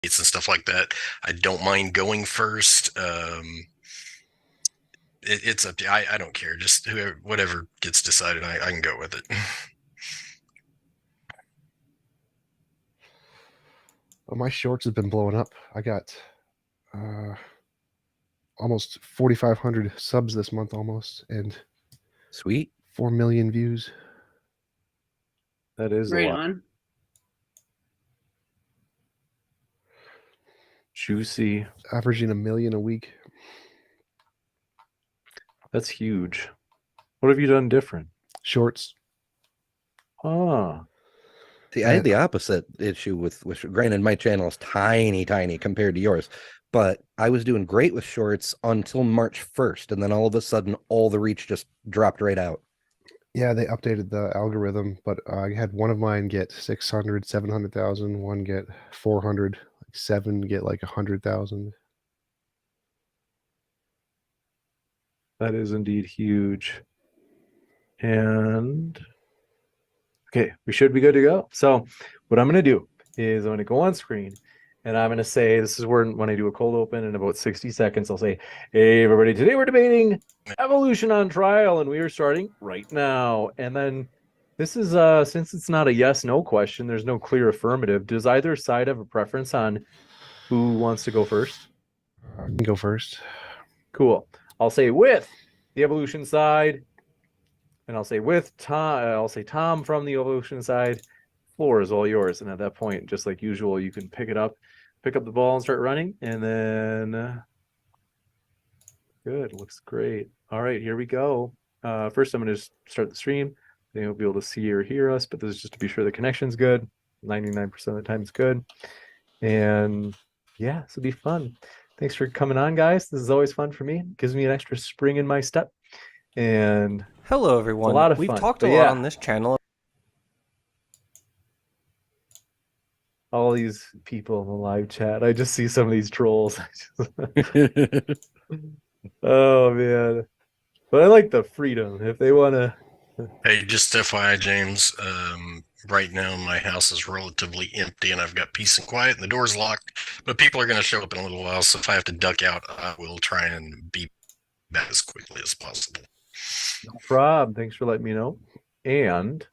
and stuff like that. I don't mind going first. It's up to I don't care. Just whoever, whatever gets decided, I can go with it. Well, my shorts have been blowing up. I got almost 4,500 subs this month, almost, and Sweet. 4 million views. That is Right a lot. on. Juicy. Averaging 1 million a week. That's huge. What have you done different? Shorts. Ah, See, I had the opposite issue with granted, my channel is tiny compared to yours, but I was doing great with shorts until March 1st, and then all of a sudden, all the reach just dropped right out. Yeah, they updated the algorithm, but I had one of mine get 600, 700,000, one get 400, like 7 get like 100,000. that is indeed huge. And okay, we should be good to go. So what I'm going to do is I'm going to go on screen and I'm going to say, this is where when I do a cold open in about 60 seconds, I'll say, hey, everybody, today we're debating evolution on trial and we are starting right now. And then this is, since it's not a yes, no question, there's no clear affirmative. Does either side have a preference on who wants to go first? I can go first. Cool. I'll say with the evolution side, and I'll say with Tom. I'll say Tom from the evolution side. Floor is all yours. And at that point, just like usual, you can pick up the ball and start running. And then, good, looks great. All right, here we go. First, I'm going to start the stream. Then you'll be able to see or hear us, but this is just to be sure the connection's good. 99% of the time it's good. And yeah, this will be fun. Thanks for coming on, guys. This is always fun for me. It gives me an extra spring in my step. And hello, everyone. a lot of We've fun. talked a But lot yeah. on this channel. All these people in the live chat. I just see some of these trolls. Oh, man. But I like the freedom. If they want to. Hey, just FYI, James, right now my house is relatively empty and I've got peace and quiet and the door's locked, but people are going to show up in a little while. So if I have to duck out, I will try and be back as quickly as possible. No problem. Thanks for letting me know. And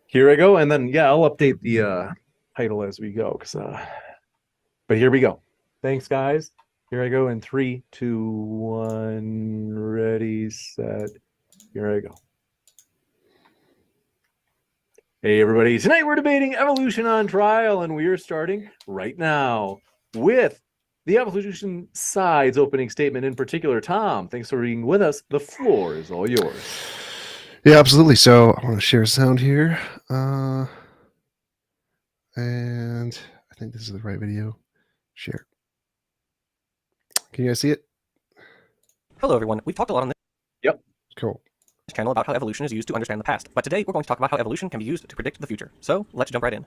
here I go. And then, yeah, I'll update the title as we go. But here we go. Thanks, guys. Here I go in 3, 2, 1. Ready, set. Here I go. Hey, everybody. Tonight we're debating evolution on trial, and we are starting right now with the evolution side's opening statement in particular. Tom, thanks for being with us. The floor is all yours. Yeah, absolutely. So I want to share sound here. And I think this is the right video. Share. Can you guys see it? Hello, everyone. We've talked a lot on this Cool. channel about how evolution is used to understand the past. But today, we're going to talk about how evolution can be used to predict the future. So, let's jump right in.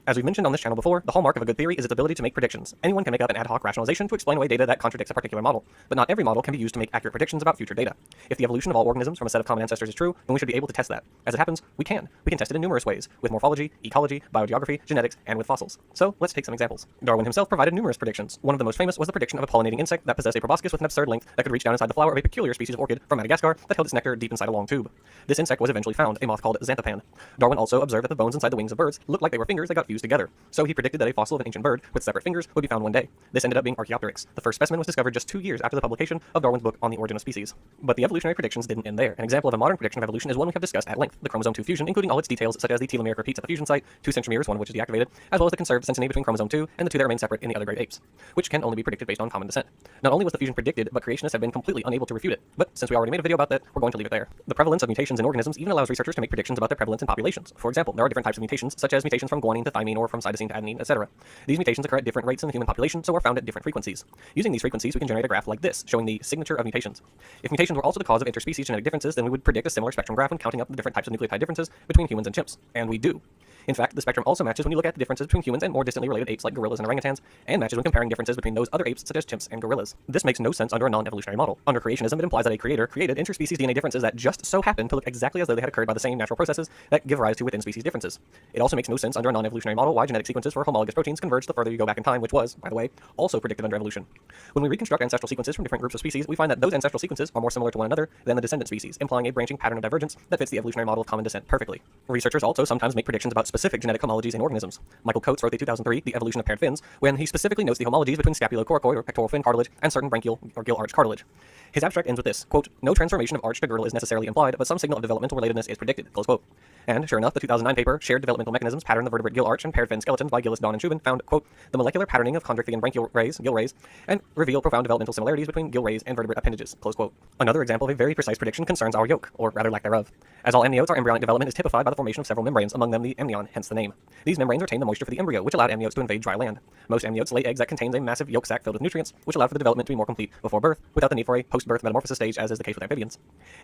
As we've mentioned on this channel before, the hallmark of a good theory is its ability to make predictions. Anyone can make up an ad hoc rationalization to explain away data that contradicts a particular model, but not every model can be used to make accurate predictions about future data. If the evolution of all organisms from a set of common ancestors is true, then we should be able to test that. As it happens, we can. We can test it in numerous ways, with morphology, ecology, biogeography, genetics, and with fossils. So, let's take some examples. Darwin himself provided numerous predictions. One of the most famous was the prediction of a pollinating insect that possessed a proboscis with an absurd length that could reach down inside the flower of a peculiar species of orchid from Madagascar that held its nectar deep inside a long tube. This insect was eventually found, a moth called xanthopan. Darwin also observed that the bones inside the wings of birds looked like they were fingers that got fused together. So he predicted that a fossil of an ancient bird with separate fingers would be found one day. This ended up being Archaeopteryx. The first specimen was discovered just 2 years after the publication of Darwin's book on the origin of species. But the evolutionary predictions didn't end there. An example of a modern prediction of evolution is one we have discussed at length, the chromosome 2 fusion, including all its details such as the telomeric repeats at the fusion site, 2 centromeres, one of which is deactivated, as well as the conserved synteny between chromosome 2 and the 2 that remain separate in the other great apes, which can only be predicted based on common descent. Not only was the fusion predicted, but creationists have been completely unable to refute it. But since we already made a video about that, we're going to leave it there. The prevalence of mutations in organisms even allows researchers to make predictions about their prevalence in populations. For example, there are different types of mutations, such as mutations from guanine to thymine or from cytosine to adenine, etc. These mutations occur at different rates in the human population, so are found at different frequencies. Using these frequencies, we can generate a graph like this, showing the signature of mutations. If mutations were also the cause of interspecies genetic differences, then we would predict a similar spectrum graph when counting up the different types of nucleotide differences between humans and chimps. And we do. In fact, the spectrum also matches when you look at the differences between humans and more distantly related apes like gorillas and orangutans, and matches when comparing differences between those other apes such as chimps and gorillas. This makes no sense under a non-evolutionary model. Under creationism, it implies that a creator created interspecies DNA differences that just so happen to look exactly as though they had occurred by the same natural processes that give rise to within-species differences. It also makes no sense under a non-evolutionary model why genetic sequences for homologous proteins converge the further you go back in time, which was, by the way, also predicted under evolution. When we reconstruct ancestral sequences from different groups of species, we find that those ancestral sequences are more similar to one another than the descendant species, implying a branching pattern of divergence that fits the evolutionary model of common descent perfectly. Researchers also sometimes make predictions about specific genetic homologies in organisms. Michael Coates wrote the 2003 The Evolution of Paired Fins, when he specifically notes the homologies between scapulocoracoid or pectoral fin cartilage and certain branchial or gill arch cartilage. His abstract ends with this, quote, "No transformation of arch to girdle is necessarily implied, but some signal of developmental relatedness is predicted," close quote. And sure enough, the 2009 paper, Shared Developmental Mechanisms Pattern the Vertebrate Gill Arch and Paired Fin Skeletons by Gillis, Dawn, and Shubin, found, quote, "The molecular patterning of chondrichthyon branchial rays, gill rays, and reveal profound developmental similarities between gill rays and vertebrate appendages," close quote. Another example of a very precise prediction concerns our yolk, or rather lack thereof. As all amniotes, our embryonic development is typified by the formation of several membranes, among them the amnion, hence the name. These membranes retain the moisture for the embryo, which allowed amniotes to invade dry land. Most amniotes lay eggs that contains a massive yolk sac filled with nutrients, which allowed for the development to be more complete before birth, without the need for a post-birth metamorphosis stage, as is the case with amphibians.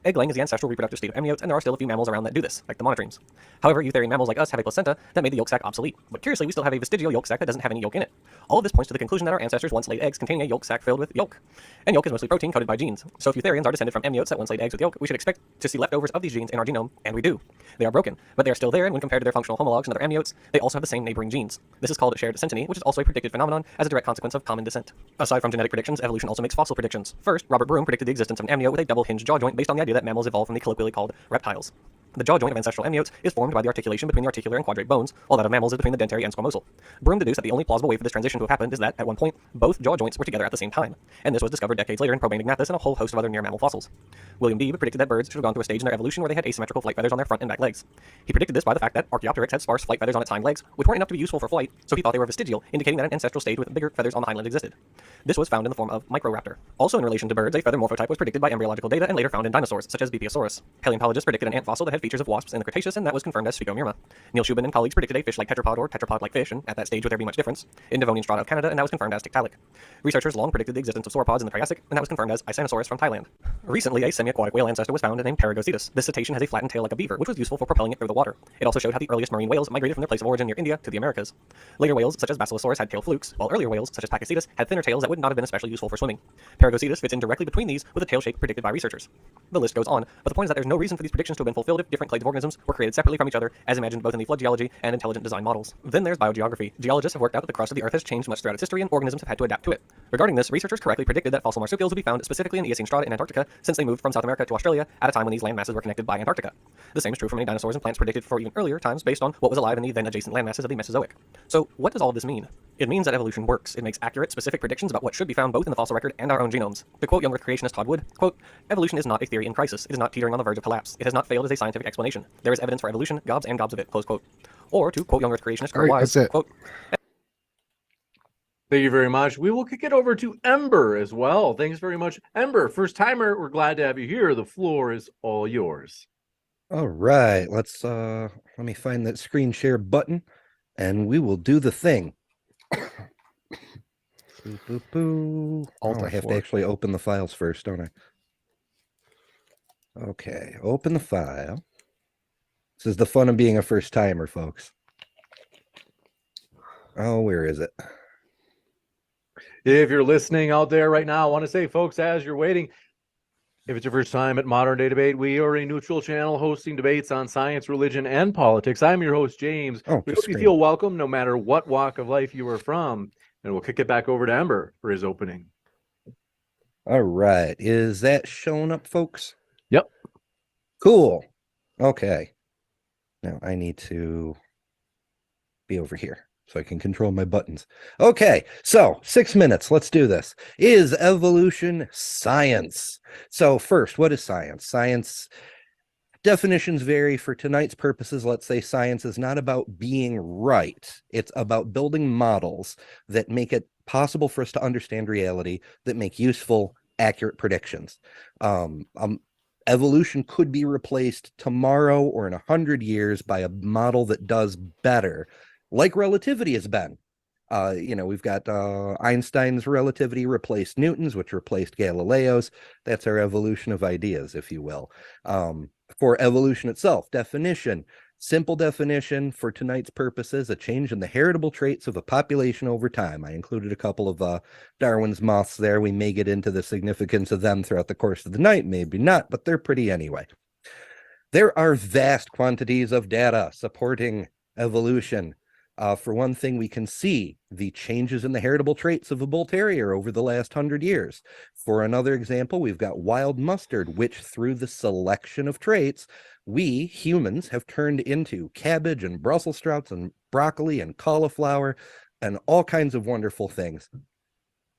Egg-laying is the ancestral reproductive state of amniotes, and there are still a few mammals around that do this, like the monotremes. However, eutherian mammals like us have a placenta that made the yolk sac obsolete, but curiously we still have a vestigial yolk sac that doesn't have any yolk in it. All of this points to the conclusion that our ancestors once laid eggs containing a yolk sac filled with yolk. And yolk is mostly protein coated by genes, so if eutherians are descended from amniotes that once laid eggs with yolk, we should expect to see leftovers of these genes in our genome, and we do. They are broken, but they are still there, and when compared to their functional homologs in other amniotes, they also have the same neighboring genes. This is called shared synteny, which is also a predicted phenomenon as a direct consequence of common descent. Aside from genetic predictions, evolution also makes fossil predictions. First, Robert Broom predicted the existence of an amniote with a double-hinged jaw joint based on the idea that mammals evolved from the colloquially called reptiles. The jaw joint of ancestral amniotes is formed by the articulation between the articular and quadrate bones, while that of mammals is between the dentary and squamosal. Broom deduced that the only plausible way for this transition to have happened is that, at one point, both jaw joints were together at the same time, and this was discovered decades later in Proboscis and a whole host of other near mammal fossils. William Deeb predicted that birds should have gone through a stage in their evolution where they had asymmetrical flight feathers on their front and back legs. He predicted this by the fact that Archaeopteryx had sparse flight feathers on its hind legs, which weren't enough to be useful for flight, so he thought they were vestigial, indicating that an ancestral stage with bigger feathers on the hindland existed. This was found in the form of Microraptor. Also in relation to birds, a feather morphotype was predicted by embryological data and later found in dinosaurs, such as Bipiosaurus. Paleontologists predicted an ant fossil that had features of wasps in the Cretaceous, and that was confirmed as Sphygomyrma. Neil Shubin and colleagues predicted a fish-like tetrapod or tetrapod-like fish, and at that stage would there be much difference, in Devonian strata of Canada, and that was confirmed as Tiktaalik. Researchers long predicted the existence of sauropods in the Triassic, and that was confirmed as Isanosaurus from Thailand. Recently, a semi-aquatic whale ancestor was found named Paragocetus. This cetacean has a flattened tail like a beaver, which was useful for propelling it through the water. It also showed how the earliest marine whales migrated from their place of origin near India to the Americas. Later whales, such as Basilosaurus, had tail flukes, while earlier whales, such as Pakicetus, had thinner tails that would not have been especially useful for swimming. Paragocetus fits in directly between these with a tail shape predicted by researchers. The list goes on, but the point is that there's no reason for these predictions to have been fulfilled if different clades of organisms were created separately from each other, as imagined both in the flood geology and intelligent design models. Then there's biogeography. Geologists have worked out that the crust of the Earth has changed much throughout its history, and organisms have had to adapt to it. Regarding this, researchers correctly predicted that fossil marsupials would be found specifically in the Eocene strata in Antarctica, since they moved from South America to Australia at a time when these land masses were connected by Antarctica. The same is true for many dinosaurs and plants predicted for even earlier times based on what was alive in the then adjacent land masses of the Mesozoic. So what does all of this mean? It means that evolution works. It makes accurate, specific predictions about what should be found both in the fossil record and our own genomes. To quote young Earth creationist Todd Wood, quote, "Evolution is not a theory in crisis. It is not teetering on the verge of collapse. It has not failed as a scientific explanation. There is evidence for evolution, gobs and gobs of it," close quote. Or to quote young Earth creationist Kurt Wise, quote, Thank you very much. We will kick it over to Ember as well. Thanks very much, Ember. First timer, we're glad to have you here. The floor is all yours. All right, let's let me find that screen share button and we will do the thing. Boo, boo, boo. Oh, I have to actually open the files first, don't I? Okay, open the file. This is the fun of being a first timer, folks. Oh, where is it? If you're listening out there right now, I want to say, folks, as you're waiting, if it's your first time at Modern Day Debate, we are a neutral channel hosting debates on science, religion, and politics. I'm your host, James. We hope you feel welcome no matter what walk of life you are from. And we'll kick it back over to Ember for his opening. All right. Is that showing up, folks? Yep. Cool. Okay. Now I need to be over here so I can control my buttons. Okay, so 6 minutes. Let's do this. Is evolution science? So first, what is science? Science definitions vary. For tonight's purposes, let's say science is not about being right. It's about building models that make it possible for us to understand reality, that make useful, accurate predictions. Evolution could be replaced tomorrow or in 100 years by a model that does better, like relativity has been. We've got Einstein's relativity replaced Newton's, which replaced Galileo's. That's our evolution of ideas, if you will. For evolution itself, definition, Simple definition for tonight's purposes: a change in the heritable traits of a population over time. I included a couple of Darwin's moths there. We may get into the significance of them throughout the course of the night, maybe not, but they're pretty anyway. There are vast quantities of data supporting evolution. For one thing, we can see the changes in the heritable traits of a bull terrier over the last 100 years. For another example, we've got wild mustard, which through the selection of traits, we humans have turned into cabbage and Brussels sprouts and broccoli and cauliflower and all kinds of wonderful things.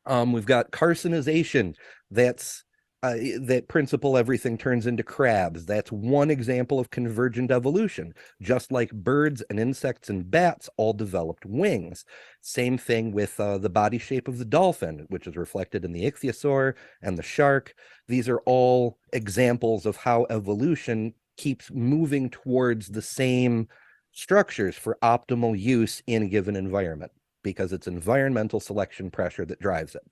We've got carcinization. That's that principle, everything turns into crabs. That's one example of convergent evolution. Just like birds and insects and bats all developed wings. Same thing with the body shape of the dolphin, which is reflected in the ichthyosaur and the shark. These are all examples of how evolution keeps moving towards the same structures for optimal use in a given environment, because it's environmental selection pressure that drives it.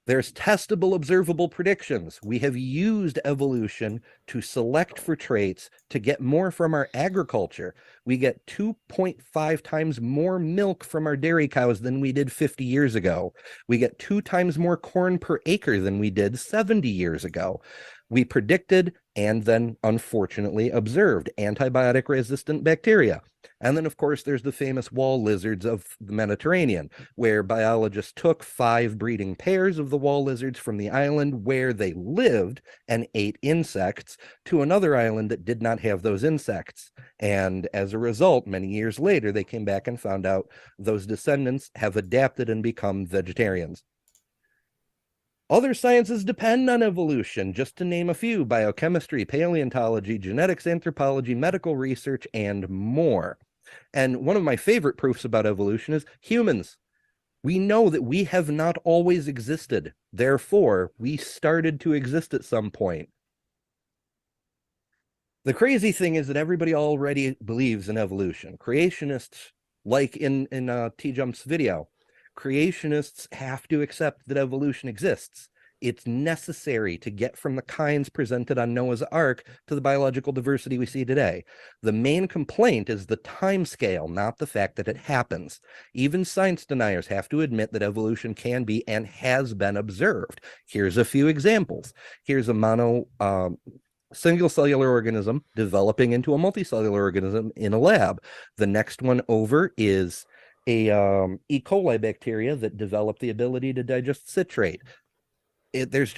There's testable, observable predictions. We have used evolution to select for traits to get more from our agriculture. We get 2.5 times more milk from our dairy cows than we did 50 years ago. We get 2 times more corn per acre than we did 70 years ago. We predicted and then unfortunately observed antibiotic-resistant bacteria. And then, of course, there's the famous wall lizards of the Mediterranean, where biologists took 5 breeding pairs of the wall lizards from the island where they lived and ate insects to another island that did not have those insects. And as a result, many years later, they came back and found out those descendants have adapted and become vegetarians. Other sciences depend on evolution, just to name a few: biochemistry, paleontology, genetics, anthropology, medical research, and more. And one of my favorite proofs about evolution is humans. We know that we have not always existed. Therefore, we started to exist at some point. The crazy thing is that everybody already believes in evolution. Creationists, like in TJump's video, creationists have to accept that evolution exists. It's necessary to get from the kinds presented on Noah's Ark to the biological diversity we see today. The main complaint is the time scale, not the fact that it happens. Even science deniers have to admit that evolution can be and has been observed. Here's a few examples. Here's a single cellular organism developing into a multicellular organism in a lab. The next one over is a E. coli bacteria that developed the ability to digest citrate. There's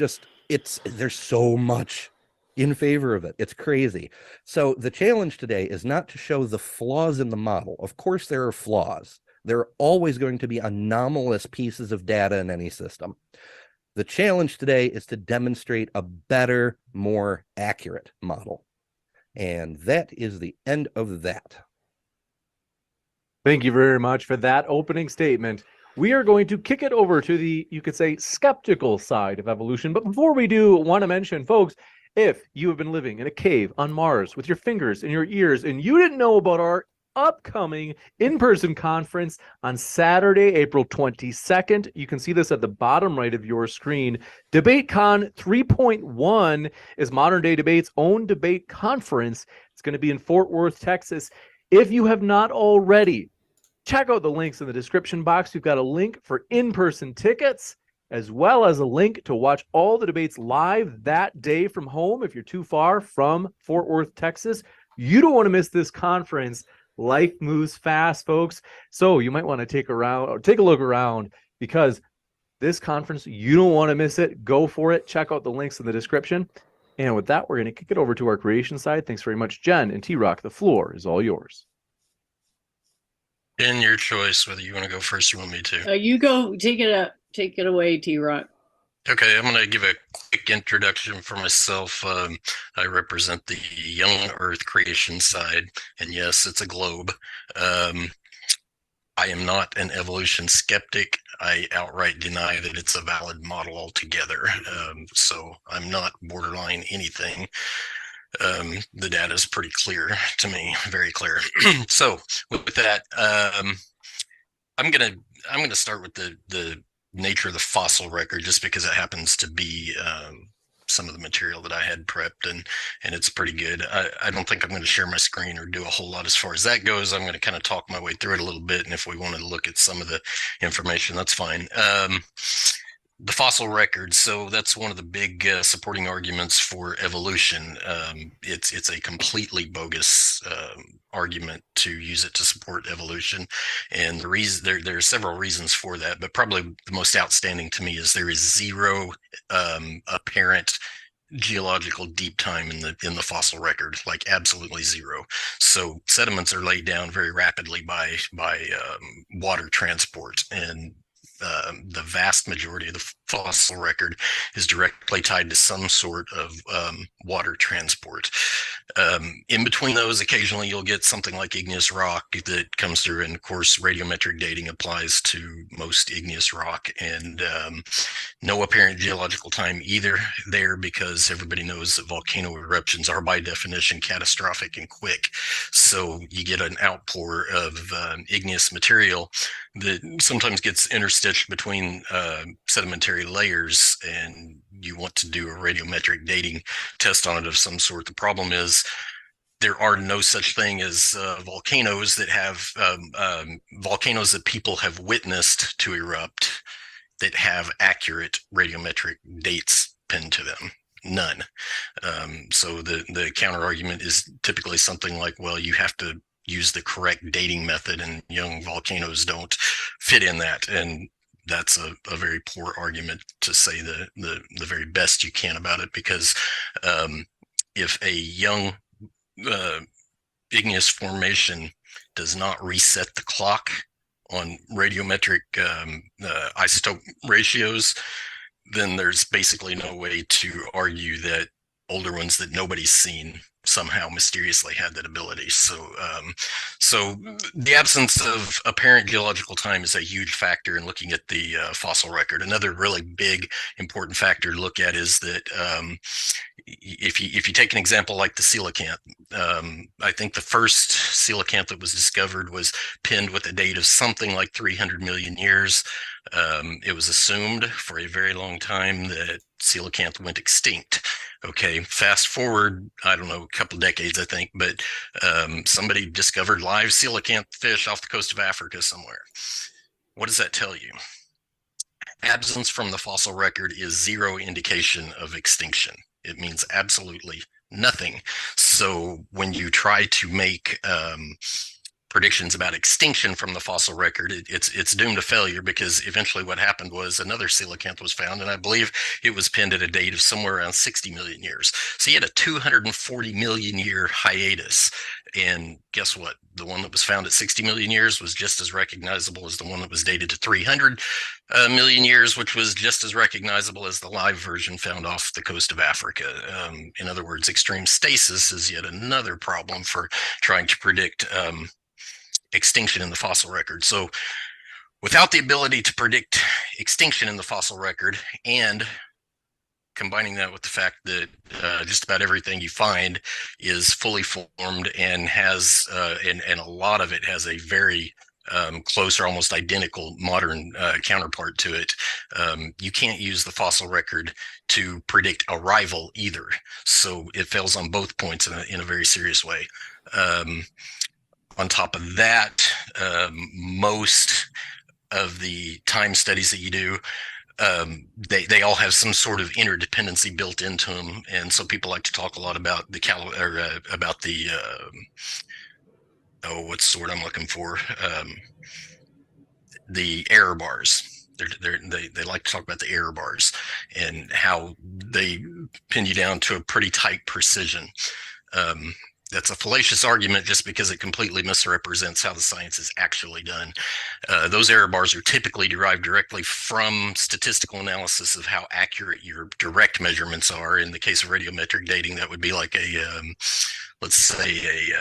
so much in favor of it. It's crazy. So the challenge today is not to show the flaws in the model. Of course, there are flaws. There are always going to be anomalous pieces of data in any system. The challenge today is to demonstrate a better, more accurate model. And that is the end of that. Thank you very much for that opening statement. We are going to kick it over to the, you could say, skeptical side of evolution. But before we do, I want to mention, folks, if you have been living in a cave on Mars with your fingers in your ears and you didn't know about our upcoming in-person conference on Saturday, April 22nd, you can see this at the bottom right of your screen. DebateCon 3.1 is Modern Day Debate's own debate conference. It's going to be in Fort Worth, Texas. If you have not already, check out the links in the description box. We've got a link for in-person tickets, as well as a link to watch all the debates live that day from home. If you're too far from Fort Worth, Texas, you don't want to miss this conference. Life moves fast, folks. So you might want to take a look around, because this conference, you don't want to miss it. Go for it. Check out the links in the description. And with that, we're going to kick it over to our creation side. Thanks very much, Jen and T-Rock. The floor is all yours. In your choice, whether you want to go first or you want me to. You go. Take it away, T-Rock. Okay, I'm going to give a quick introduction for myself. I represent the young Earth creation side, and yes, it's a globe. I am not an evolution skeptic. I outright deny that it's a valid model altogether. So I'm not borderline anything. The data is pretty clear to me, very clear. So with that, I'm gonna start with the nature of the fossil record, just because it happens to be some of the material that I had prepped, and it's pretty good. I don't think I'm going to share my screen or do a whole lot as far as that goes. I'm going to kind of talk my way through it a little bit, and if we want to look at some of the information, that's fine. The fossil record. So that's one of the big supporting arguments for evolution. It's a completely bogus argument to use it to support evolution, and the reason there are several reasons for that, but probably the most outstanding to me is there is zero apparent geological deep time in the fossil record, like absolutely zero. So sediments are laid down very rapidly by water transport, and the vast majority of the fossil record is directly tied to some sort of water transport. In between those, occasionally you'll get something like igneous rock that comes through, and of course radiometric dating applies to most igneous rock, and no apparent geological time either there, because everybody knows that volcano eruptions are by definition catastrophic and quick. So you get an outpour of igneous material that sometimes gets interstitched between sedimentary layers, and you want to do a radiometric dating test on it of some sort. The problem is there are no such thing as volcanoes that have volcanoes that people have witnessed to erupt that have accurate radiometric dates pinned to them. None. So the counter argument is typically something like, well, you have to use the correct dating method, and young volcanoes don't fit in that. And that's a very poor argument to say the very best you can about it, because if a young igneous formation does not reset the clock on radiometric isotope ratios, then there's basically no way to argue that older ones that nobody's seen somehow mysteriously had that ability. So the absence of apparent geological time is a huge factor in looking at the fossil record. Another really big important factor to look at is that if you take an example like the coelacanth, I think the first coelacanth that was discovered was pinned with a date of something like 300 million years. It was assumed for a very long time that coelacanth went extinct. Okay, fast forward, I don't know, a couple of decades, I think, but somebody discovered live coelacanth fish off the coast of Africa somewhere. What does that tell you? Absence from the fossil record is zero indication of extinction. It means absolutely nothing. So when you try to make predictions about extinction from the fossil record, it's doomed to failure, because eventually what happened was another coelacanth was found, and I believe it was pinned at a date of somewhere around 60 million years. So you had a 240 million year hiatus, and guess what? The one that was found at 60 million years was just as recognizable as the one that was dated to 300 million years, which was just as recognizable as the live version found off the coast of Africa. In other words, extreme stasis is yet another problem for trying to predict extinction in the fossil record. So without the ability to predict extinction in the fossil record, and combining that with the fact that just about everything you find is fully formed and has and a lot of it has a very close or almost identical modern counterpart to it, you can't use the fossil record to predict arrival either. So it fails on both points in a very serious way. On top of that, most of the time studies that you do, they all have some sort of interdependency built into them, and so people like to talk a lot about what's the word I'm looking for? The error bars. They like to talk about the error bars and how they pin you down to a pretty tight precision. That's a fallacious argument just because it completely misrepresents how the science is actually done. Those error bars are typically derived directly from statistical analysis of how accurate your direct measurements are. In the case of radiometric dating, that would be like let's say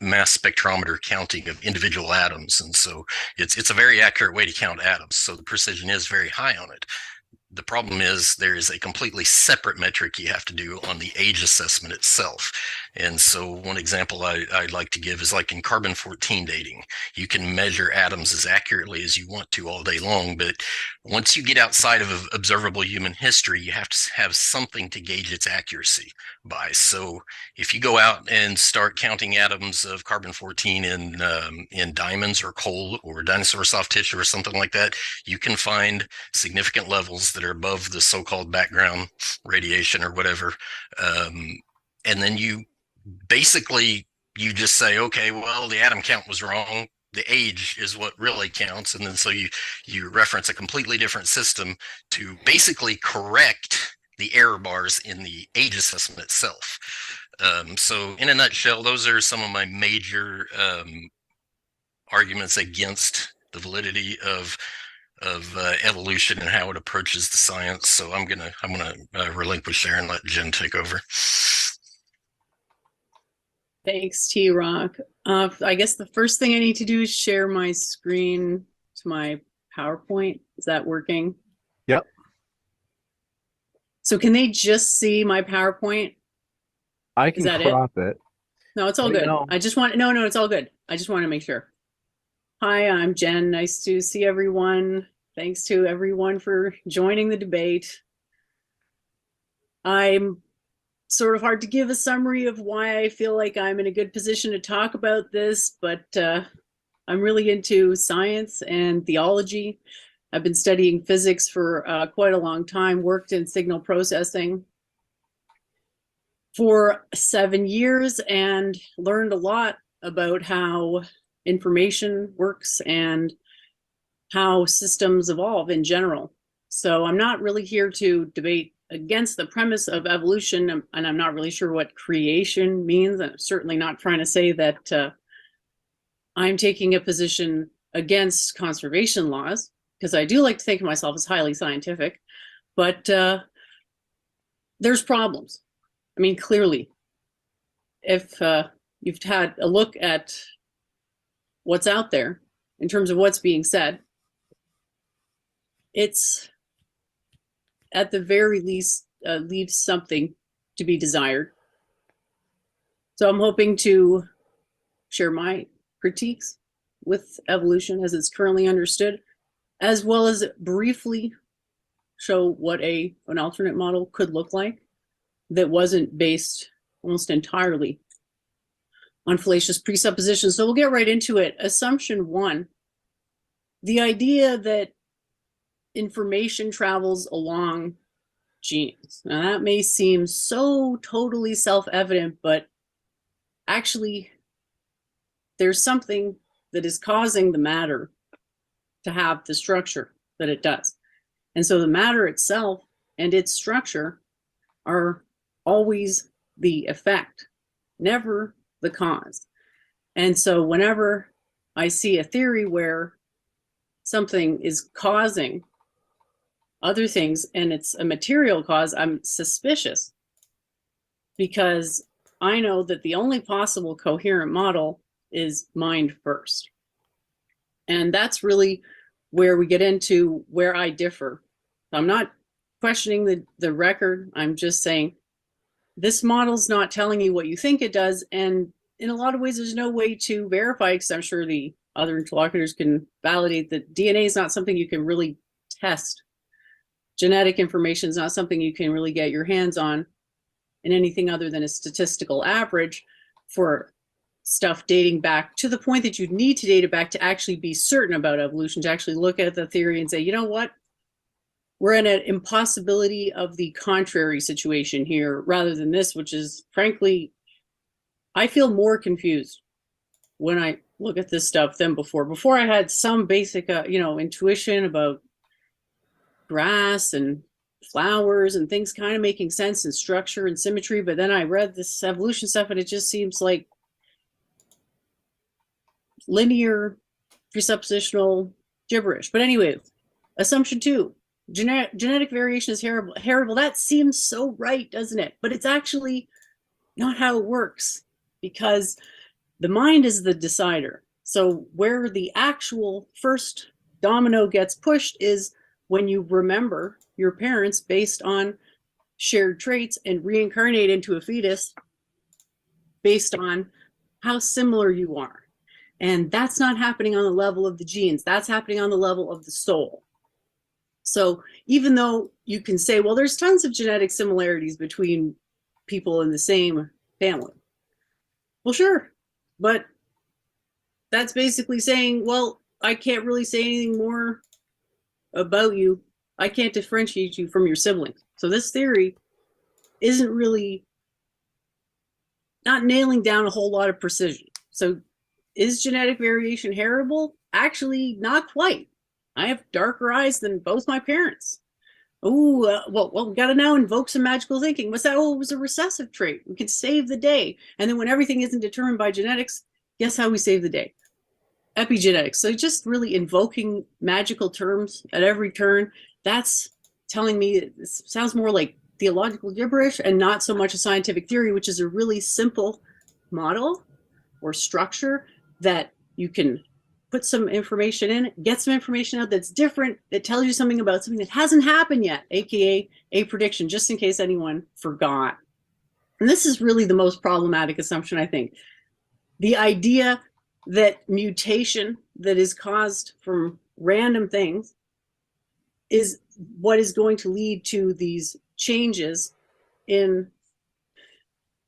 mass spectrometer counting of individual atoms. And so it's a very accurate way to count atoms. So the precision is very high on it. The problem is there is a completely separate metric you have to do on the age assessment itself. And so one example I'd like to give is like in carbon-14 dating. You can measure atoms as accurately as you want to all day long, but once you get outside of observable human history, you have to have something to gauge its accuracy by. So if you go out and start counting atoms of carbon-14 in diamonds or coal or dinosaur soft tissue or something like that, you can find significant levels that are above the so-called background radiation or whatever. And then you just say, okay, well, the atom count was wrong. The age is what really counts. And then so you reference a completely different system to basically correct the error bars in the age assessment itself. So in a nutshell, those are some of my major arguments against the validity of evolution and how it approaches the science. So I'm gonna relinquish there and let Jen take over. Thanks, T-Rock. I guess the first thing I need to do is share my screen to my PowerPoint. Is that working? Yep. So can they just see my PowerPoint? I can crop it. No, it's all good. I just want, no, it's all good. I just want to make sure. Hi, I'm Jen. Nice to see everyone. Thanks to everyone for joining the debate. I'm sort of hard to give a summary of why I feel like I'm in a good position to talk about this, but I'm really into science and theology. I've been studying physics for quite a long time, worked in signal processing for 7 years and learned a lot about how information works and how systems evolve in general. So I'm not really here to debate against the premise of evolution, and I'm not really sure what creation means. I'm certainly not trying to say that I'm taking a position against conservation laws, because I do like to think of myself as highly scientific, but there's problems. I mean, clearly, if you've had a look at what's out there in terms of what's being said, it's at the very least leaves something to be desired. So I'm hoping to share my critiques with evolution as it's currently understood, as well as briefly show what an alternate model could look like that wasn't based almost entirely on fallacious presuppositions. So we'll get right into it. Assumption 1, the idea that information travels along genes. Now that may seem so totally self-evident, but actually there's something that is causing the matter to have the structure that it does. And so the matter itself and its structure are always the effect, never the cause. And so whenever I see a theory where something is causing other things and it's a material cause, I'm suspicious, because I know that the only possible coherent model is mind first. And that's really where we get into where I differ. I'm not questioning the record. I'm just saying this model's not telling you what you think it does. And in a lot of ways, there's no way to verify, because I'm sure the other interlocutors can validate that DNA is not something you can really test. Genetic information is not something you can really get your hands on in anything other than a statistical average for stuff dating back to the point that you'd need to date it back to actually be certain about evolution, to actually look at the theory and say, you know what? We're in an impossibility of the contrary situation here, rather than this, which is, frankly, I feel more confused when I look at this stuff than before. Before I had some basic, intuition about grass and flowers and things kind of making sense and structure and symmetry. But then I read this evolution stuff and it just seems like linear presuppositional gibberish. But anyway, assumption 2, genetic variation is heritable. That seems so right, doesn't it? But it's actually not how it works, because the mind is the decider. So where the actual first domino gets pushed is when you remember your parents based on shared traits and reincarnate into a fetus based on how similar you are. And that's not happening on the level of the genes. That's happening on the level of the soul. So even though you can say, well, there's tons of genetic similarities between people in the same family. Well, sure. But that's basically saying, well, I can't really say anything more about you. I can't differentiate you from your siblings. So this theory isn't really not nailing down a whole lot of precision. So is genetic variation heritable? Actually, not quite. I have darker eyes than both my parents. Oh, well, we got to now invoke some magical thinking. What's that? Oh, it was a recessive trait. We could save the day. And then when everything isn't determined by genetics, guess how we save the day? Epigenetics. So just really invoking magical terms at every turn. That's telling me it sounds more like theological gibberish and not so much a scientific theory, which is a really simple model or structure that you can put some information in, get some information out that's different, that tells you something about something that hasn't happened yet, aka a prediction, just in case anyone forgot. And this is really the most problematic assumption, I think. The idea that mutation that is caused from random things is what is going to lead to these changes in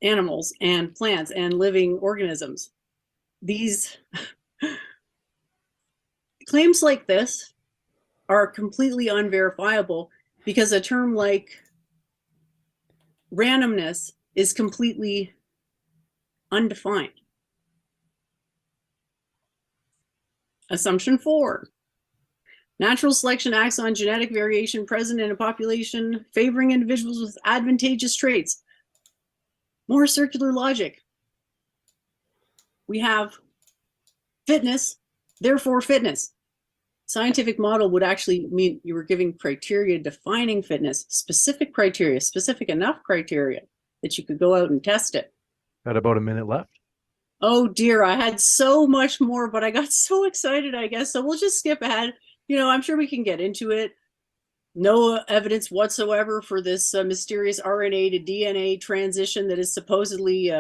animals and plants and living organisms. These claims like this are completely unverifiable because a term like randomness is completely undefined. Assumption 4. Natural selection acts on genetic variation present in a population, favoring individuals with advantageous traits. More circular logic. We have fitness, therefore fitness. Scientific model would actually mean you were giving criteria defining fitness, specific criteria, specific enough criteria that you could go out and test it. Got about a minute left. Oh dear, I had so much more, but I got so excited, I guess. So we'll just skip ahead. You know, I'm sure we can get into it. No evidence whatsoever for this mysterious RNA to DNA transition that is supposedly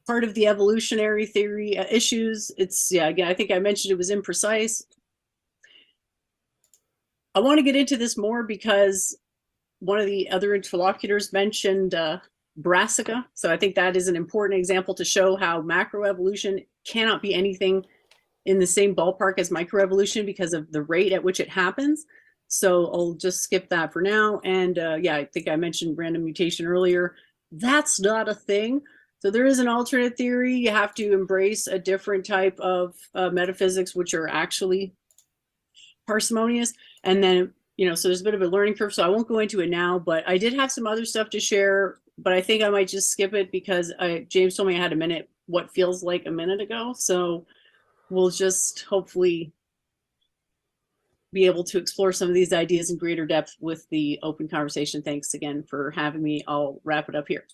part of the evolutionary theory issues. It's, yeah, again, I think I mentioned it was imprecise. I want to get into this more because one of the other interlocutors mentioned brassica. So I think that is an important example to show how macroevolution cannot be anything in the same ballpark as microevolution because of the rate at which it happens. So I'll just skip that for now. And yeah, I think I mentioned random mutation earlier. That's not a thing. So there is an alternate theory. You have to embrace a different type of metaphysics, which are actually parsimonious. And then, you know, so there's a bit of a learning curve. So I won't go into it now, but I did have some other stuff to share, but I think I might just skip it because James told me I had a minute, what feels like a minute ago. So we'll just hopefully be able to explore some of these ideas in greater depth with the open conversation. Thanks again for having me. I'll wrap it up here.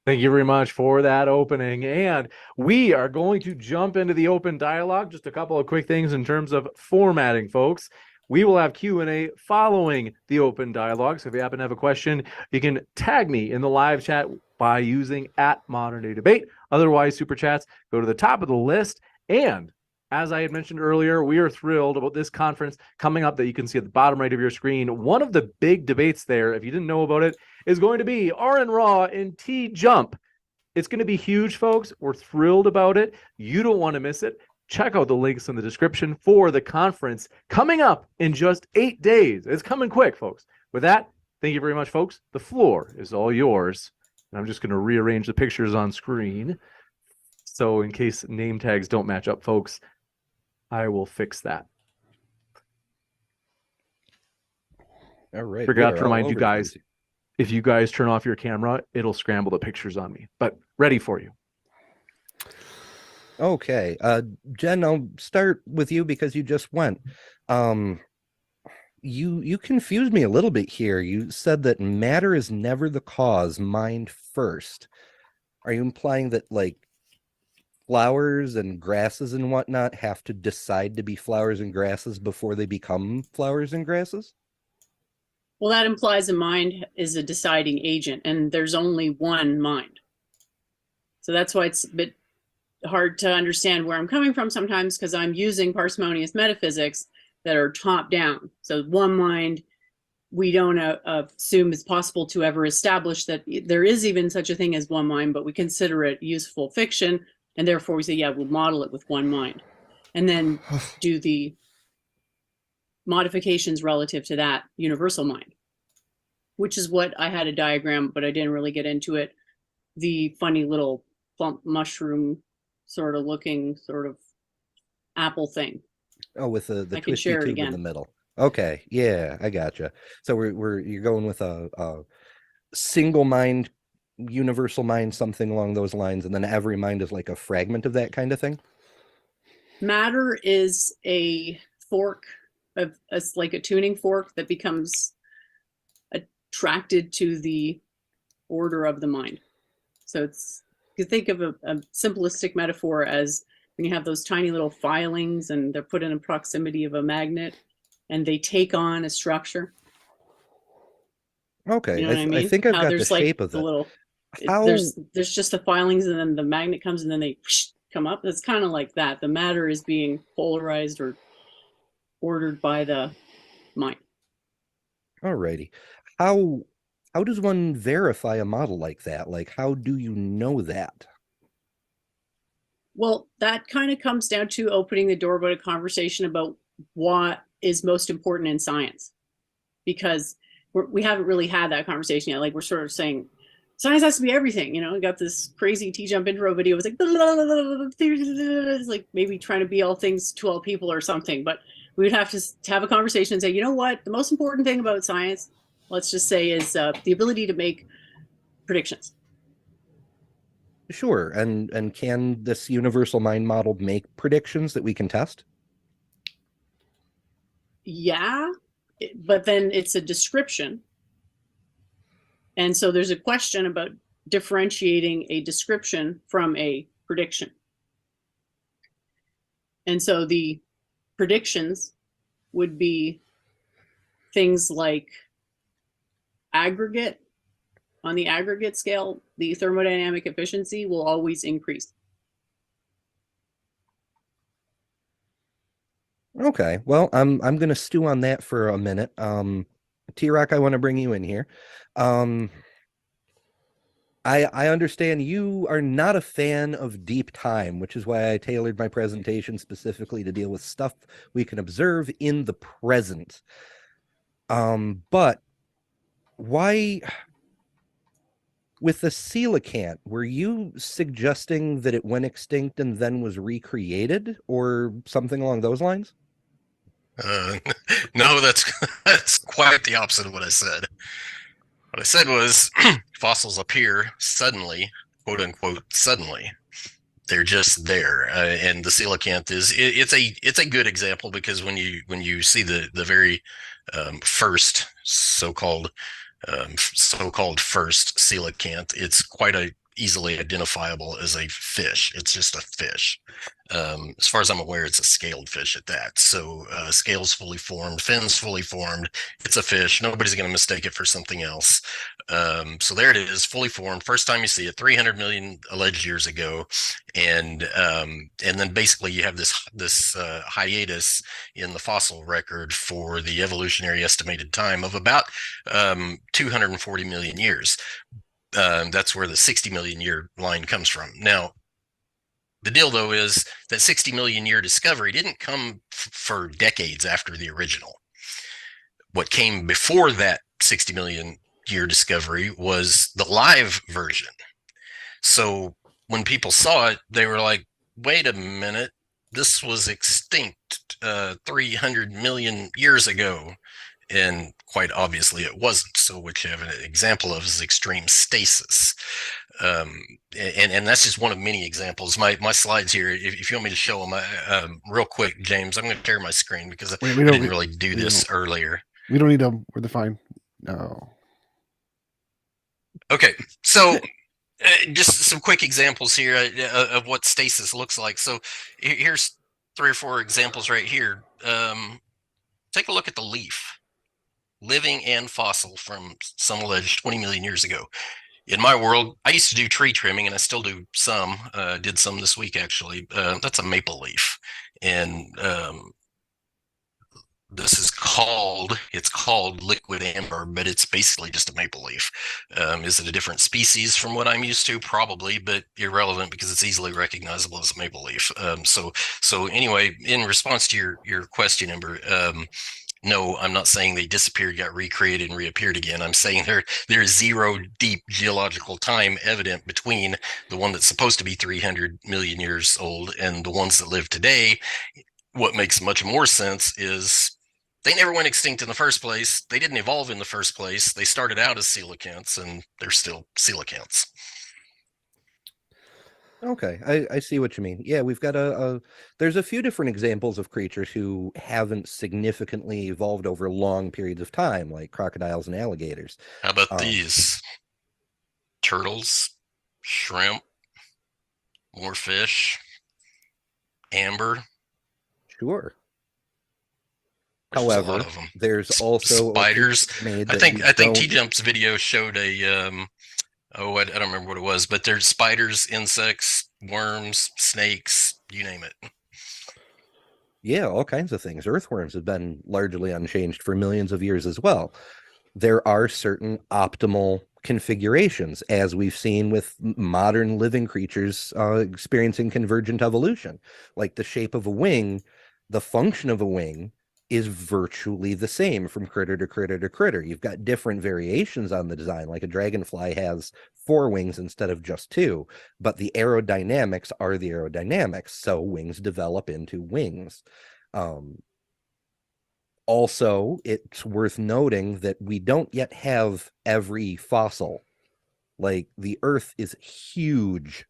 Thank you very much for that opening. And we are going to jump into the open dialogue. Just a couple of quick things in terms of formatting, folks. We will have Q&A following the open dialogue. So if you happen to have a question, you can tag me in the live chat by using @ModernDayDebate. Otherwise, super chats go to the top of the list. And as I had mentioned earlier, we are thrilled about this conference coming up that you can see at the bottom right of your screen. One of the big debates there, if you didn't know about it, is going to be RN Raw and TJump. It's going to be huge, folks. We're thrilled about it. You don't want to miss it. Check out the links in the description for the conference coming up in just 8 days. It's coming quick, folks. With that, thank you very much, folks. The floor is all yours. And I'm just going to rearrange the pictures on screen. So in case name tags don't match up, folks, I will fix that. All right. Forgot to remind you guys, if you guys turn off your camera, it'll scramble the pictures on me. But ready for you. Okay. Jen, I'll start with you because you just went. You confused me a little bit here. You said that matter is never the cause, mind first. Are you implying that, like, flowers and grasses and whatnot have to decide to be flowers and grasses before they become flowers and grasses? Well, that implies a mind is a deciding agent, and there's only one mind. So that's why it's a bit hard to understand where I'm coming from sometimes, because I'm using parsimonious metaphysics that are top down. So one mind, we don't assume it's possible to ever establish that there is even such a thing as one mind, but we consider it useful fiction. And therefore we say, yeah, we'll model it with one mind. And then do the modifications relative to that universal mind, which is what I had a diagram, but I didn't really get into it. The funny little plump mushroom sort of looking sort of apple thing. Oh, with the I can twisty share it tube in again. the middle. Okay, yeah, I gotcha. So you're going with a single mind, universal mind, something along those lines, and then every mind is like a fragment of that kind of thing. Matter is a fork of, it's like a tuning fork that becomes attracted to the order of the mind. So it's, you think of a simplistic metaphor as when you have those tiny little filings and they're put in a proximity of a magnet and they take on a structure. Okay, You know what I mean? I think I've How got the there's like shape of the that. little, How there's just the filings and then the magnet comes and then they come up. It's kind of like that. The matter is being polarized or ordered by the mind. Alrighty. How does one verify a model like that? Like, how do you know that? Well, that kind of comes down to opening the door about a conversation about what is most important in science, because we haven't really had that conversation yet. Like we're sort of saying science has to be everything. You know, we got this crazy TJump intro video. It's like, it's like maybe trying to be all things to all people or something. But we would have to have a conversation and say, you know what, the most important thing about science, let's just say, is the ability to make predictions. Sure. And can this universal mind model make predictions that we can test? Yeah, but then it's a description. And so there's a question about differentiating a description from a prediction. And so the predictions would be things like aggregate. On the aggregate scale, the thermodynamic efficiency will always increase. Okay, well, I'm going to stew on that for a minute. T-Rock, I want to bring you in here. I understand you are not a fan of deep time, which is why I tailored my presentation specifically to deal with stuff we can observe in the present. But why, with the coelacanth, were you suggesting that it went extinct and then was recreated or something along those lines? No, that's quite the opposite of what I said. What I said was fossils appear suddenly, quote unquote, suddenly. They're just there, and the coelacanth it's a good example, because when you see the very first so-called first coelacanth, it's quite easily identifiable as a fish. It's just a fish. As far as I'm aware, it's a scaled fish at that. So scales fully formed, fins fully formed. It's a fish. Nobody's going to mistake it for something else. So there it is, fully formed. First time you see it, 300 million alleged years ago, and then basically you have this hiatus in the fossil record for the evolutionary estimated time of about 240 million years. That's where the 60 million year line comes from. Now, the deal, though, is that 60 million year discovery didn't come for decades after the original. What came before that 60 million year discovery was the live version. So when people saw it, they were like, wait a minute, this was extinct 300 million years ago. And quite obviously it wasn't. So what you have an example of is extreme stasis. And that's just one of many examples. My slides here, if you want me to show them real quick, James, I'm going to share my screen because I didn't really do this earlier. We don't need them. We're fine. No. Okay. So Just some quick examples here of what stasis looks like. So here's 3 or 4 examples right here. Take a look at the leaf, living and fossil from some alleged 20 million years ago. In my world, I used to do tree trimming, and I still do some. Did some this week, actually. That's a maple leaf. And this is it's called liquid amber, but it's basically just a maple leaf. Is it a different species from what I'm used to? Probably, but irrelevant because it's easily recognizable as a maple leaf. So anyway, in response to your question, Ember, no, I'm not saying they disappeared, got recreated, and reappeared again. I'm saying there is zero deep geological time evident between the one that's supposed to be 300 million years old and the ones that live today. What makes much more sense is they never went extinct in the first place. They didn't evolve in the first place. They started out as coelacanths, and they're still coelacanths. Okay, I see what you mean. Yeah, we've got there's a few different examples of creatures who haven't significantly evolved over long periods of time, like crocodiles and alligators. How about these? Turtles, shrimp, more fish, amber. Sure. There's However, there's also spiders. I think TJump's video showed a I don't remember what it was, but there's spiders, insects, worms, snakes, you name it. Yeah, all kinds of things. Earthworms have been largely unchanged for millions of years as well. There are certain optimal configurations, as we've seen with modern living creatures experiencing convergent evolution. Like the shape of a wing, the function of a wing is virtually the same from critter to critter to critter. You've got different variations on the design, like a dragonfly has 4 wings instead of just 2, but the aerodynamics are the aerodynamics, so wings develop into wings. Also, it's worth noting that we don't yet have every fossil. Like, the Earth is huge.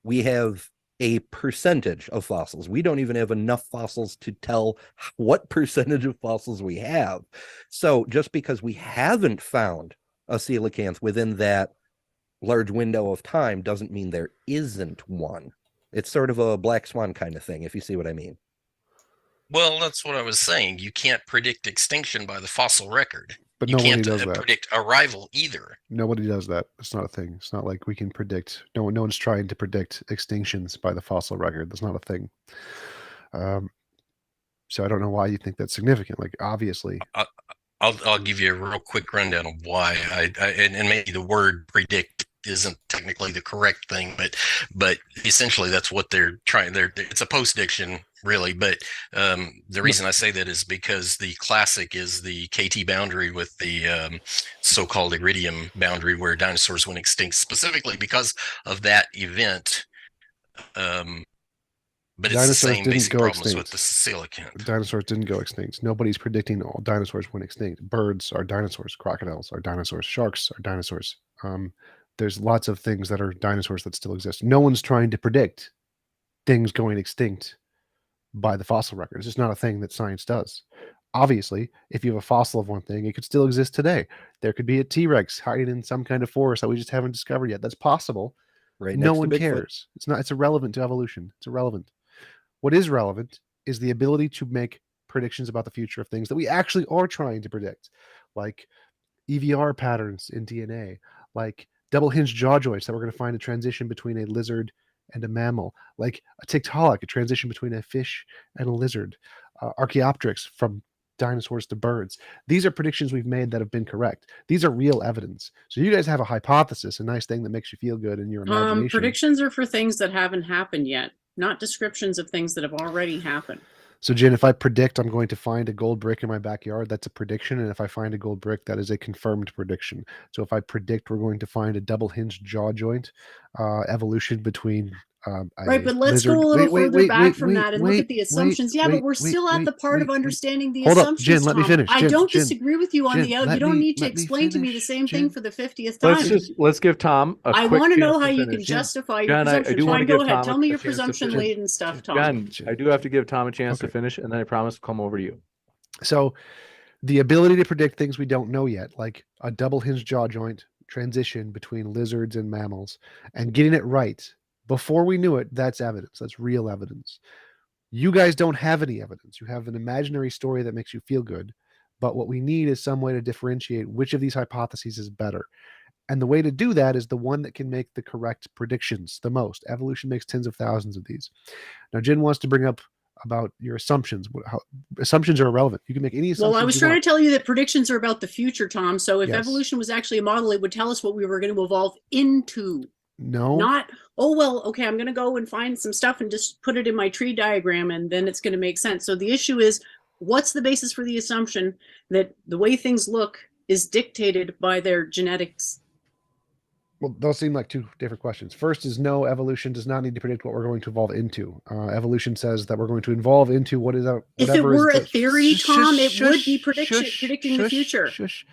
We have a percentage of fossils. We don't even have enough fossils to tell what percentage of fossils we have. So just because we haven't found a coelacanth within that large window of time doesn't mean there isn't one. It's sort of a black swan kind of thing, if you see what I mean. Well, that's what I was saying. You can't predict extinction by the fossil record. But you nobody can't does that. predict arrival either. Nobody does that. It's not a thing. It's not like we can predict. No one's trying to predict extinctions by the fossil record. That's not a thing. So I don't know why you think that's significant. Like, obviously, I'll give you a real quick rundown of why. And maybe the word predict isn't technically the correct thing, but essentially that's what they're trying. It's a post-diction, really. But the reason I say that is because the classic is the KT boundary with the so-called iridium boundary, where dinosaurs went extinct specifically because of that event. But it's the same basic problems with the coelacanth. Dinosaurs didn't go extinct. Nobody's predicting all dinosaurs went extinct. Birds are dinosaurs. Crocodiles are dinosaurs. Sharks are dinosaurs. There's lots of things that are dinosaurs that still exist. No one's trying to predict things going extinct by the fossil record. It's just not a thing that science does. Obviously, if you have a fossil of one thing, it could still exist today. There could be a T-Rex hiding in some kind of forest that we just haven't discovered yet. That's possible. Right. No one cares. It's irrelevant to evolution. It's irrelevant. What is relevant is the ability to make predictions about the future of things that we actually are trying to predict, like EVR patterns in DNA, like double-hinged jaw joints that we're going to find a transition between a lizard and a mammal, like a Tiktaalik, a transition between a fish and a lizard, Archaeopteryx from dinosaurs to birds. These are predictions we've made that have been correct. These are real evidence. So you guys have a hypothesis, a nice thing that makes you feel good in your imagination. Predictions are for things that haven't happened yet, not descriptions of things that have already happened. So, Jen, if I predict I'm going to find a gold brick in my backyard, that's a prediction. And if I find a gold brick, that is a confirmed prediction. So if I predict we're going to find a double-hinged jaw joint evolution between right, but let's go a little further back from that and look at the assumptions. But we're still at the part of understanding the assumptions. Hold up, Jen, let me finish. I don't disagree with you on the out. You don't need to explain to me the same thing for the 50th time. Let's give Tom a I want to know how you can justify your presumption. I do want to go give ahead. Tom Tell me your presumption laden stuff, Tom. Jen, I do have to give Tom a chance to finish, and then I promise to come over to you. So the ability to predict things we don't know yet, like a double-hinged jaw joint transition between lizards and mammals and getting it right before we knew it, that's evidence. That's real evidence. You guys don't have any evidence. You have an imaginary story that makes you feel good. But what we need is some way to differentiate which of these hypotheses is better. And the way to do that is the one that can make the correct predictions the most. Evolution makes tens of thousands of these. Now, Jen wants to bring up about your assumptions. Assumptions are irrelevant. You can make any assumptions. Well, I was trying to tell you that predictions are about the future, Tom. So if Yes. evolution was actually a model, it would tell us what we were going to evolve into. No. Not, oh, well, okay, I'm going to go and find some stuff and just put it in my tree diagram and then it's going to make sense. So the issue is, what's the basis for the assumption that the way things look is dictated by their genetics? Well, those seem like two different questions. First is no, evolution does not need to predict what we're going to evolve into. Evolution says that we're going to evolve into what is whatever. If it were is a theory, Tom, it would be shush, predicting the future. Shush.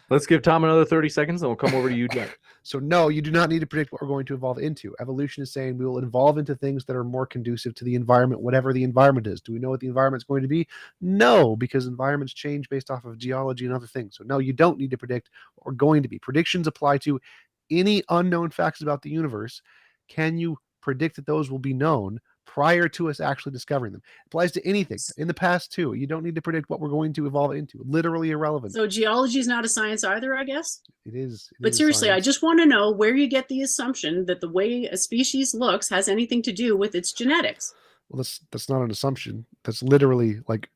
Let's give Tom another 30 seconds and we'll come over to you, Jack. So no, you do not need to predict what we're going to evolve into. Evolution is saying we will evolve into things that are more conducive to the environment, whatever the environment is. Do we know what the environment's going to be? No, because environments change based off of geology and other things. So no, you don't need to predict what we're going to be. Predictions apply to any unknown facts about the universe. Can you predict that those will be known prior to us actually discovering them? It applies to anything in the past too. You don't need to predict what we're going to evolve into. Literally irrelevant. So geology is not a science either, I guess. It is. But seriously, I just want to know where you get the assumption that the way a species looks has anything to do with its genetics. Well, that's not an assumption. That's literally like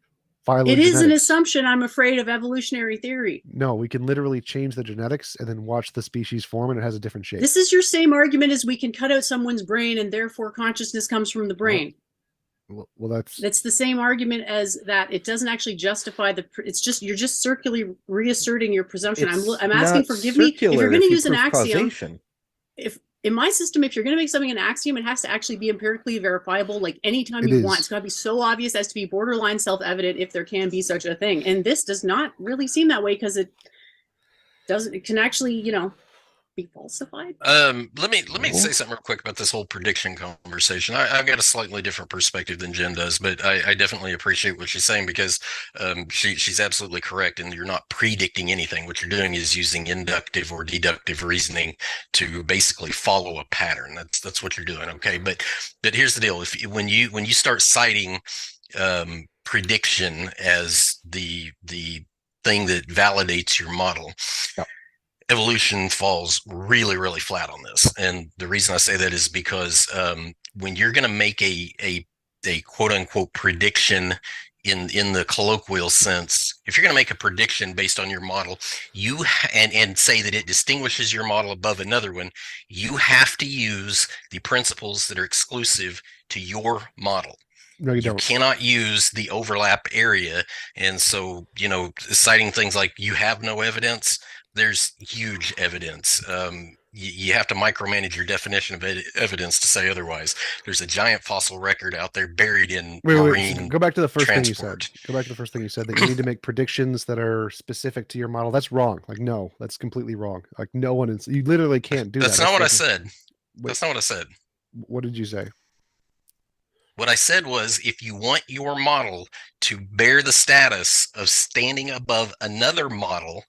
It is an assumption, I'm afraid, of evolutionary theory. No, we can literally change the genetics and then watch the species form and it has a different shape. This is your same argument as we can cut out someone's brain and therefore consciousness comes from the brain. Well, that's the same argument as that. It doesn't actually justify it's just, you're just circularly reasserting your presumption. I'm asking, forgive me, if you're going to use an axiom, if in my system, if you're going to make something an axiom, it has to actually be empirically verifiable, like anytime you want. It's got to be so obvious as to be borderline self-evident if there can be such a thing. And this does not really seem that way because it can actually, be falsified. Let me say something real quick about this whole prediction conversation. I've got a slightly different perspective than Jen does, but I definitely appreciate what she's saying because she's absolutely correct. And you're not predicting anything. What you're doing is using inductive or deductive reasoning to basically follow a pattern. That's what you're doing. Okay, but here's the deal: when you start citing prediction as the thing that validates your model. Yep. Evolution falls really, really flat on this. And the reason I say that is because when you're going to make a quote unquote prediction in the colloquial sense, if you're going to make a prediction based on your model, and say that it distinguishes your model above another one, you have to use the principles that are exclusive to your model. No, you don't. Cannot use the overlap area. And so, citing things like you have no evidence, there's huge evidence. You have to micromanage your definition of evidence to say otherwise. There's a giant fossil record out there buried in marine. Go back to the first thing you transport. said. Go back to the first thing you said, that you need to make predictions that are specific to your model. That's wrong. Like, no, that's completely wrong. Like, no one is. You literally can't do that. That's not what I said. That's not what I said. What did you say? What I said was, if you want your model to bear the status of standing above another model,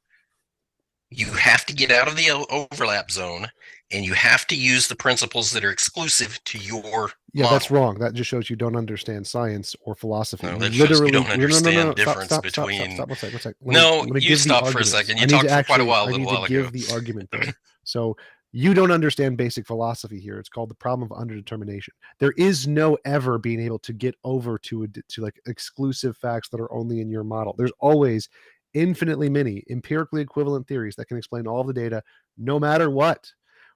you have to get out of the overlap zone and you have to use the principles that are exclusive to your model. That's wrong. That just shows you don't understand science or philosophy. No, that shows you don't understand the difference between... Stop. One second. No, you stop for a second. You talked for quite a while, I need to give the argument there. So you don't understand basic philosophy here. It's called the problem of underdetermination. There is no ever being able to get over to like exclusive facts that are only in your model. There's always infinitely many empirically equivalent theories that can explain all of the data, no matter what.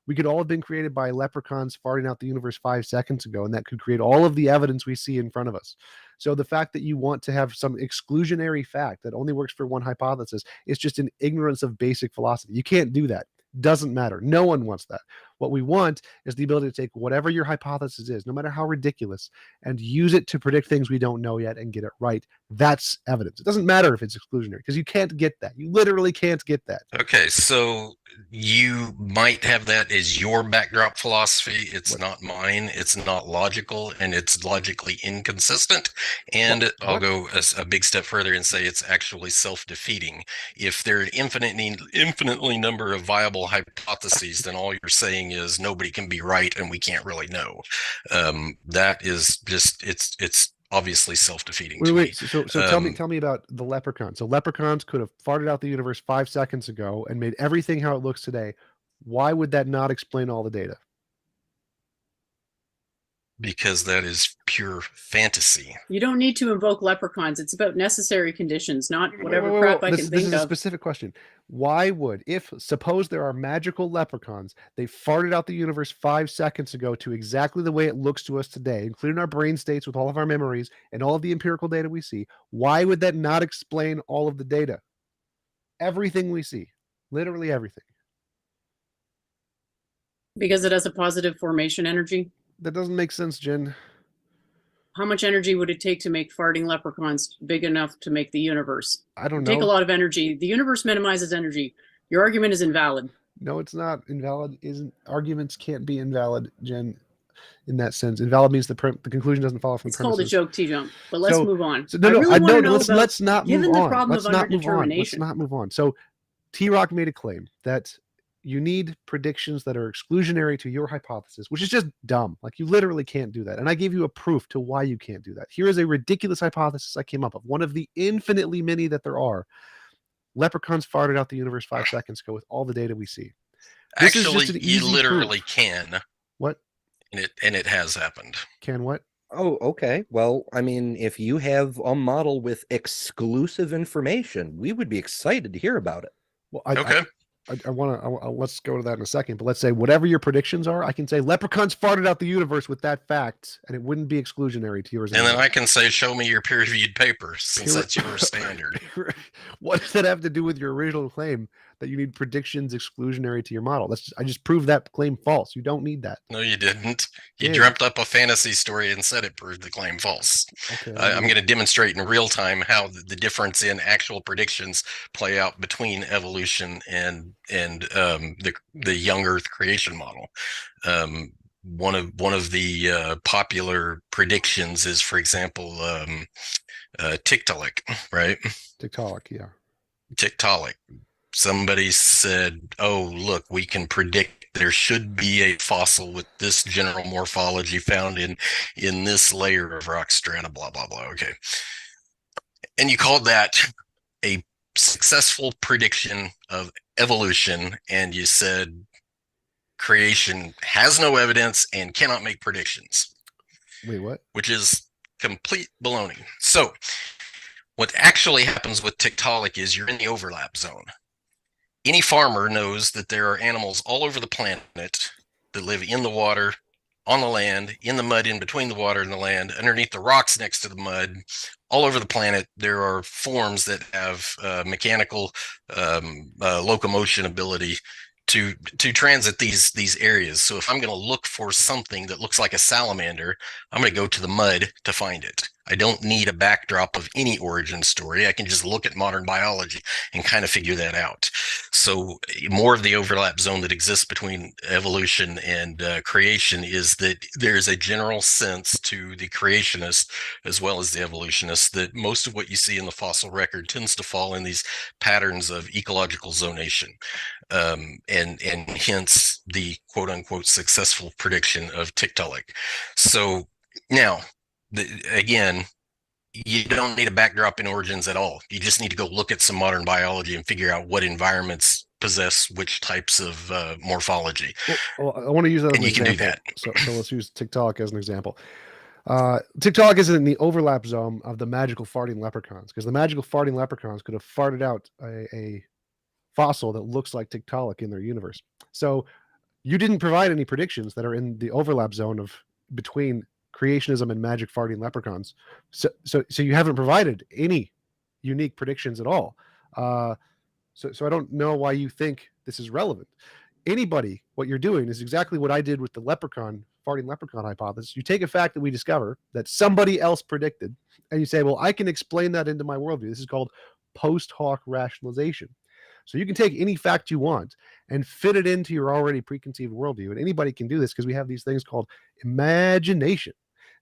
We could all have been created by leprechauns farting out the universe 5 seconds ago, and that could create all of the evidence we see in front of us. So the fact that you want to have some exclusionary fact that only works for one hypothesis is just an ignorance of basic philosophy. You can't do that. Doesn't matter. No one wants that. What we want is the ability to take whatever your hypothesis is, no matter how ridiculous, and use it to predict things we don't know yet and get it right. That's evidence. It doesn't matter if it's exclusionary, because you can't get that. You literally can't get that. Okay, so you might have that as your backdrop philosophy. It's not mine. It's not logical, and it's logically inconsistent. And I'll go a big step further and say it's actually self-defeating. If there are an infinitely number of viable hypotheses, then all you're saying is nobody can be right, and we can't really know. That is just it's obviously self-defeating. Wait. So tell me about the leprechaun. So leprechauns could have farted out the universe 5 seconds ago and made everything how it looks today. Why would that not explain all the data? Because that is pure fantasy. You don't need to invoke leprechauns. It's about necessary conditions, not whatever crap I can think of. This is a specific question. Why would, suppose there are magical leprechauns, they farted out the universe 5 seconds ago to exactly the way it looks to us today, including our brain states with all of our memories and all of the empirical data we see, why would that not explain all of the data? Everything we see. Literally everything. Because it has a positive formation energy? That doesn't make sense, Jen. How much energy would it take to make farting leprechauns big enough to make the universe? I don't know. Take a lot of energy. The universe minimizes energy. Your argument is invalid. No, it's not invalid. Arguments can't be invalid, Jen, in that sense. Invalid means the conclusion doesn't follow from the premises. It's called a joke, TJump. But let's move on. Let's not move on. Given the problem of underdetermination. Let's not move on. So T-Rock made a claim that you need predictions that are exclusionary to your hypothesis, which is just dumb. Like, you literally can't do that. And I gave you a proof to why you can't do that. Here is a ridiculous hypothesis I came up with, one of the infinitely many that there are. Leprechauns farted out the universe 5 seconds ago with all the data we see. Actually, you literally can. What? And it has happened. Can what? Oh, okay. Well, I mean, if you have a model with exclusive information, we would be excited to hear about it. Well, okay. I want to, let's go to that in a second, but let's say whatever your predictions are, I can say leprechauns farted out the universe with that fact, and it wouldn't be exclusionary to yours. And then I can say, show me your peer-reviewed paper, since that's your standard. What does that have to do with your original claim that you need predictions exclusionary to your model? I just proved that claim false. You don't need that. No, you didn't. You dreamt up a fantasy story and said it proved the claim false. Okay, I'm going to demonstrate in real time how the difference in actual predictions play out between evolution and the young Earth creation model. One of the popular predictions is, for example, Tictok, right? Tictok, yeah. Tictok. Somebody said, oh, look, we can predict there should be a fossil with this general morphology found in this layer of rock strata, blah, blah, blah. Okay. And you called that a successful prediction of evolution, and you said creation has no evidence and cannot make predictions. Wait, what? Which is complete baloney. So what actually happens with Tictok is you're in the overlap zone. Any farmer knows that there are animals all over the planet that live in the water, on the land, in the mud, in between the water and the land, underneath the rocks next to the mud. All over the planet, there are forms that have mechanical locomotion ability to transit these areas. So if I'm going to look for something that looks like a salamander, I'm going to go to the mud to find it. I don't need a backdrop of any origin story. I can just look at modern biology and kind of figure that out. So more of the overlap zone that exists between evolution and creation is that there's a general sense to the creationists as well as the evolutionists that most of what you see in the fossil record tends to fall in these patterns of ecological zonation. And hence the quote unquote successful prediction of Tictok. So now, again, you don't need a backdrop in origins at all. You just need to go look at some modern biology and figure out what environments possess which types of morphology. Well, I want to use that as an example. And you can do that. So let's use Tictok as an example. Tictok is in the overlap zone of the magical farting leprechauns, because the magical farting leprechauns could have farted out a fossil that looks like Tictok in their universe. So you didn't provide any predictions that are in the overlap zone of between creationism and magic farting leprechauns. So you haven't provided any unique predictions at all. So I don't know why you think this is relevant. anybody, what you're doing is exactly what I did with the farting leprechaun hypothesis. You take a fact that we discover that somebody else predicted, and you say, well, I can explain that into my worldview. This is called post hoc rationalization. So you can take any fact you want and fit it into your already preconceived worldview. And anybody can do this because we have these things called imagination.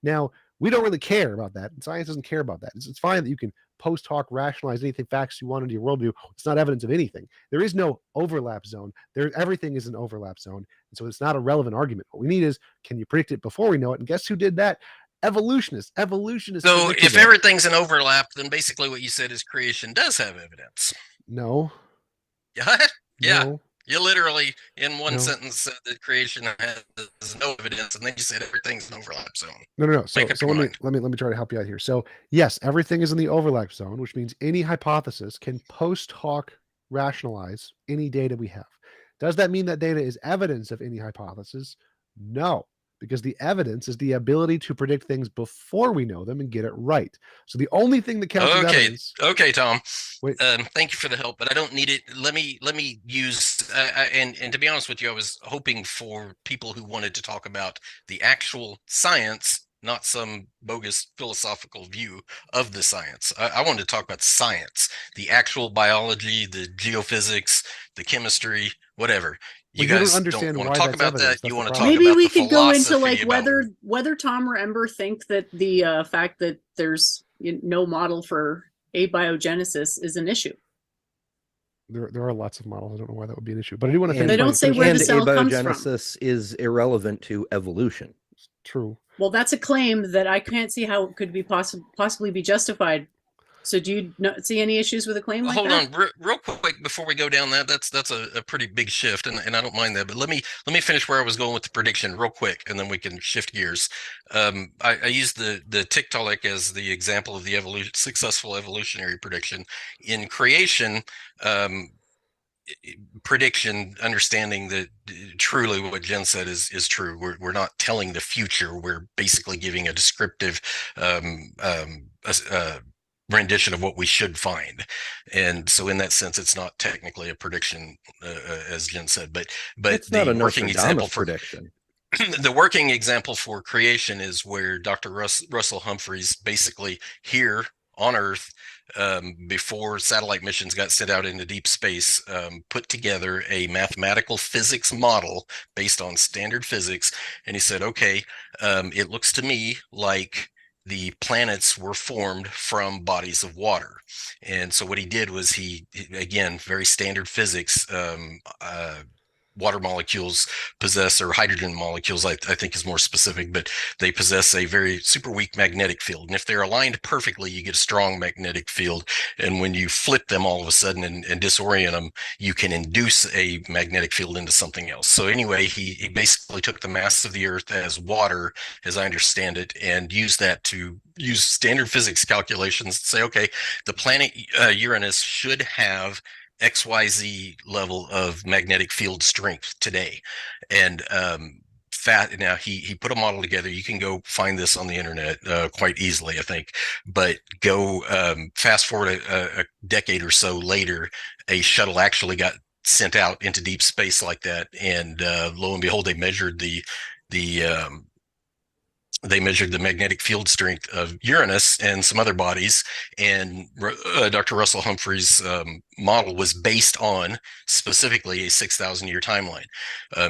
Now, we don't really care about that. And science doesn't care about that. It's fine that you can post hoc rationalize anything facts you want into your worldview. It's not evidence of anything. There is no overlap zone. Everything is an overlap zone. And so it's not a relevant argument. What we need is, can you predict it before we know it? And guess who did that? Evolutionists. So if everything's an overlap, then basically what you said is creation does have evidence. No. Yeah. No. You literally, in one sentence, said that creation has no evidence, and then you said everything's an overlap zone. No. So let me try to help you out here. So yes, everything is in the overlap zone, which means any hypothesis can post hoc rationalize any data we have. Does that mean that data is evidence of any hypothesis? No, because the evidence is the ability to predict things before we know them and get it right. So the only thing that counts as evidence. Okay, Tom. Wait. Thank you for the help, but I don't need it. Let me use and to be honest with you, I was hoping for people who wanted to talk about the actual science, not some bogus philosophical view of the science. I wanted to talk about science, the actual biology, the geophysics, the chemistry, whatever. You guys don't understand want why to talk that's about evidence. that. You want to That's talk the Maybe about we the could go into philosophy like about whether Tom or Ember think that the fact that there's no model for abiogenesis is an issue. There are lots of models. I don't know why that would be an issue, but I do want to finish. They don't say where the cell comes from. Abiogenesis is irrelevant to evolution. True. Well, that's a claim that I can't see how it could be possibly be justified. So do you not see any issues with a claim like that? Hold on, real quick before we go down that. That's a pretty big shift, and I don't mind that. But let me finish where I was going with the prediction real quick, and then we can shift gears. I used the Tictok as the example of the successful evolutionary prediction in creation. Prediction, understanding that truly what Jen said is true. We're not telling the future. We're basically giving a descriptive rendition of what we should find, and so in that sense, it's not technically a prediction, as Jen said. But it's not a working example for prediction. The working example for creation is where Dr. Russell Humphreys basically here on Earth, before satellite missions got sent out into deep space, put together a mathematical physics model based on standard physics. And he said, okay, it looks to me like the planets were formed from bodies of water. And so what he did was he again, very standard physics, water molecules possess, or hydrogen molecules, I think is more specific, but they possess a very super weak magnetic field. And if they're aligned perfectly, you get a strong magnetic field. And when you flip them all of a sudden and disorient them, you can induce a magnetic field into something else. So anyway, he basically took the mass of the Earth as water, as I understand it, and used that to use standard physics calculations to say, okay, the planet Uranus should have XYZ level of magnetic field strength today. And now he put a model together. You can go find this on the internet quite easily, I think, but go fast forward a decade or so later, a shuttle actually got sent out into deep space like that. And lo and behold, they measured the magnetic field strength of Uranus and some other bodies, and Dr. Russell Humphreys' model was based on specifically a 6,000 year timeline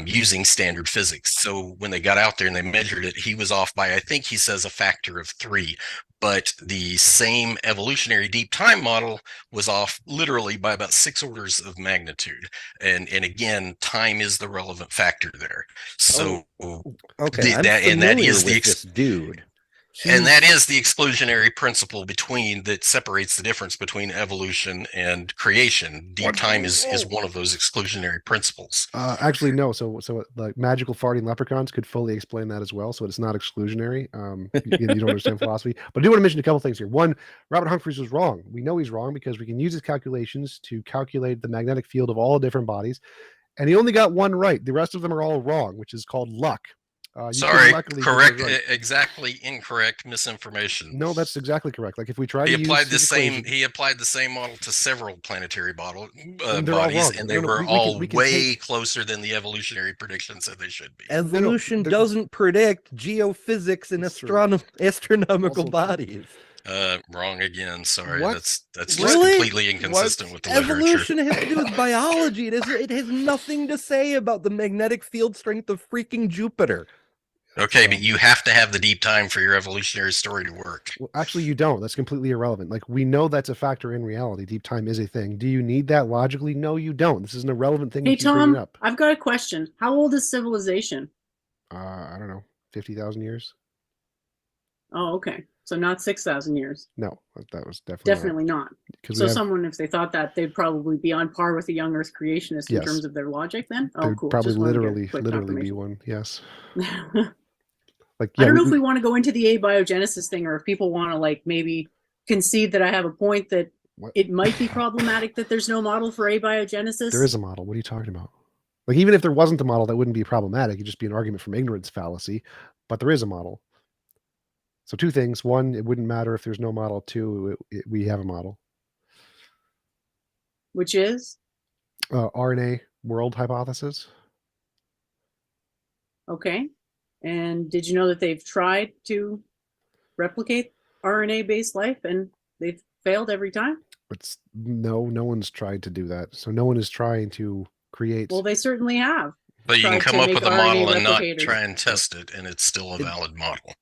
using standard physics. So when they got out there and they measured it, he was off by, I think he says, a factor of 3. But the same evolutionary deep time model was off literally by about 6 orders of magnitude. And again, time is the relevant factor there. So okay, that is the this dude. And that is the exclusionary principle that separates the difference between evolution and creation. Deep time is one of those exclusionary principles. Actually, no. So like magical farting leprechauns could fully explain that as well. So it's not exclusionary. You don't understand philosophy. But I do want to mention a couple things here. One, Robert Humphreys was wrong. We know he's wrong because we can use his calculations to calculate the magnetic field of all different bodies. And he only got one right. The rest of them are all wrong, which is called luck. Sorry, luckily be correct, right. exactly incorrect, misinformation. No, that's exactly correct. Like if we try He to use applied the his same. equation, He applied the same model to several planetary and they're all bodies, wrong. and they No, were we all can way take. closer than the evolutionary prediction said they should be. Evolution they're- doesn't predict geophysics and It's true. astronomical Also true. bodies. Wrong again. Sorry, What? that's just Really? completely inconsistent with the literature. Evolution has to do with biology. It has nothing to say about the magnetic field strength of freaking Jupiter. Okay, but you have to have the deep time for your evolutionary story to work. Well, actually, you don't. That's completely irrelevant. Like we know that's a factor in reality. Deep time is a thing. Do you need that logically? No, you don't. This is an irrelevant thing. Hey, to keep bringing Tom, up. I've got a question. How old is civilization? I don't know, 50,000 years. Oh, okay. So not 6,000 years. No, that was definitely Definitely not. because So someone, if they thought that, they'd probably be on par with a young Earth creationist in Yes. terms of their logic then? Oh, there'd cool. probably Just wanted to get literally quick be confirmation. one. Yes. I Like yeah, don't know if we want to go into the abiogenesis thing, or if people want to like maybe concede that I have a point that What? it might be problematic that there's no model for abiogenesis. There is a model. What are you talking about? Like even if there wasn't a model, that wouldn't be problematic. It'd just be an argument from ignorance fallacy. But there is a model. So two things: one, it wouldn't matter if there's no model. Two, we have a model. Which is RNA world hypothesis. okay. And did you know that they've tried to replicate RNA-based life and they've failed every time? But no one's tried to do that. So no one is trying to create. Well, they certainly have. But you can Tried come to up make with a RNA model and not replicators. try and test it, and it's still a valid model.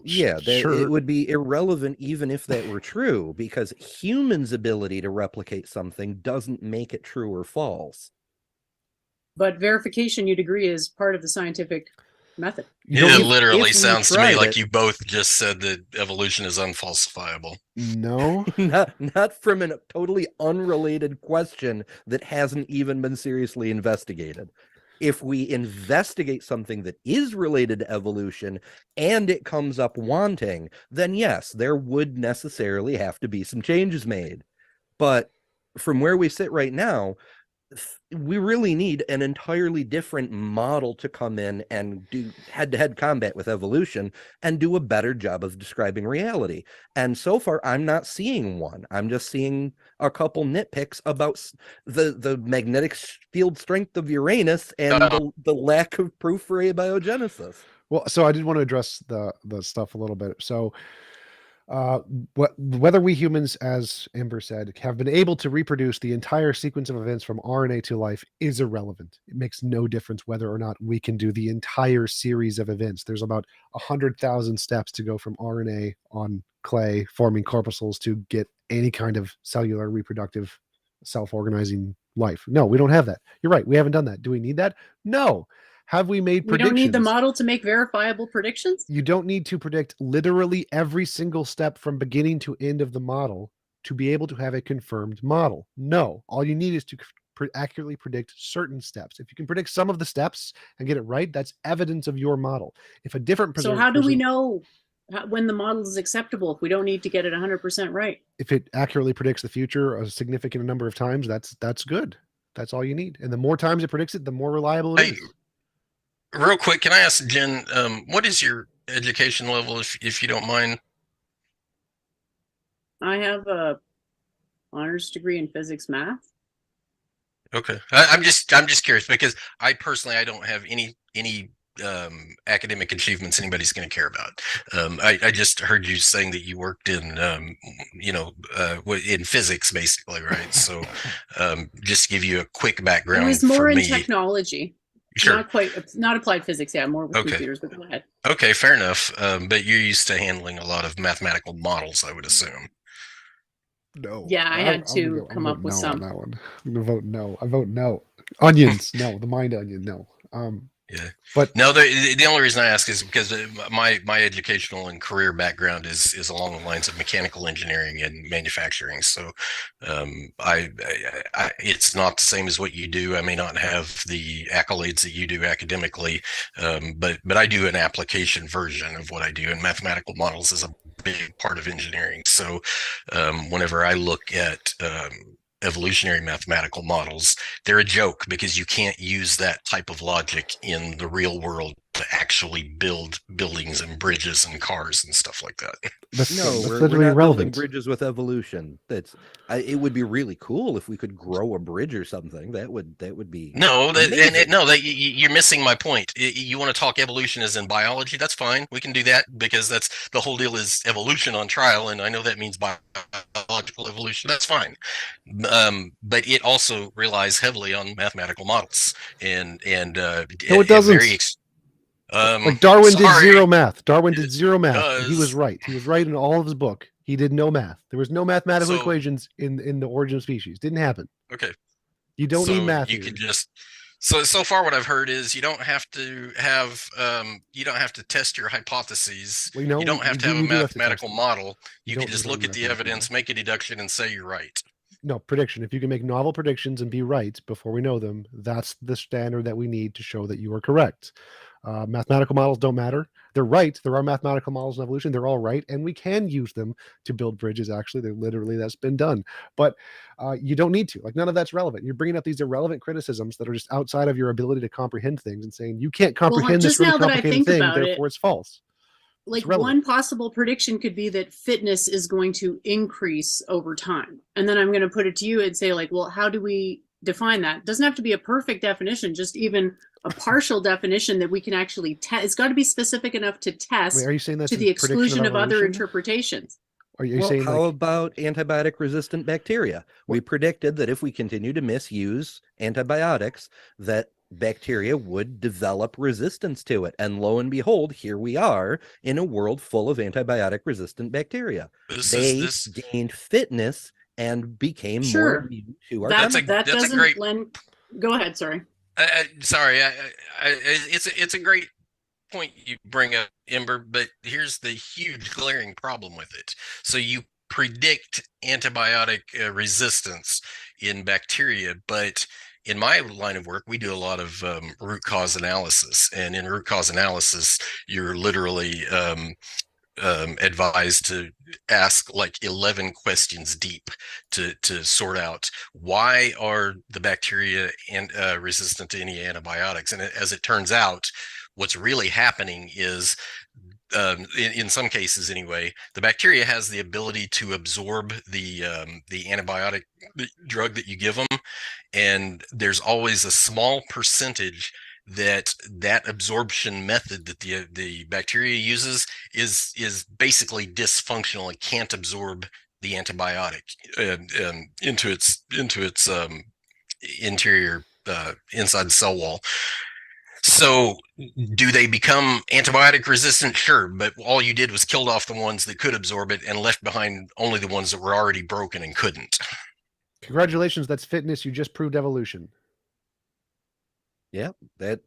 Yeah, Sure. it would be irrelevant even if that were true, because humans' ability to replicate something doesn't make it true or false. But verification, you'd agree, is part of the scientific method. It literally if we sounds to me tried like it- you both just said that evolution is unfalsifiable. No. not from a totally unrelated question that hasn't even been seriously investigated. If we investigate something that is related to evolution and it comes up wanting, then yes, there would necessarily have to be some changes made. But from where we sit right now, we really need an entirely different model to come in and do head-to-head combat with evolution and do a better job of describing reality. And so far, I'm not seeing one. I'm just seeing a couple nitpicks about the magnetic field strength of Uranus and the lack of proof for abiogenesis. Well, so I did want to address the stuff a little bit. So whether we humans, as Ember said, have been able to reproduce the entire sequence of events from RNA to life is irrelevant. It makes no difference whether or not we can do the entire series of events. There's about 100,000 steps to go from RNA on clay forming corpuscles to get any kind of cellular reproductive self-organizing life. No, we don't have that. You're right. We haven't done that. Do we need that? No. Have we made We predictions? don't need the model to make verifiable predictions? You don't need to predict literally every single step from beginning to end of the model to be able to have a confirmed model. No, all you need is to accurately predict certain steps. If you can predict some of the steps and get it right, that's evidence of your model. If a different So how do we know when the model is acceptable if we don't need to get it 100% right? If it accurately predicts the future a significant number of times, that's good. That's all you need. And the more times it predicts it, the more reliable it is. Real quick, can I ask Jen, what is your education level, if you don't mind? I have a honors degree in physics math. Okay, I'm just curious because I personally don't have any academic achievements anybody's going to care about. I just heard you saying that you worked in in physics basically, right? So just to give you a quick background. It was more for in me. Technology. Sure. Not applied physics. Yeah, more with Okay. computers. But go ahead. Okay, fair enough. But you're used to handling a lot of mathematical models, I would assume. No. Yeah, I had to come up with no some. on that one. I'm gonna vote no. I vote no. Onions, no. The mind onion, no. Yeah, but no. The only reason I ask is because my educational and career background is along the lines of mechanical engineering and manufacturing. So, I it's not the same as what you do. I may not have the accolades that you do academically, but I do an application version of what I do, and mathematical models is a big part of engineering. So, whenever I look at evolutionary mathematical models, they're a joke because you can't use that type of logic in the real world to actually build buildings and bridges and cars and stuff like that. That's We're literally not building irrelevant. bridges with evolution. It would be really cool if we could grow a bridge or something. That would be you're missing my point. You want to talk evolution as in biology? That's fine. We can do that because that's the whole deal is evolution on trial, and I know that means biological evolution. That's fine, but it also relies heavily on mathematical models and No, it doesn't. Like Darwin did zero math. Darwin did zero math. And he was right. He was right in all of his book. He did no math. There was no mathematical equations in the origin of species. Didn't happen. Okay. You don't need math. You can just so far what I've heard is you don't have to test your hypotheses. You don't have to have a mathematical model. You can just look at the evidence, make a deduction, and say you're right. No, prediction. If you can make novel predictions and be right before we know them, that's the standard that we need to show that you are correct. Mathematical models don't matter. They're right. There are mathematical models in evolution. They're all right. And we can use them to build bridges. Actually, that's been done. But you don't need to. Like, none of that's relevant. You're bringing up these irrelevant criticisms that are just outside of your ability to comprehend things and saying you can't comprehend this really complicated thing, therefore it's false. Like, one possible prediction could be that fitness is going to increase over time. And then I'm going to put it to you and say, like, well, how do we define that? It doesn't have to be a perfect definition, just even a partial definition that we can actually test. It's got to be specific enough to test. Wait, are you saying that's to the exclusion of other interpretations? Are you saying how about antibiotic resistant bacteria? We predicted that if we continue to misuse antibiotics, that bacteria would develop resistance to it. And lo and behold, here we are in a world full of antibiotic resistant bacteria. They gained fitness and became more immune to our that's a great go ahead. Sorry. It's a great point you bring up, Ember, but here's the huge glaring problem with it. So you predict antibiotic resistance in bacteria, but in my line of work, we do a lot of root cause analysis, and in root cause analysis, you're literally advised to ask like 11 questions deep to sort out why are the bacteria resistant to any antibiotics. And as it turns out, what's really happening is in some cases anyway, the bacteria has the ability to absorb the antibiotic drug that you give them, and there's always a small percentage that absorption method that the bacteria uses is basically dysfunctional and can't absorb the antibiotic into its interior inside the cell wall. So do they become antibiotic resistant? Sure, but all you did was killed off the ones that could absorb it and left behind only the ones that were already broken and couldn't. Congratulations, that's fitness. You just proved evolution. Yeah, that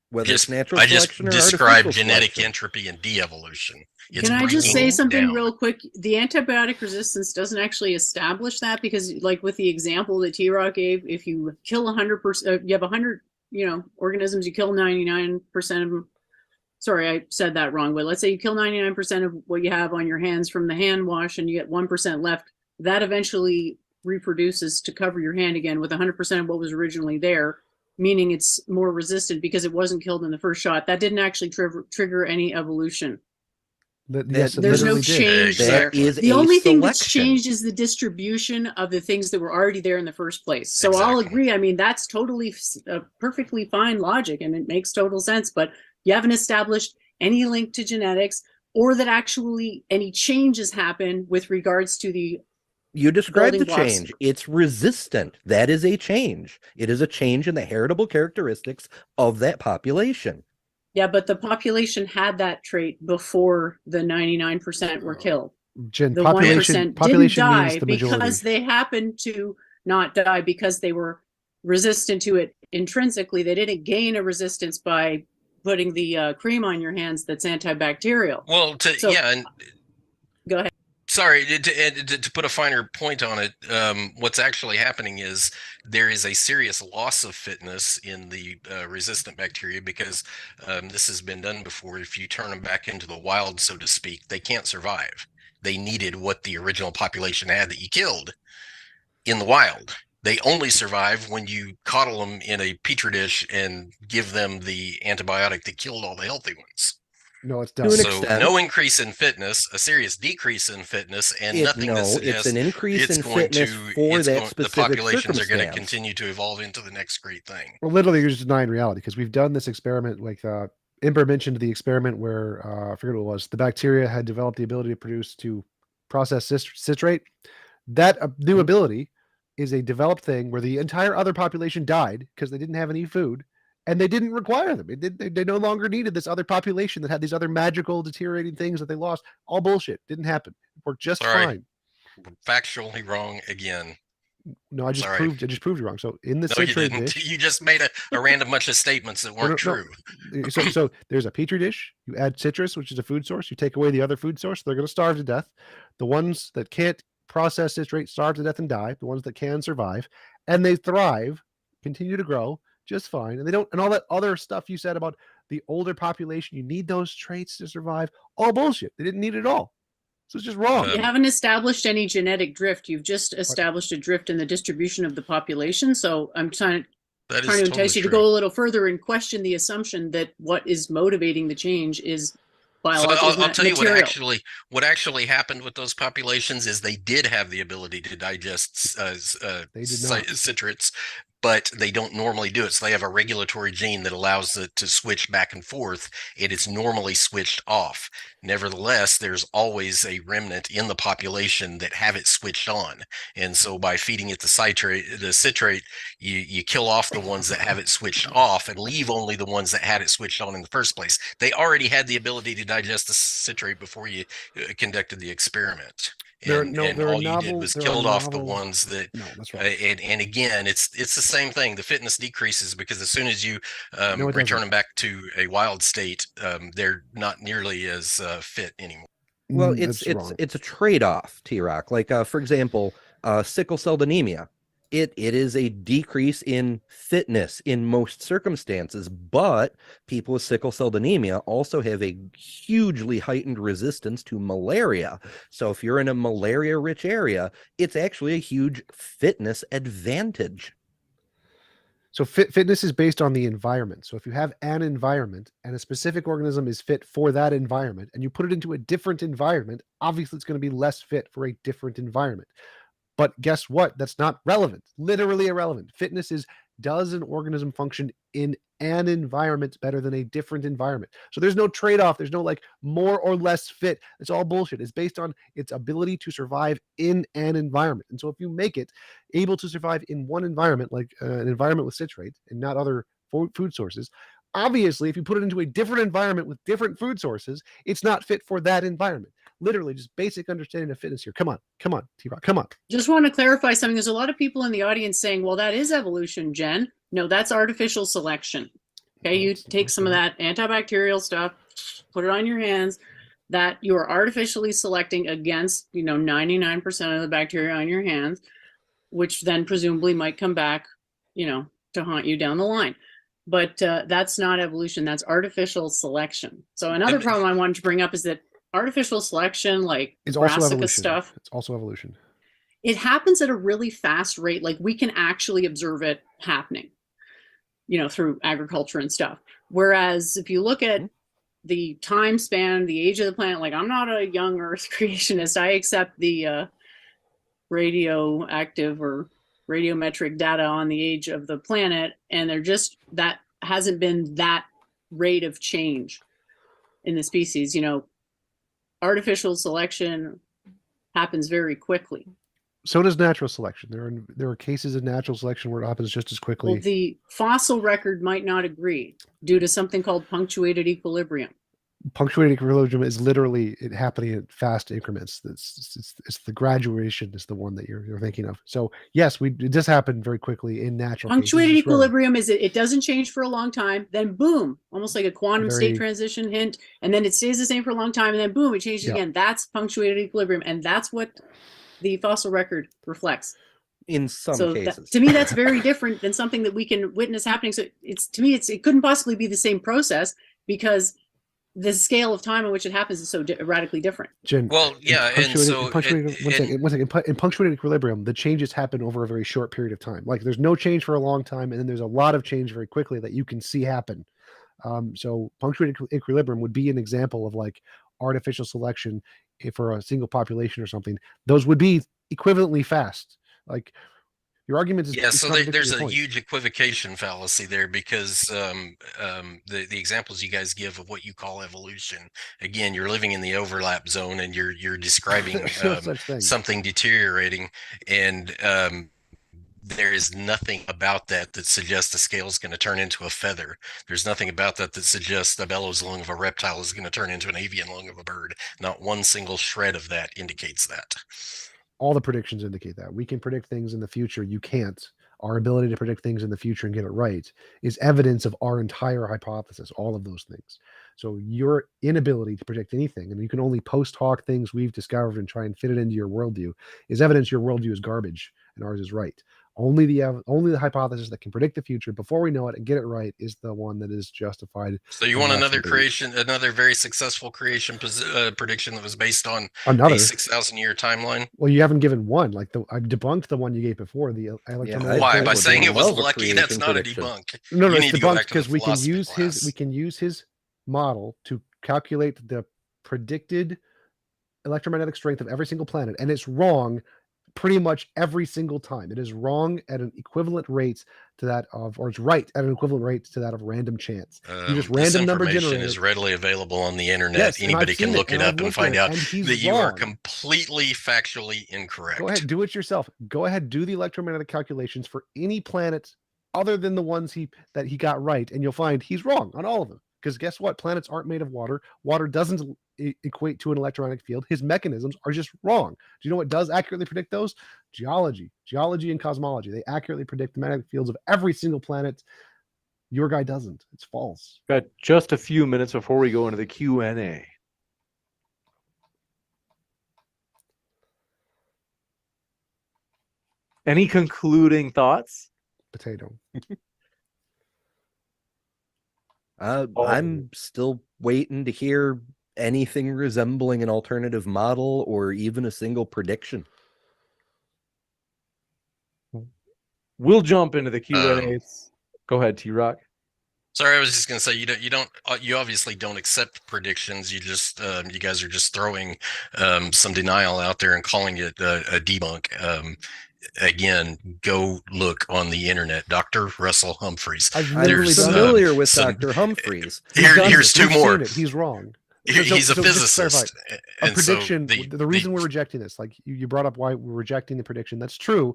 whether it's natural I just selection or described genetic selection. Entropy and de-evolution. Can I just say something real quick? The antibiotic resistance doesn't actually establish that, because like with the example that T-Rock gave, if you kill 100%, you have 100 organisms, you kill 99% of them. Sorry, I said that wrong, but let's say you kill 99% of what you have on your hands from the hand wash and you get 1% left. That eventually reproduces to cover your hand again with 100% of what was originally there, meaning it's more resistant because it wasn't killed in the first shot. That didn't actually trigger any evolution. There's no change there. The only thing that's changed is the distribution of the things that were already there in the first place. So exactly. I'll agree. I mean, that's totally perfectly fine logic, and it makes total sense. But you haven't established any link to genetics, or that actually any changes happen with regards to the. You described the change. It's resistant. That is a change. It is a change in the heritable characteristics of that population. Yeah, but the population had that trait before the 99% were killed. Jen, the population 1% didn't die the because they happened to not die because they were resistant to it intrinsically. They didn't gain a resistance by putting the cream on your hands that's antibacterial. Well, and go ahead. Sorry, to put a finer point on it, what's actually happening is there is a serious loss of fitness in the resistant bacteria because this has been done before. If you turn them back into the wild, so to speak, they can't survive. They needed what the original population had that you killed in the wild. They only survive when you coddle them in a petri dish and give them the antibiotic that killed all the healthy ones. No, it's To dumb. an So extent. no increase in fitness, a serious decrease in fitness, and nothing that it's suggests an increase it's in going fitness to for that the specific populations are going to circumstance. continue to evolve into the next great thing. Well, literally, you're just denying reality because we've done this experiment. Like Ember mentioned the experiment where I forget what it was. The bacteria had developed the ability to process citrate. That new ability is a developed thing where the entire other population died because they didn't have any food, and they didn't require them. They no longer needed this other population that had these other magical deteriorating things that they lost. All bullshit. Didn't happen. It worked just fine. Factually wrong again. No, I just proved you wrong. So in the No, you citrate didn't. dish, You just made a random bunch of statements that weren't true. So there's a petri dish. You add citrus, which is a food source. You take away the other food source, they're going to starve to death. The ones that can't process citrate starve to death and die. The ones that can survive, and they thrive, continue to grow just fine. And they don't, and all that other stuff you said about the older population, you need those traits to survive. All bullshit. They didn't need it at all. So it's just wrong. You haven't established any genetic drift. You've just established a drift in the distribution of the population. So I'm trying to entice you to go a little further and question the assumption that what is motivating the change is biological I'll tell material. you what actually happened with those populations is they did have the ability to digest citrates, but they don't normally do it. So they have a regulatory gene that allows it to switch back and forth. It is normally switched off. Nevertheless, there's always a remnant in the population that have it switched on. And so by feeding it the citrate, you kill off the ones that have it switched off and leave only the ones that had it switched on in the first place. They already had the ability to digest the citrate before you conducted the experiment. And all you did was killed off the ones that. No, that's right. And again, it's the same thing. The fitness decreases because as soon as you return them back to a wild state, they're not nearly as fit anymore. Well, it's a trade-off, T-Rock. Like for example, sickle cell anemia. It is a decrease in fitness in most circumstances, but people with sickle cell anemia also have a hugely heightened resistance to malaria. So if you're in a malaria-rich area, it's actually a huge fitness advantage. So fitness is based on the environment. So if you have an environment and a specific organism is fit for that environment and you put it into a different environment, obviously it's going to be less fit for a different environment. But guess what? That's not relevant. Literally irrelevant. Fitness is, does an organism function in an environment better than a different environment? So there's no trade-off. There's no like more or less fit. It's all bullshit. It's based on its ability to survive in an environment. And so if you make it able to survive in one environment, like an environment with citrate and not other food sources, obviously, if you put it into a different environment with different food sources, it's not fit for that environment. Literally just basic understanding of fitness here. Come on, T-Rock, come on. Just want to clarify something. There's a lot of people in the audience saying, well, that is evolution, Jen. No, that's artificial selection. Okay, you take some of that antibacterial stuff, put it on your hands, that you are artificially selecting against, 99% of the bacteria on your hands, which then presumably might come back, to haunt you down the line. But that's not evolution. That's artificial selection. So another problem I wanted to bring up is that artificial selection, like brassica stuff, it's also evolution. It happens at a really fast rate. Like we can actually observe it happening, through agriculture and stuff. Whereas if you look at the time span, the age of the planet, like I'm not a young Earth creationist. I accept the radioactive or radiometric data on the age of the planet, and that hasn't been that rate of change in the species. Artificial selection happens very quickly. So does natural selection. There are cases of natural selection where it happens just as quickly. Well, the fossil record might not agree due to something called punctuated equilibrium. Punctuated equilibrium is literally it happening at fast increments. It's the graduation is the one that you're thinking of. So yes, it does happen very quickly in natural. Punctuated equilibrium is it doesn't change for a long time, then boom, almost like a quantum state transition hint, and then it stays the same for a long time, and then boom, it changes again. That's punctuated equilibrium, and that's what the fossil record reflects. In some cases, to me, that's very different than something that we can witness happening. So it couldn't possibly be the same process because the scale of time in which it happens is so radically different. Jen, Well, yeah, and so one second. In punctuated equilibrium, the changes happen over a very short period of time. Like there's no change for a long time, and then there's a lot of change very quickly that you can see happen. So punctuated equilibrium would be an example of like artificial selection for a single population or something. Those would be equivalently fast. Like your argument is so there's a huge equivocation fallacy there, because the examples you guys give of what you call evolution, again, you're living in the overlap zone and you're describing something deteriorating, and there is nothing about that suggests the scale is going to turn into a feather. There's nothing about that suggests the bellows lung of a reptile is going to turn into an avian lung of a bird. Not one single shred of that indicates that. All the predictions indicate that. We can predict things in the future. You can't. Our ability to predict things in the future and get it right is evidence of our entire hypothesis, all of those things. So your inability to predict anything, and you can only post hoc things we've discovered and try and fit it into your worldview, is evidence your worldview is garbage and ours is right. Only the hypothesis that can predict the future before we know it and get it right is the one that is justified. So you want another very successful creation prediction that was based on a 6,000-year timeline? Well, you haven't given one. Like I debunked the one you gave before. Why? By saying it was lucky? That's not a debunk. No, it's debunked because we can use his model to calculate the predicted electromagnetic strength of every single planet, and it's wrong pretty much every single time. It is wrong at an equivalent rate to that of, or it's right at an equivalent rate to that of random chance. You just random number generator is readily available on the internet. Yes, anybody can look it up and find out that you are completely factually incorrect. Go ahead, do it yourself. Go ahead, do the electromagnetic calculations for any planet other than the ones that he got right, and you'll find he's wrong on all of them. Because guess what? Planets aren't made of water. Water doesn't equate to an electromagnetic field. His mechanisms are just wrong. Do you know what does accurately predict those? Geology and cosmology. They accurately predict the magnetic fields of every single planet. Your guy doesn't. It's false. Got just a few minutes before we go into the Q&A. Any concluding thoughts? Potato. I'm still waiting to hear anything resembling an alternative model or even a single prediction. We'll jump into the Q&A. Go ahead, T-Rock. Sorry, I was just going to say you obviously don't accept predictions. You just you guys are just throwing some denial out there and calling it a debunk. Again, go look on the internet. Dr. Russell Humphreys. I'm familiar with Dr. Humphreys. Here's two more. He's wrong. He's a physicist. A prediction. The reason we're rejecting this, like you brought up why we're rejecting the prediction. That's true,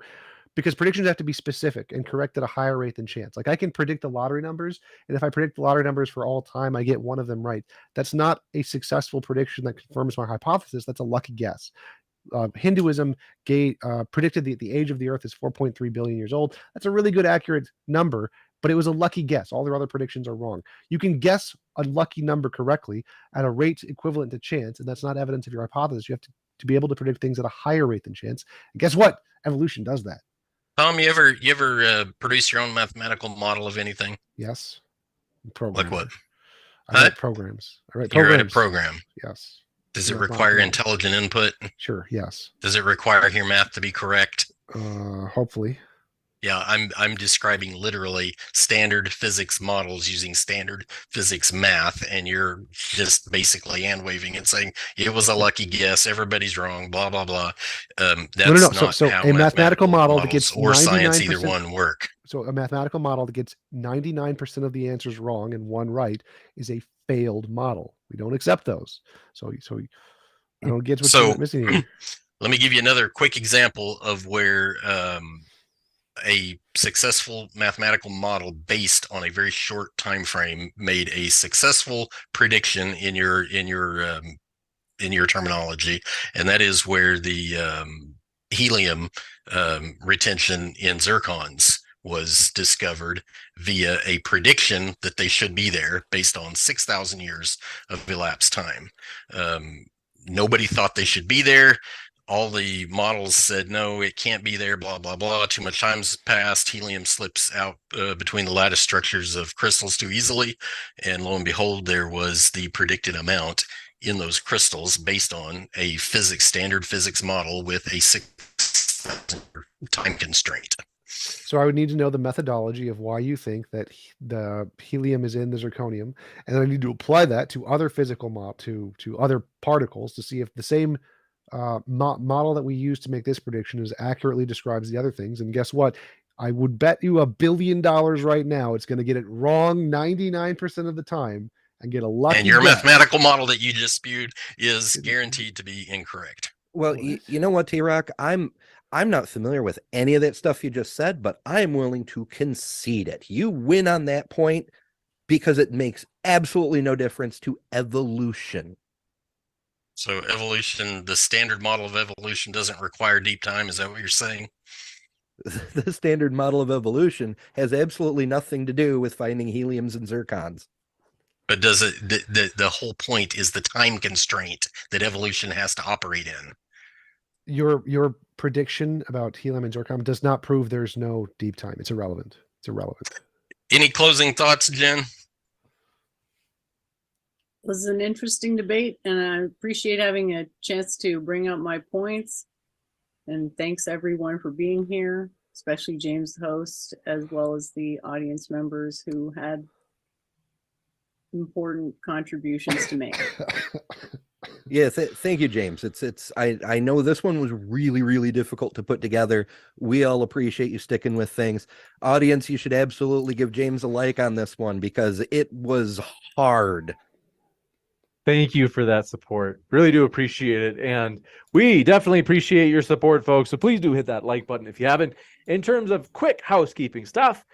because predictions have to be specific and correct at a higher rate than chance. Like I can predict the lottery numbers, and if I predict the lottery numbers for all time, I get one of them right. That's not a successful prediction that confirms my hypothesis. That's a lucky guess. Hinduism predicted the age of the earth is 4.3 billion years old. That's a really good, accurate number, but it was a lucky guess. All their other predictions are wrong. You can guess a lucky number correctly at a rate equivalent to chance, and that's not evidence of your hypothesis. You have to be able to predict things at a higher rate than chance. And guess what? Evolution does that. Tom, you ever produce your own mathematical model of anything? Yes. Like what? I write programs. You write a program? Yes. Does it require intelligent input? Sure, yes. Does it require your math to be correct? Hopefully. Yeah, I'm describing literally standard physics models using standard physics math, and you're just basically hand waving and saying it was a lucky guess, everybody's wrong, blah blah blah. That's not so how a mathematical model that gets or science either one work. So a mathematical model that gets 99% of the answers wrong and one right is a failed model. We don't accept those. So I don't get what you're missing here. Let me give you another quick example of where a successful mathematical model based on a very short time frame made a successful prediction in your terminology, and that is where the helium retention in zircons was discovered via a prediction that they should be there based on 6,000 years of elapsed time. Nobody thought they should be there. all the models said, no, it can't be there, blah, blah, blah. Too much time's passed. Helium slips out between the lattice structures of crystals too easily. And lo and behold, there was the predicted amount in those crystals based on a standard physics model with a 6 time constraint. So I would need to know the methodology of why you think that the helium is in the zirconium, and then I need to apply that to other physical to other particles to see if the same model that we use to make this prediction is accurately describes the other things. And guess what? I would bet you $1 billion right now it's going to get it wrong 99% of the time and get a lucky And your guess. mathematical model that you just spewed is guaranteed to be incorrect. Well, you know what, T-Rock? I'm not familiar with any of that stuff you just said, but I'm willing to concede it. You win on that point because it makes absolutely no difference to evolution. So evolution, the standard model of evolution doesn't require deep time. Is that what you're saying? The standard model of evolution has absolutely nothing to do with finding heliums and zircons. But does it, the whole point is the time constraint that evolution has to operate in. Your prediction about helium and zircon does not prove there's no deep time. It's irrelevant. It's irrelevant. Any closing thoughts, Jen? It was an interesting debate, and I appreciate having a chance to bring up my points. And thanks everyone for being here, especially James, the host, as well as the audience members who had important contributions to make. Yeah, thank you, James. I know this one was really, really difficult to put together. We all appreciate you sticking with things. Audience, you should absolutely give James a like on this one because it was hard. Thank you for that support. Really do appreciate it. And we definitely appreciate your support, folks. So please do hit that like button if you haven't. In terms of quick housekeeping stuff,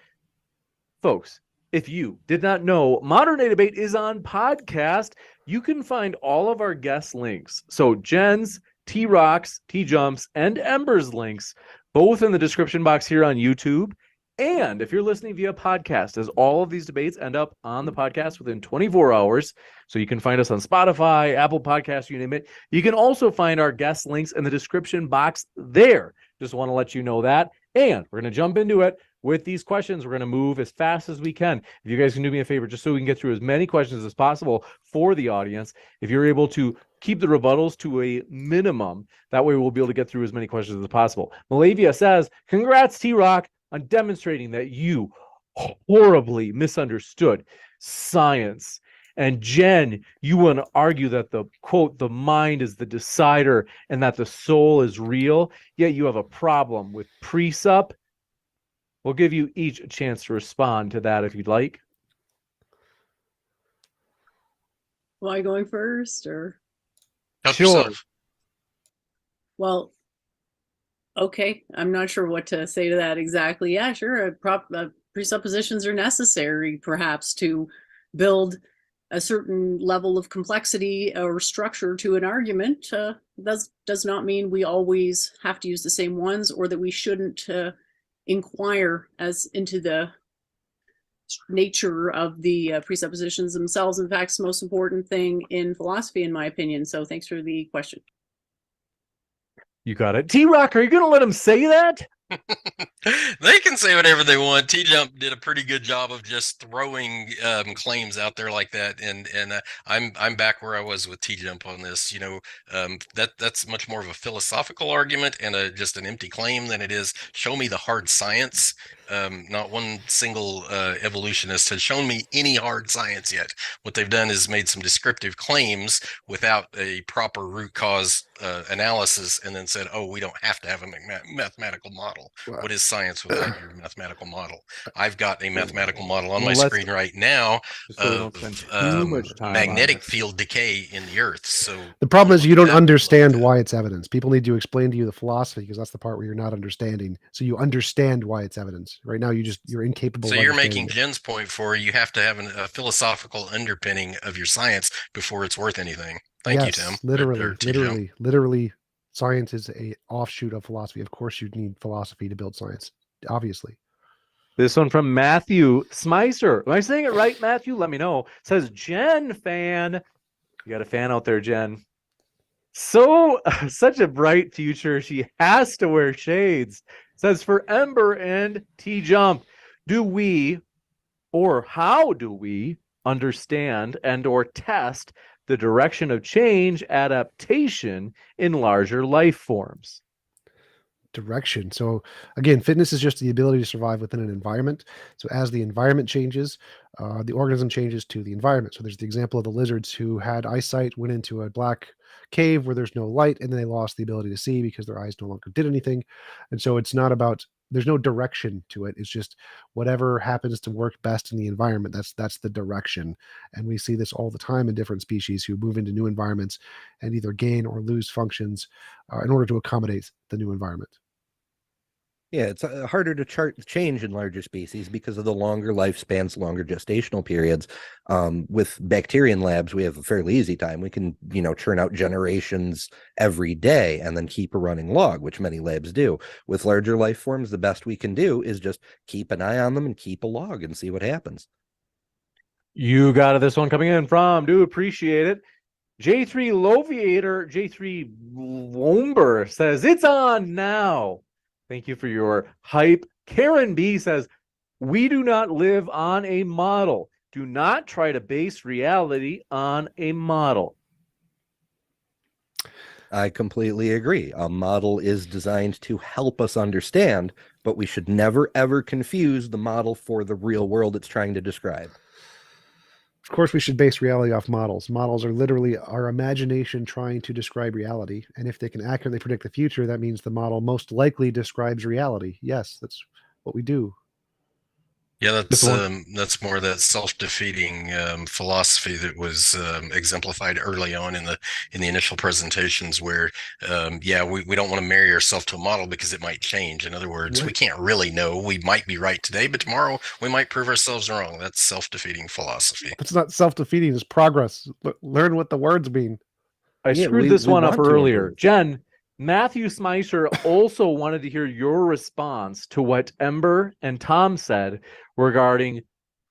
folks, if you did not know, Modern Day Debate is on podcast. You can find all of our guest links. So Jen's, T-Rock's, T-Jump's, and Ember's links, both in the description box here on YouTube. And if you're listening via podcast, as all of these debates end up on the podcast within 24 hours, so you can find us on Spotify, Apple Podcasts, you name it. You can also find our guest links in the description box there. Just want to let you know that. And we're going to jump into it with these questions. We're going to move as fast as we can. If you guys can do me a favor, just so we can get through as many questions as possible for the audience, if you're able to keep the rebuttals to a minimum, that way we'll be able to get through as many questions as possible. Malavia says, congrats, T-Rock, on demonstrating that you horribly misunderstood science. And Jen, you want to argue that the quote, the mind is the decider and that the soul is real, yet you have a problem with presup. We'll give you each a chance to respond to that if you'd like. Am I going first or? Help Sure. yourself. Well, okay. I'm not sure what to say to that exactly. Yeah, sure. Presuppositions are necessary, perhaps, to build a certain level of complexity or structure to an argument. Does not mean we always have to use the same ones, or that we shouldn't inquire as into the nature of the presuppositions themselves. In fact, it's the most important thing in philosophy, in my opinion. So thanks for the question. You got it. T-Rock, are you going to let him say that? They can say whatever they want. TJump did a pretty good job of just throwing claims out there like that, and I'm back where I was with TJump on this. You know, that's much more of a philosophical argument and just an empty claim than it is show me the hard science. Not one single evolutionist has shown me any hard science yet. What they've done is made some descriptive claims without a proper root cause analysis, and then said, "Oh, we don't have to have a mathematical model." Wow. What is science without your mathematical model? I've got a mathematical model on my screen right now of magnetic field decay in the Earth. So the problem is you don't understand why it's evidence. People need to explain to you the philosophy, because that's the part where you're not understanding. So you understand why it's evidence. Right now, you're incapable. So of you're making it. Jen's point for you have to have a philosophical underpinning of your science before it's worth anything. Thank you, Tim. Literally, science is a offshoot of philosophy. Of course, you need philosophy to build science. Obviously. This one from Matthew Smicer. Am I saying it right, Matthew? Let me know. It says Jen fan. You got a fan out there, Jen. So such a bright future. She has to wear shades. Says for Ember and TJump, do we or how do we understand and or test the direction of change adaptation in larger life forms? Direction. So again, fitness is just the ability to survive within an environment. So as the environment changes, the organism changes to the environment. So there's the example of the lizards who had eyesight, went into a black cave where there's no light, and then they lost the ability to see because their eyes no longer did anything. And so it's not about, there's no direction to it. It's just whatever happens to work best in the environment. That's the direction. And we see this all the time in different species who move into new environments and either gain or lose functions in order to accommodate the new environment. Yeah, it's harder to chart change in larger species because of the longer lifespans, longer gestational periods. With bacterian labs, we have a fairly easy time. We can, churn out generations every day and then keep a running log, which many labs do. With larger life forms, the best we can do is just keep an eye on them and keep a log and see what happens. You got this one coming in from, do appreciate it. J3 Loviator, J3 Lomber says, it's on now. Thank you for your hype. Karen B says, we do not live on a model. Do not try to base reality on a model. I completely agree. A model is designed to help us understand, but we should never, ever confuse the model for the real world it's trying to describe. Of course, we should base reality off models. Models are literally our imagination trying to describe reality. And if they can accurately predict the future, that means the model most likely describes reality. Yes, that's what we do. Yeah, that's more that self-defeating philosophy that was exemplified early on in the initial presentations, where we don't want to marry ourselves to a model because it might change. In other words, we can't really know. We might be right today, but tomorrow we might prove ourselves wrong. That's self-defeating philosophy. That's not self-defeating, it's progress. Learn what the words mean. I screwed this one up earlier. Jen, Matthew Smeisher also wanted to hear your response to what Ember and Tom said regarding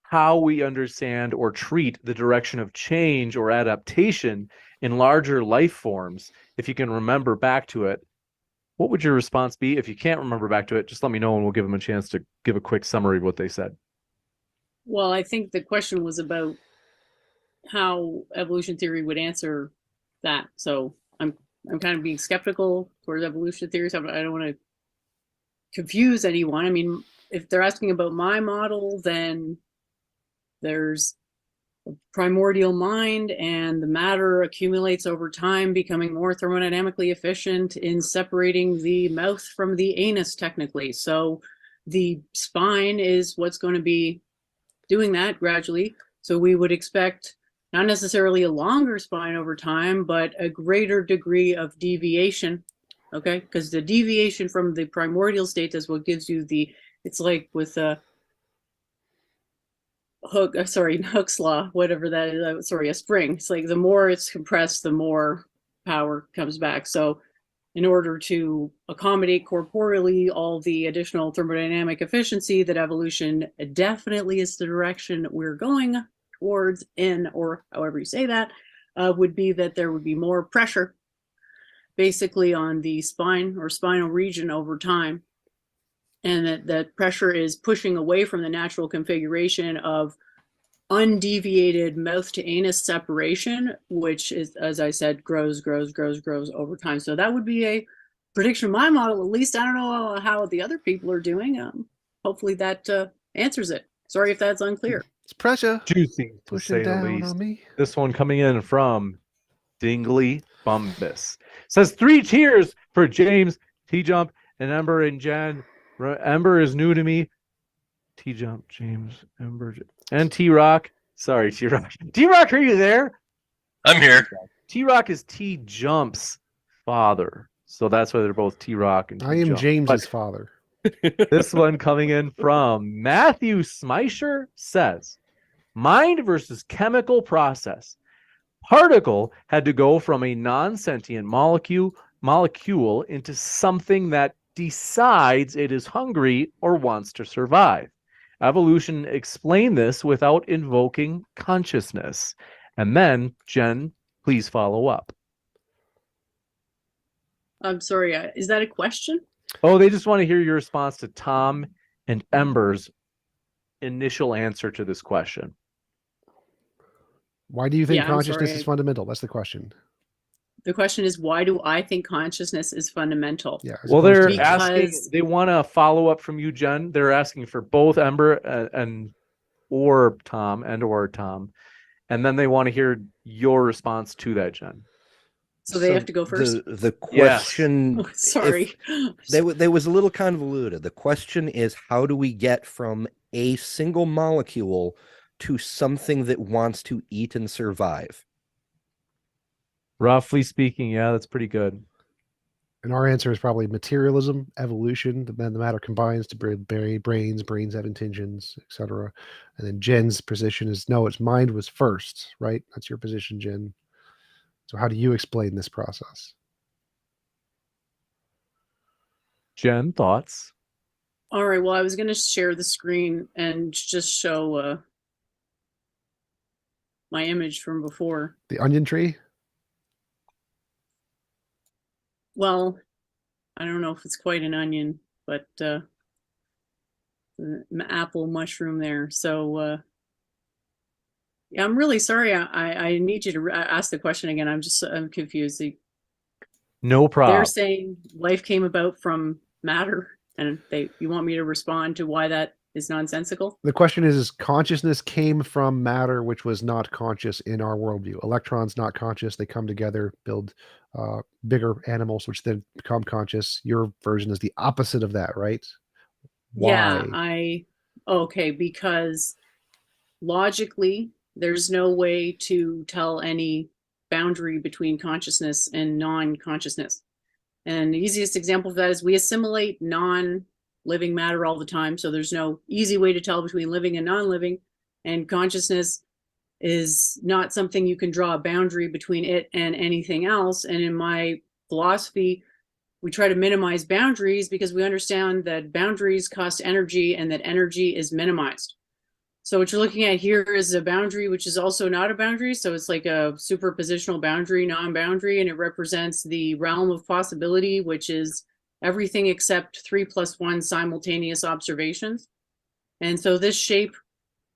how we understand or treat the direction of change or adaptation in larger life forms. If you can remember back to it, what would your response be? If you can't remember back to it, just let me know and we'll give them a chance to give a quick summary of what they said. Well, I think the question was about how evolution theory would answer that. So I'm kind of being skeptical towards evolution theories. I don't want to confuse anyone. I mean, if they're asking about my model, then there's a primordial mind and the matter accumulates over time, becoming more thermodynamically efficient in separating the mouth from the anus, technically. So the spine is what's going to be doing that gradually. So we would expect not necessarily a longer spine over time, but a greater degree of deviation. Okay, because the deviation from the primordial state is what gives you the, it's like with a Hooke's law, whatever that is, a spring. It's like the more it's compressed, the more power comes back. So in order to accommodate corporeally all the additional thermodynamic efficiency that evolution definitely is the direction we're going towards in, or however you say that, would be that there would be more pressure basically on the spine or spinal region over time. And that pressure is pushing away from the natural configuration of undeviated mouth to anus separation, which is, as I said, grows over time. So that would be a prediction of my model. At least I don't know how the other people are doing. Hopefully that answers it. Sorry if that's unclear. It's pressure. Juicy, to pushing say the down least. on me. This one coming in from Dingley Bumbus says 3 cheers for James, TJump, and Ember and Jen. Ember is new to me. TJump, James, Ember, and T-Rock. Sorry, T-Rock. T-Rock, are you there? I'm here. T-Rock is T-Jump's father. So that's why they're both T-Rock and I am James's father. This one coming in from Matthew Smeisher says, mind versus chemical process. Particle had to go from a non-sentient molecule into something that decides it is hungry or wants to survive. Evolution explained this without invoking consciousness. And then, Jen, please follow up. I'm sorry. Is that a question? Oh, they just want to hear your response to Tom and Ember's initial answer to this question. Why do you think Yeah, I'm consciousness sorry. is fundamental? That's the question. The question is, why do I think consciousness is fundamental? Yeah. Well, opposed they're to- asking, they want a follow up from you, Jen. They're asking for both Ember and or Tom. And then they want to hear your response to that, Jen. So they have to go first? The question, Oh, sorry. There was a little convoluted. The question is, how do we get from a single molecule to something that wants to eat and survive? Roughly speaking, yeah, that's pretty good. And our answer is probably materialism, evolution. The matter combines to bury brains. Brains have intentions, etc. And then Jen's position is no, its mind was first, right? That's your position, Jen. So how do you explain this process? Jen, thoughts? All right. Well, I was going to share the screen and just show my image from before. The onion tree? Well, I don't know if it's quite an onion, but the apple mushroom there. So yeah, I'm really sorry. I need you to ask the question again. I'm confused. No problem. They're saying life came about from matter, and you want me to respond to why that is nonsensical? The question is consciousness came from matter, which was not conscious in our worldview. Electrons not conscious. They come together, build bigger animals, which then become conscious. Your version is the opposite of that, right? Why? Yeah, okay, because logically, there's no way to tell any boundary between consciousness and non-consciousness. And the easiest example of that is we assimilate non-living matter all the time. So there's no easy way to tell between living and non-living. And consciousness is not something you can draw a boundary between it and anything else. And in my philosophy, we try to minimize boundaries because we understand that boundaries cost energy and that energy is minimized. So what you're looking at here is a boundary, which is also not a boundary. So it's like a superpositional boundary, non-boundary, and it represents the realm of possibility, which is everything except 3 + 1 simultaneous observations. And so this shape,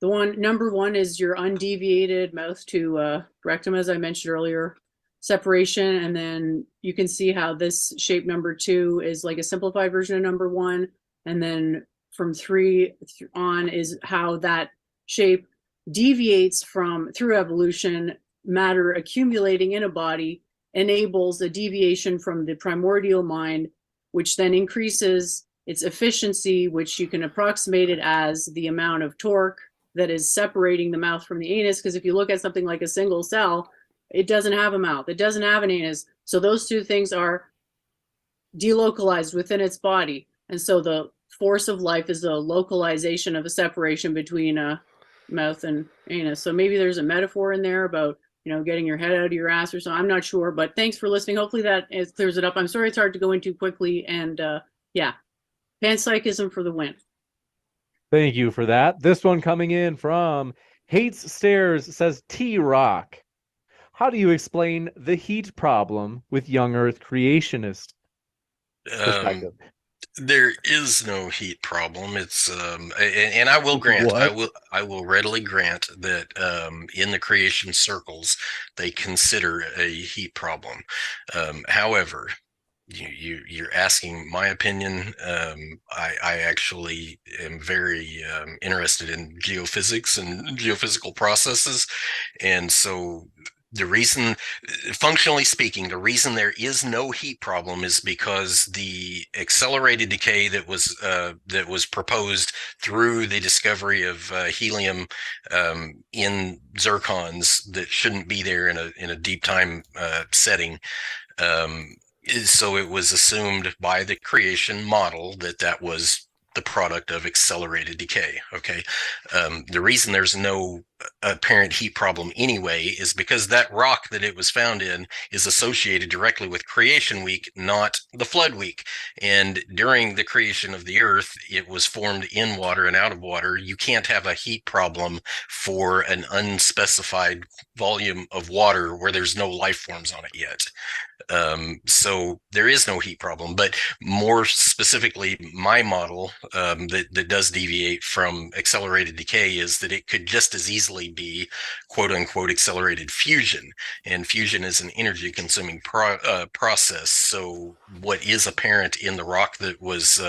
number one is your undeviated mouth to rectum, as I mentioned earlier, separation. And then you can see how this shape number 2 is like a simplified version of number 1. And then from 3 on is how that shape deviates through evolution. Matter accumulating in a body enables a deviation from the primordial mind, which then increases its efficiency, which you can approximate it as the amount of torque that is separating the mouth from the anus. Because if you look at something like a single cell, it doesn't have a mouth, it doesn't have an anus. So those two things are delocalized within its body. And so the force of life is a localization of a separation between mouth and anus. So maybe there's a metaphor in there about, getting your head out of your ass or something. I'm not sure, but thanks for listening. Hopefully that clears it up. I'm sorry it's hard to go into quickly. And yeah, panpsychism for the win. Thank you for that. This one coming in from Hates Stairs says, T-Rock, how do you explain the heat problem with young Earth creationist perspective? There is no heat problem. It's and I will grant, I will readily grant that in the creation circles they consider a heat problem. However, you're asking my opinion. I actually am very interested in geophysics and geophysical processes, and so the reason, functionally speaking, the reason there is no heat problem is because the accelerated decay that was proposed through the discovery of helium in zircons that shouldn't be there in a deep time setting. So it was assumed by the creation model that was the product of accelerated decay. Okay. The reason there's no apparent heat problem anyway is because that rock that it was found in is associated directly with creation week, not the flood week. And during the creation of the earth, it was formed in water and out of water. You can't have a heat problem for an unspecified volume of water where there's no life forms on it yet. So there is no heat problem, but more specifically, my model that does deviate from accelerated decay is that it could just as easily be quote unquote accelerated fusion. And fusion is an energy consuming process. So what is apparent in the rock that was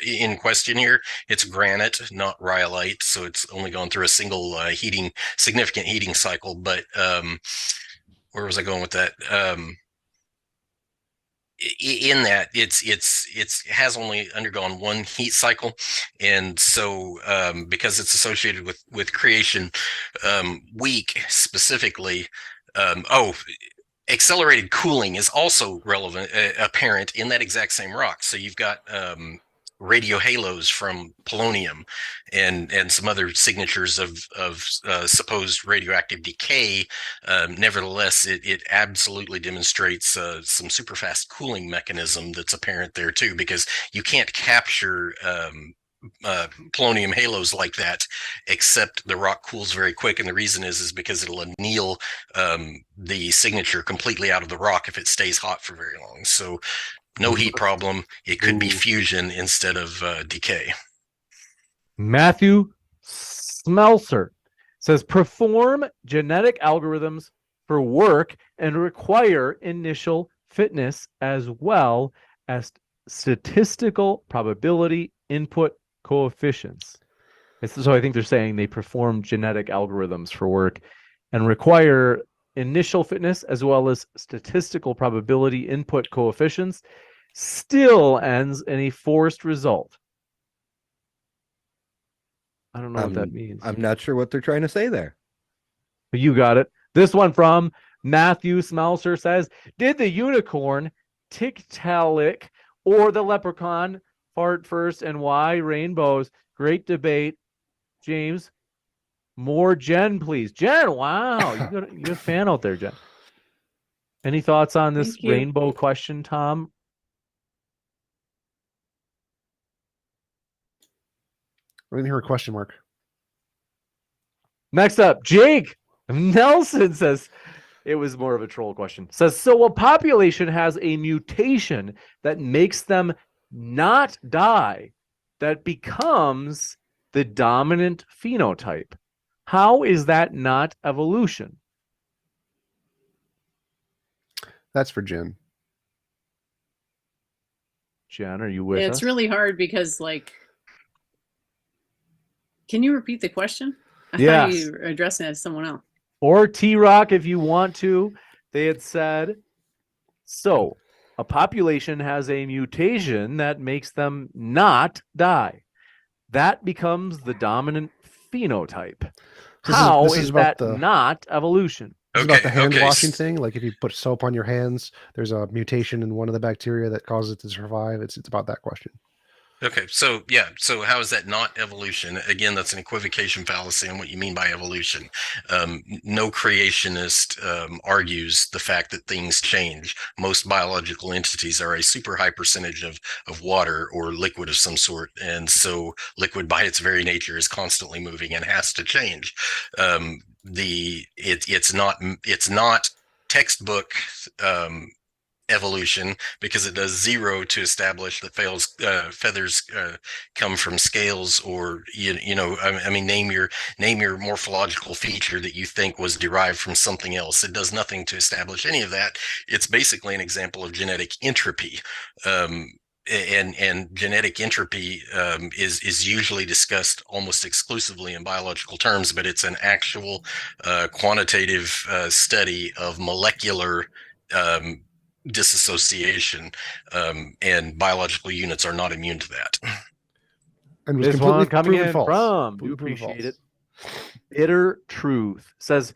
in question here, it's granite, not rhyolite. So it's only gone through a single significant heating cycle. But where was I going with that? In that it has only undergone one heat cycle, and so because it's associated with creation week specifically, accelerated cooling is also relevant, apparent in that exact same rock. So you've got radio halos from polonium and some other signatures of supposed radioactive decay. Nevertheless, it absolutely demonstrates some super fast cooling mechanism that's apparent there too, because you can't capture polonium halos like that, except the rock cools very quick. And the reason is because it'll anneal the signature completely out of the rock if it stays hot for very long. So no heat problem. It could be fusion instead of decay. Matthew Smelser says, perform genetic algorithms for work and require initial fitness as well as statistical probability input coefficients. So I think they're saying they perform genetic algorithms for work and require initial fitness as well as statistical probability input coefficients, still ends in a forced result. I don't know what that means. I'm not sure what they're trying to say there. But you got it. This one from Matthew Smelser says, did the unicorn, Tiktaalik, or the leprechaun fart first, and why? Rainbows. Great debate. James, more Jen, please. Jen, wow. You're a fan out there, Jen. Any thoughts on this rainbow question, Tom? I didn't hear a question mark. Next up, Jake Nelson says, it was more of a troll question. Says, so a population has a mutation that makes them not die, that becomes the dominant phenotype. How is that not evolution? That's for Jen. Jen, are you with us? It's really hard because, like, can you repeat the question? I thought you were addressing it as someone else. Or T-Rock, if you want to. They had said, so a population has a mutation that makes them not die. That becomes the dominant phenotype. How is that not evolution? It's about the hand washing thing. Like if you put soap on your hands, there's a mutation in one of the bacteria that causes it to survive. It's about that question. Okay, so yeah, so how is that not evolution? Again, that's an equivocation fallacy on what you mean by evolution. No creationist argues the fact that things change. Most biological entities are a super high percentage of water or liquid of some sort, and so liquid by its very nature is constantly moving and has to change. It's not textbook evolution, because it does zero to establish that feathers come from scales, or I mean name your morphological feature that you think was derived from something else. It does nothing to establish any of that. It's basically an example of genetic entropy. And genetic entropy is usually discussed almost exclusively in biological terms, but it's an actual quantitative study of molecular disassociation, and biological units are not immune to that. And this one coming in false. from, do appreciate it. Bitter Truth says,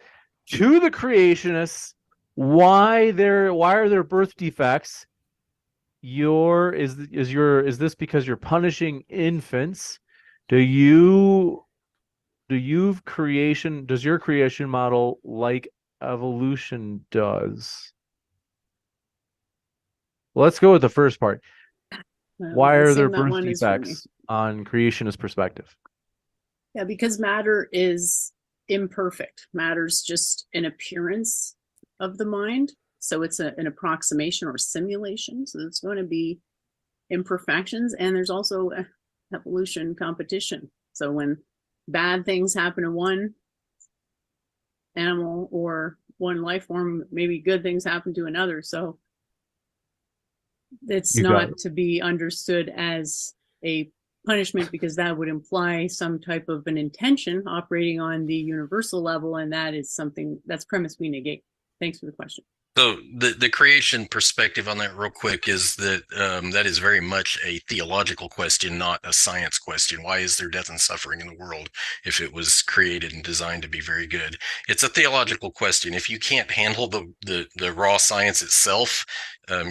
to the creationists, why are there birth defects? Is this because you're punishing infants? Do you does your creation model like evolution does? Let's go with the first part. Why are there birth defects on creationist perspective? Yeah, because matter is imperfect. Matter's just an appearance of the mind. So it's an approximation or simulation. So there's going to be imperfections. And there's also evolution competition. So when bad things happen to one animal or one life form, maybe good things happen to another. So it's not to be understood as a punishment, because that would imply some type of an intention operating on the universal level, and that is something that's premise we negate. Thanks for the question. So the creation perspective on that real quick is that that is very much a theological question, not a science question. Why is there death and suffering in the world if it was created and designed to be very good? It's a theological question. If you can't handle the raw science itself,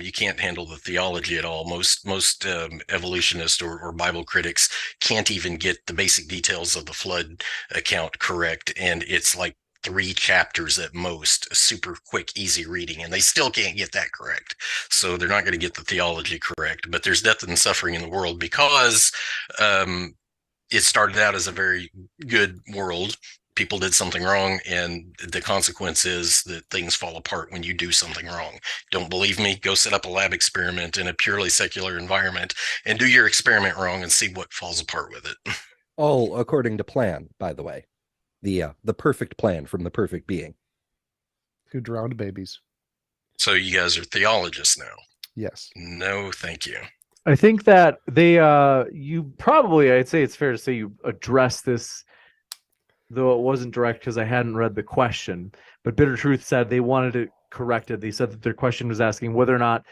you can't handle the theology at all. Most evolutionists or Bible critics can't even get the basic details of the flood account correct, and it's like 3 chapters at most, super quick, easy reading, and they still can't get that correct. So they're not going to get the theology correct. But there's death and suffering in the world because it started out as a very good world. People did something wrong, and the consequence is that things fall apart when you do something wrong. Don't believe me? Go set up a lab experiment in a purely secular environment and do your experiment wrong and see what falls apart with it. All according to plan, by the way. The perfect plan from the perfect being. Who drowned babies. So you guys are theologists now? Yes. No, thank you. I think that I'd say it's fair to say you addressed this, though it wasn't direct because I hadn't read the question. But Bitter Truth said they wanted it corrected. They said that their question was asking whether or not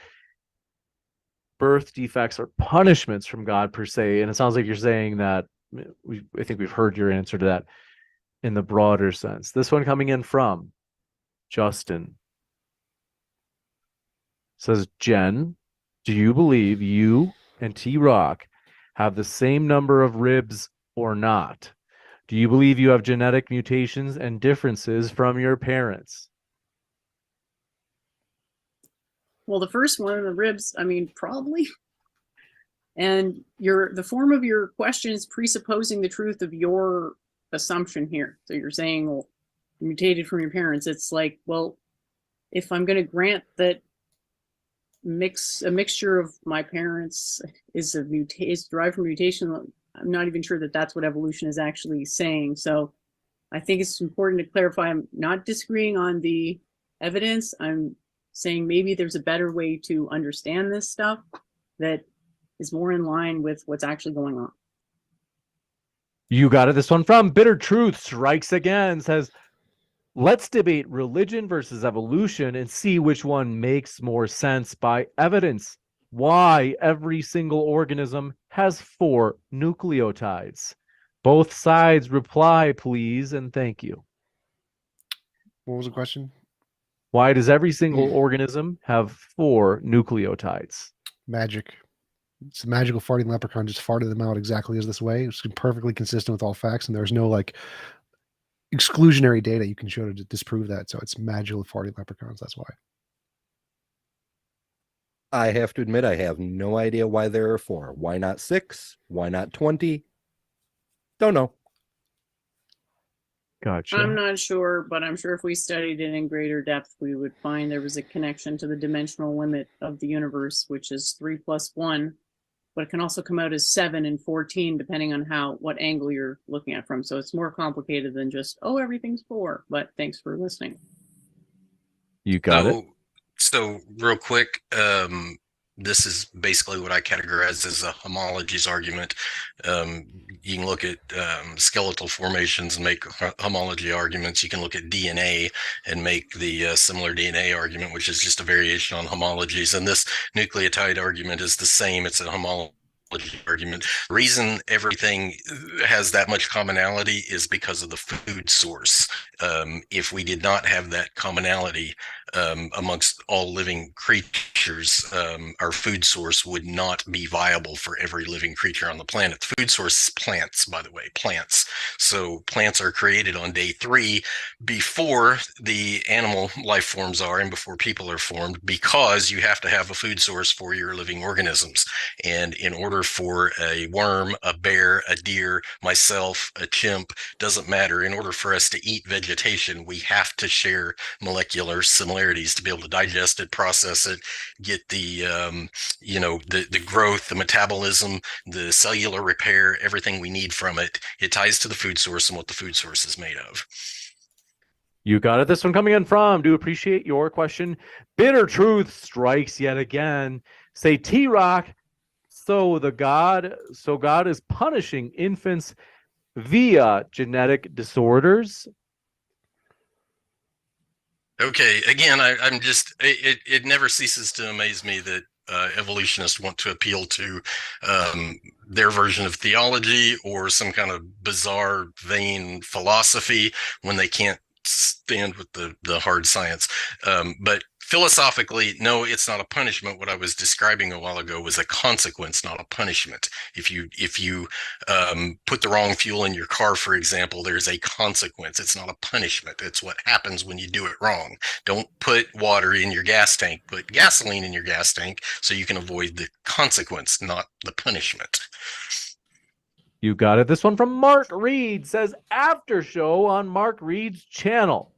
birth defects are punishments from God per se. And it sounds like you're saying that I think we've heard your answer to that in the broader sense. This one coming in from Justin says, Jen, do you believe you and T-Rock have the same number of ribs or not? Do you believe you have genetic mutations and differences from your parents? Well, the first one, the ribs, I mean, probably. And the form of your question is presupposing the truth of your assumption here. So you're saying, well, mutated from your parents. It's like, well, if I'm going to grant that a mixture of my parents is derived from mutation, I'm not even sure that that's what evolution is actually saying. So I think it's important to clarify, I'm not disagreeing on the evidence. I'm saying maybe there's a better way to understand this stuff that is more in line with what's actually going on. You got it. This one from Bitter Truth strikes again, says, let's debate religion versus evolution and see which one makes more sense by evidence. Why every single organism has 4 nucleotides. Both sides reply, please, and thank you. What was the question? Why does every single organism have 4 nucleotides? Magic. It's a magical farting leprechaun just farted them out exactly as this way. It's perfectly consistent with all facts, and there's no like exclusionary data you can show to disprove that. So it's magical farting leprechauns. That's why. I have to admit, I have no idea why there are 4. Why not 6? Why not 20? Don't know. Gotcha. I'm not sure, but I'm sure if we studied it in greater depth, we would find there was a connection to the dimensional limit of the universe, which is 3 + 1. But it can also come out as 7 and 14, depending on what angle you're looking at from. So it's more complicated than just, oh, everything's 4. But thanks for listening. You got it. So real quick, this is basically what I categorize as a homologies argument. You can look at skeletal formations and make homology arguments. You can look at DNA and make the similar DNA argument, which is just a variation on homologies. And this nucleotide argument is the same. It's a homology argument. The reason everything has that much commonality is because of the food source. If we did not have that commonality, amongst all living creatures, our food source would not be viable for every living creature on the planet. The food source is plants, by the way, plants. So plants are created on day 3 before the animal life forms are and before people are formed, because you have to have a food source for your living organisms. And in order for a worm, a bear, a deer, myself, a chimp, doesn't matter, in order for us to eat vegetation, we have to share molecular similarities to be able to digest it, process it, get the the growth, the metabolism, the cellular repair, everything we need from it. It ties to the food source and what the food source is made of. You got it. This one coming in from, do appreciate your question. Bitter truth strikes yet again. Say T-Rock, so God is punishing infants via genetic disorders. Okay, again, I'm just, it never ceases to amaze me that evolutionists want to appeal to their version of theology or some kind of bizarre, vain philosophy when they can't stand with the hard science. But philosophically, no, it's not a punishment. What I was describing a while ago was a consequence, not a punishment. If you put the wrong fuel in your car, for example, there's a consequence. It's not a punishment. It's what happens when you do it wrong. Don't put water in your gas tank. Put gasoline in your gas tank so you can avoid the consequence, not the punishment. You got it. This one from Mark Reed says, after show on Mark Reed's channel.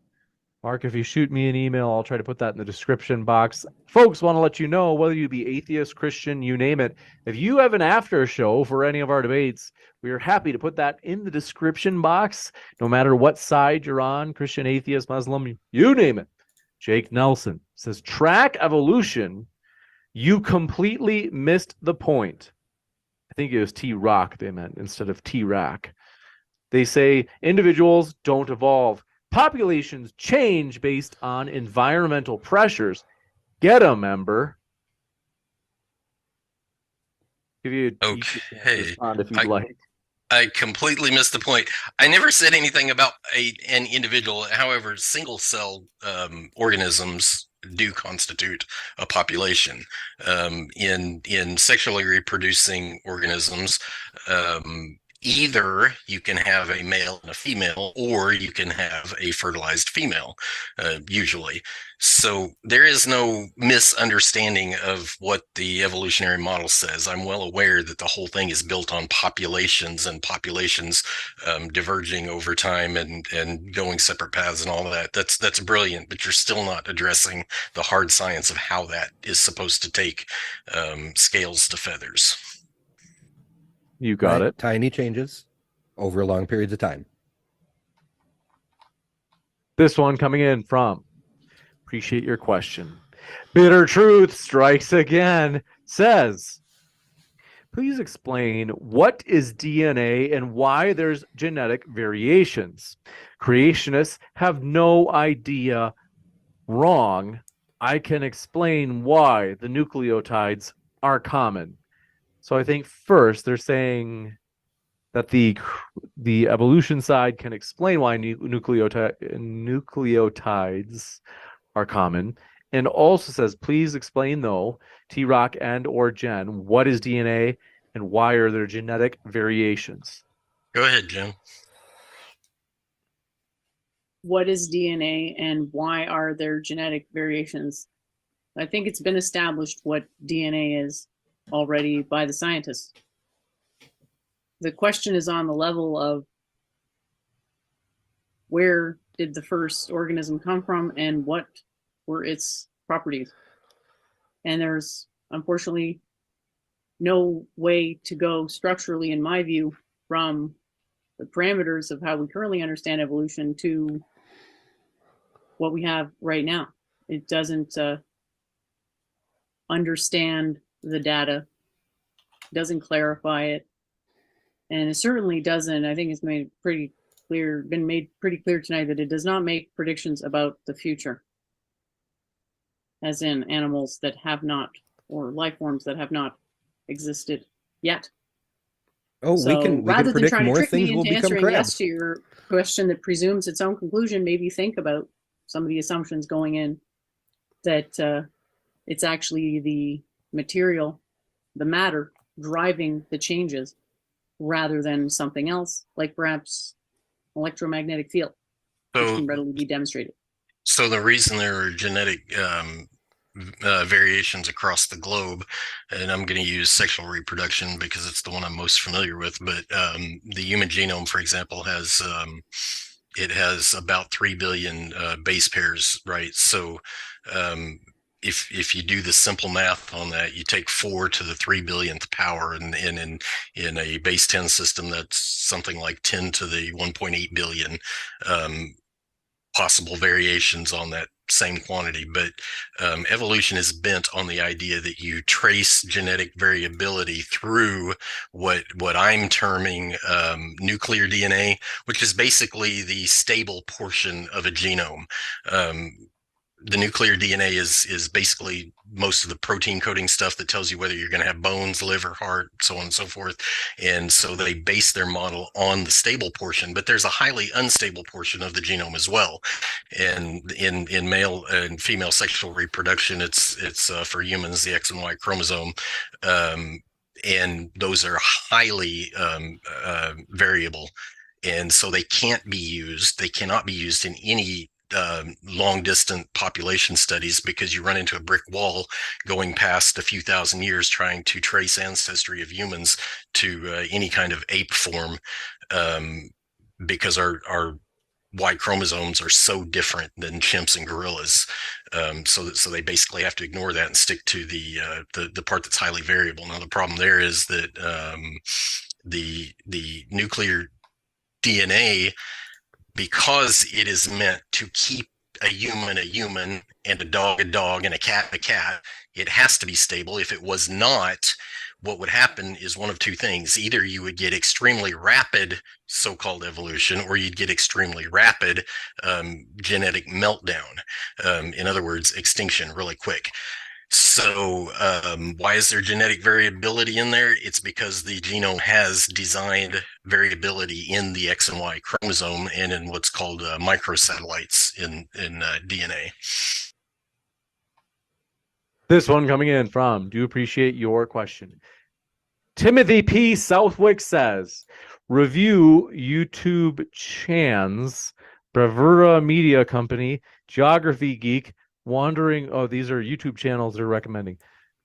Mark, if you shoot me an email, I'll try to put that in the description box. Folks, want to let you know, whether you be atheist, Christian, you name it, if you have an after show for any of our debates, we are happy to put that in the description box, no matter what side you're on, Christian, atheist, Muslim, you name it. Jake Nelson says, track evolution, you completely missed the point. I think it was T-Rock they meant instead of T-Rack. They say individuals don't evolve. Populations change based on environmental pressures. Get them, Ember. Give you okay. Respond if you'd like. I completely missed the point. I never said anything about an individual. However, single cell organisms do constitute a population. In sexually reproducing organisms, either you can have a male and a female, or you can have a fertilized female, usually. So there is no misunderstanding of what the evolutionary model says. I'm well aware that the whole thing is built on populations and populations diverging over time and going separate paths and all of that. That's brilliant, but you're still not addressing the hard science of how that is supposed to take scales to feathers. You got it. Tiny changes over long periods of time. This one coming in from, appreciate your question. Bitter Truth strikes again, says, please explain what is DNA and why there's genetic variations. Creationists have no idea. Wrong. I can explain why the nucleotides are common. So I think first they're saying that the evolution side can explain why nucleotides are common, and also says, please explain though, T-Rock and or Jen, what is DNA and why are there genetic variations? Go ahead, Jen. What is DNA and why are there genetic variations? I think it's been established what DNA is already by the scientists. The question is on the level of where did the first organism come from and what were its properties? And there's unfortunately no way to go structurally, in my view, from the parameters of how we currently understand evolution to what we have right now. It doesn't understand the data, doesn't clarify it, and it certainly doesn't, I think it's been made pretty clear tonight that it does not make predictions about the future, as in animals that have not, or life forms that have not existed yet. Oh, so we can rather than predict trying to more trick things me will into become answering yes crabs. to your question that presumes its own conclusion, maybe think about some of the assumptions going in that it's actually the material, the matter, driving the changes rather than something else, like perhaps electromagnetic field, which So, can readily be demonstrated. so the reason there are genetic variations across the globe, and I'm going to use sexual reproduction because it's the one I'm most familiar with, but the human genome, for example, has it has about 3 billion base pairs, right? So if you do the simple math on that, you take 4 to the 3 billionth power, and in a base 10 system, that's something like 10 to the 1.8 billion possible variations on that same quantity. But evolution is bent on the idea that you trace genetic variability through what I'm terming nuclear DNA, which is basically the stable portion of a genome. The nuclear DNA is basically most of the protein coding stuff that tells you whether you're going to have bones, liver, heart, so on and so forth. And so they base their model on the stable portion, but there's a highly unstable portion of the genome as well. And in male and female sexual reproduction, it's for humans, the X and Y chromosome. And those are highly variable. And so they cannot be used in any long distant population studies, because you run into a brick wall going past a few thousand years trying to trace ancestry of humans to any kind of ape form, because our Y chromosomes are so different than chimps and gorillas. So they basically have to ignore that and stick to the part that's highly variable. Now the problem there is that the nuclear DNA, because it is meant to keep a human and a dog and a cat, it has to be stable. If it was not, what would happen is one of two things. Either you would get extremely rapid so-called evolution, or you'd get extremely rapid genetic meltdown. In other words, extinction really quick. So why is there genetic variability in there? It's because the genome has designed variability in the X and Y chromosome and in what's called microsatellites in DNA. This one coming in from, do appreciate your question. Timothy P. Southwick says, review YouTube Chan's Bravura Media Company, Geography Geek, Wandering. Oh, these are YouTube channels they're recommending.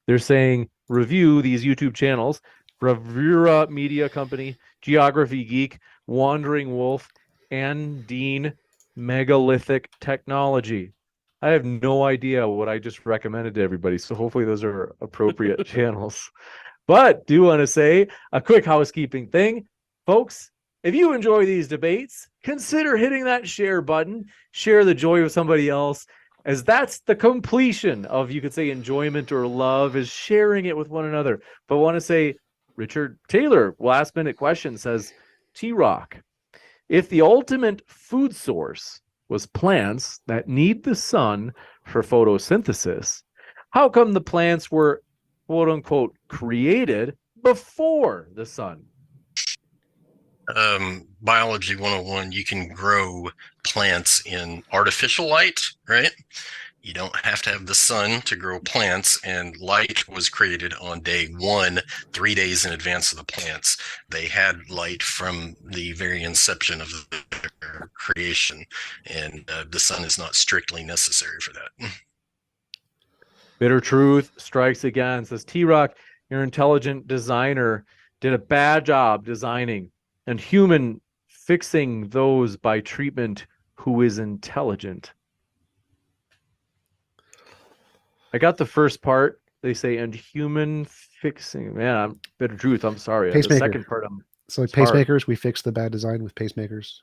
They're saying review these YouTube channels: Bravura Media Company, Geography Geek, Wandering Wolf, and Dean Megalithic Technology. I have no idea what I just recommended to everybody, so hopefully those are appropriate channels. But do want to say a quick housekeeping thing, folks. If you enjoy these debates, consider hitting that share button. Share the joy with somebody else, as that's the completion of, you could say, enjoyment or love, is sharing it with one another. But I want to say, Richard Taylor, last minute question, says, T-Rock, if the ultimate food source was plants that need the sun for photosynthesis, how come the plants were, quote unquote, created before the sun? Biology 101, you can grow plants in artificial light, right? You don't have to have the sun to grow plants, and light was created on day 1, 3 days in advance of the plants. They had light from the very inception of their creation, and the sun is not strictly necessary for that. Bitter Truth strikes again, says, T-Rock, your intelligent designer did a bad job designing and human fixing those by treatment who is intelligent. I got the first part. They say, and human fixing. Man, I'm Bitter Truth. I'm sorry. The second part, so like pacemakers, we fix the bad design with pacemakers.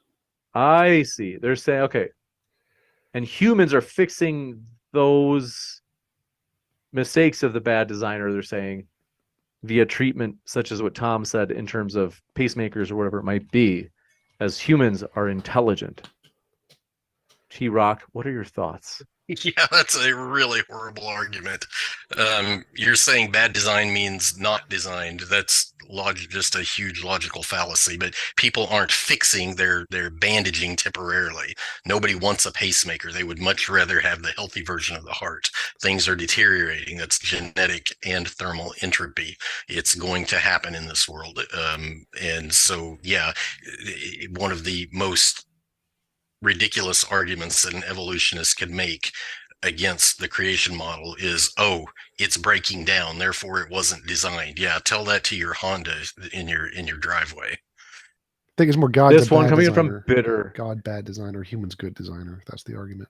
I see. They're saying, okay, and humans are fixing those mistakes of the bad designer, they're saying, via treatment, such as what Tom said in terms of pacemakers or whatever it might be, as humans are intelligent. T-Rock, what are your thoughts? Yeah, that's a really horrible argument. You're saying bad design means not designed. That's just a huge logical fallacy. But people aren't fixing; they're bandaging temporarily. Nobody wants a pacemaker. They would much rather have the healthy version of the heart. Things are deteriorating. That's genetic and thermal entropy. It's going to happen in this world. And so, yeah, one of the most ridiculous arguments that an evolutionist could make against the creation model is, oh, it's breaking down, therefore it wasn't designed. Yeah, tell that to your Honda in your driveway. I think it's more God. This the one bad coming in designer. from Bitter. God bad designer, humans good designer. That's the argument.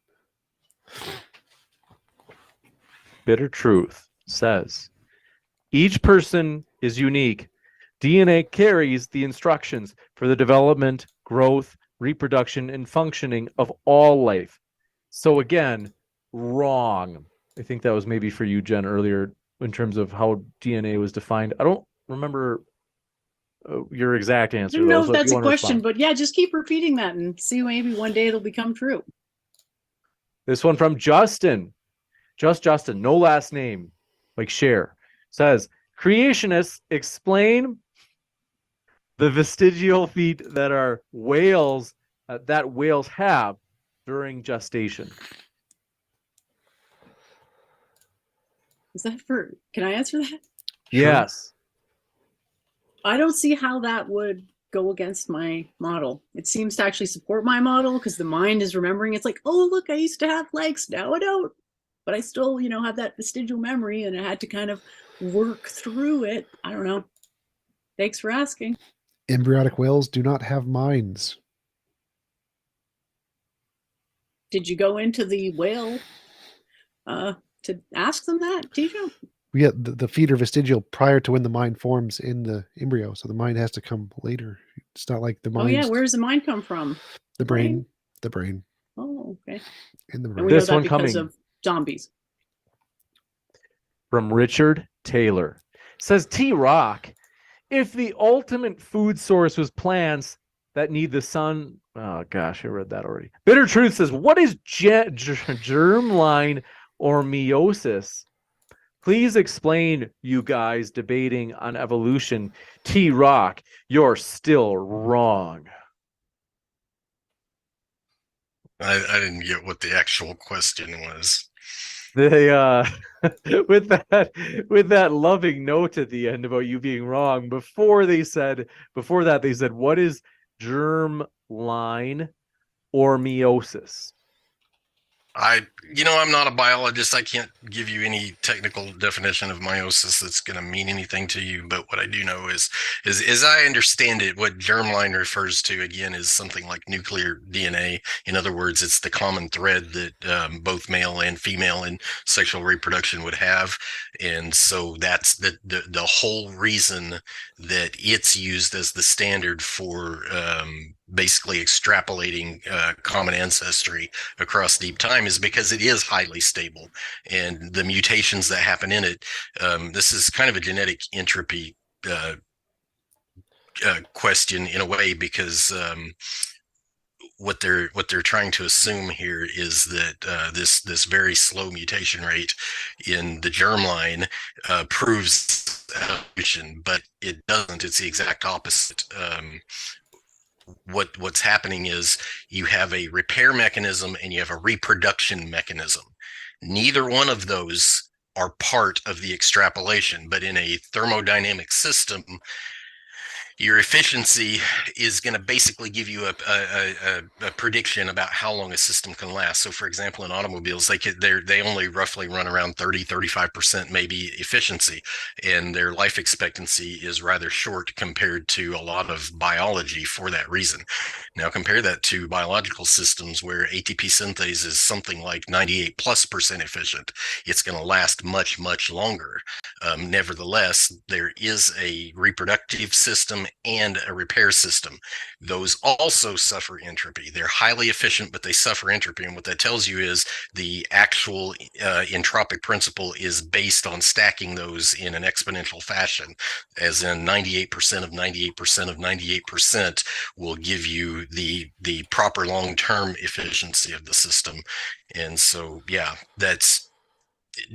Bitter Truth says, each person is unique. DNA carries the instructions for the development, growth, reproduction, and functioning of all life. So again, wrong. I think that was maybe for you, Jen, earlier in terms of how DNA was defined. I don't remember your exact answer. I don't know though, if that's a question, respond. but yeah, just keep repeating that and see maybe one day it'll become true. This one from Justin. Just Justin, no last name, like Cher, says, creationists explain the vestigial feet that are whales that whales have during gestation. Is that for, can I answer that? Yes. I don't see how that would go against my model. It seems to actually support my model because the mind is remembering. It's like, oh, look, I used to have legs. Now I don't. But I still, have that vestigial memory and I had to kind of work through it. I don't know. Thanks for asking. Embryonic whales do not have minds. Did you go into the whale to ask them that, TJump? Yeah, the feet are vestigial prior to when the mind forms in the embryo. So the mind has to come later. It's not like the mind. Oh, yeah. Where does the mind come from? The brain. The brain. Oh, okay. In the brain. And we know that because of zombies. From Richard Taylor. Says T-Rock, if the ultimate food source was plants that need the sun... Oh, gosh, I read that already. Bitter Truth says, what is germline or meiosis? Please explain, you guys debating on evolution. T-Rock, you're still wrong. I didn't get what the actual question was. They with that loving note at the end about you being wrong. Before that they said, what is germline or meiosis? I'm not a biologist. I can't give you any technical definition of meiosis that's going to mean anything to you. But what I do know is as I understand it, what germline refers to, again, is something like nuclear DNA. In other words, it's the common thread that both male and female in sexual reproduction would have. And so that's the whole reason that it's used as the standard for basically extrapolating common ancestry across deep time is because it is highly stable, and the mutations that happen in it, this is kind of a genetic entropy question in a way, because what they're trying to assume here is that this very slow mutation rate in the germline proves evolution, but it doesn't. It's the exact opposite. What's happening is you have a repair mechanism and you have a reproduction mechanism. Neither one of those are part of the extrapolation, but in a thermodynamic system, your efficiency is going to basically give you a prediction about how long a system can last. So, for example, in automobiles, they only roughly run around 35% maybe efficiency, and their life expectancy is rather short compared to a lot of biology for that reason. Now, compare that to biological systems where ATP synthase is something like 98+% efficient. It's going to last much, much longer. Nevertheless, there is a reproductive system and a repair system. Those also suffer entropy. They're highly efficient, but they suffer entropy. And what that tells you is the actual entropic principle is based on stacking those in an exponential fashion, as in 98% of 98% of 98% will give you the proper long-term efficiency of the system. And so, yeah, that's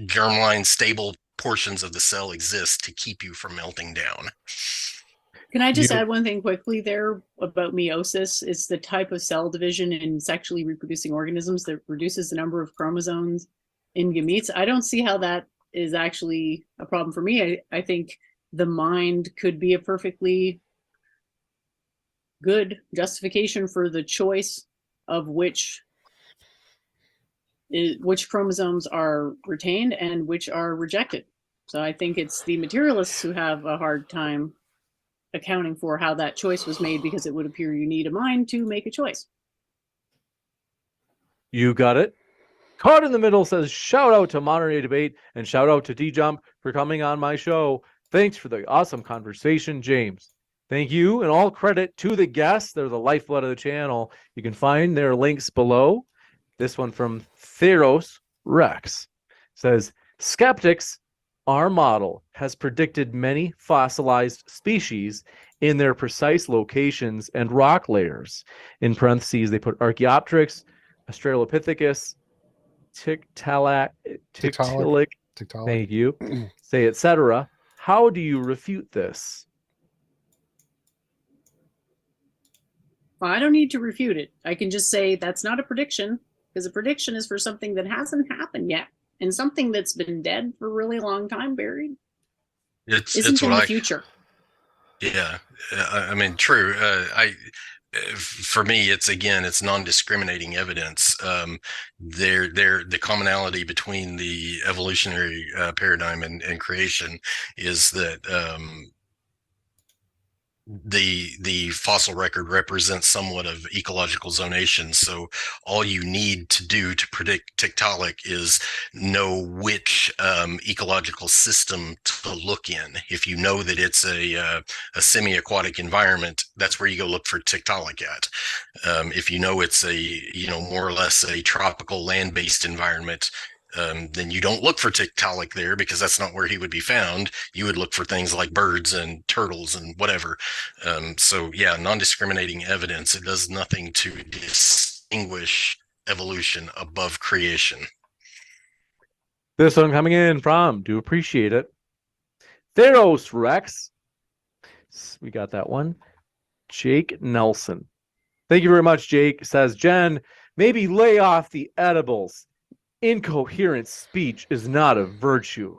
germline stable portions of the cell exist to keep you from melting down. Can I just add one thing quickly there about meiosis? It's the type of cell division in sexually reproducing organisms that reduces the number of chromosomes in gametes. I don't see how that is actually a problem for me. I think the mind could be a perfectly good justification for the choice of which chromosomes are retained and which are rejected. So I think it's the materialists who have a hard time accounting for how that choice was made, because it would appear you need a mind to make a choice. You got it. Caught in the Middle says, shout out to Modern Day Debate and shout out to TJump for coming on my show. Thanks for the awesome conversation, James. Thank you, and all credit to the guests. They're the lifeblood of the channel. You can find their links below. This one from Theros Rex says, skeptics, our model has predicted many fossilized species in their precise locations and rock layers. In parentheses, they put Archaeopteryx, Australopithecus, Tiktaalik, thank you, say, etc. How do you refute this? Well, I don't need to refute it. I can just say that's not a prediction, because a prediction is for something that hasn't happened yet, and something that's been dead for a really long time, buried. It's in the future. Yeah, I mean, true. For me, it's non-discriminating evidence. The commonality between the evolutionary paradigm and creation is that the fossil record represents somewhat of ecological zonation. So all you need to do to predict Tiktaalik is know which ecological system to look in. If you know that it's a semi-aquatic environment, that's where you go look for Tiktaalik at. If you know it's more or less a tropical land-based environment, then you don't look for Tiktaalik there, because that's not where he would be found. You would look for things like birds and turtles and whatever. So yeah, non-discriminating evidence. It does nothing to distinguish evolution above creation. This one coming in from, do appreciate it, Theros Rex. We got that one. Jake Nelson. Thank you very much, Jake. Says, Jen, maybe lay off the edibles. Incoherent speech is not a virtue.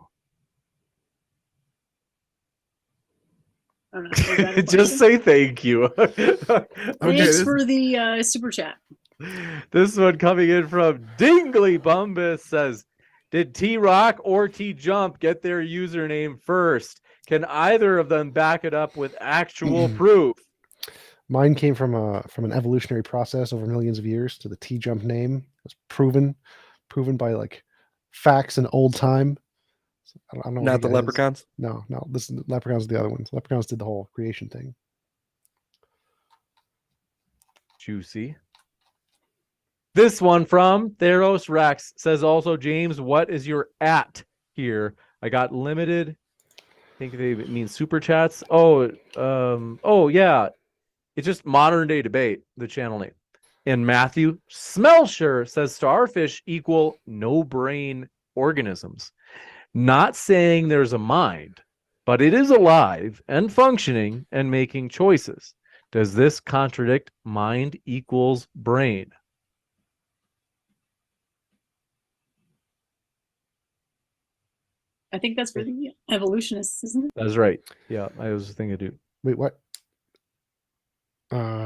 Just say thank you. Thanks for the super chat. This one coming in from Dingley Bumbus says, did T-Rock or T-Jump get their username first? Can either of them back it up with actual proof? Mine came from an evolutionary process over millions of years to the TJump name. It was proven by like facts in old time. I don't know. Not the leprechauns? No. This is leprechauns are the other ones. Leprechauns did the whole creation thing. Juicy. This one from Theros Rex says also, James, what is your @ here? I got limited. I think they mean super chats. Oh yeah. It's just Modern Day Debate, the channel name. And Matthew Smelsher says starfish equal no brain organisms. Not saying there's a mind, but it is alive and functioning and making choices. Does this contradict mind equals brain? I think that's for the evolutionists, isn't it? That's right. Yeah, I was thinking too. Wait, what?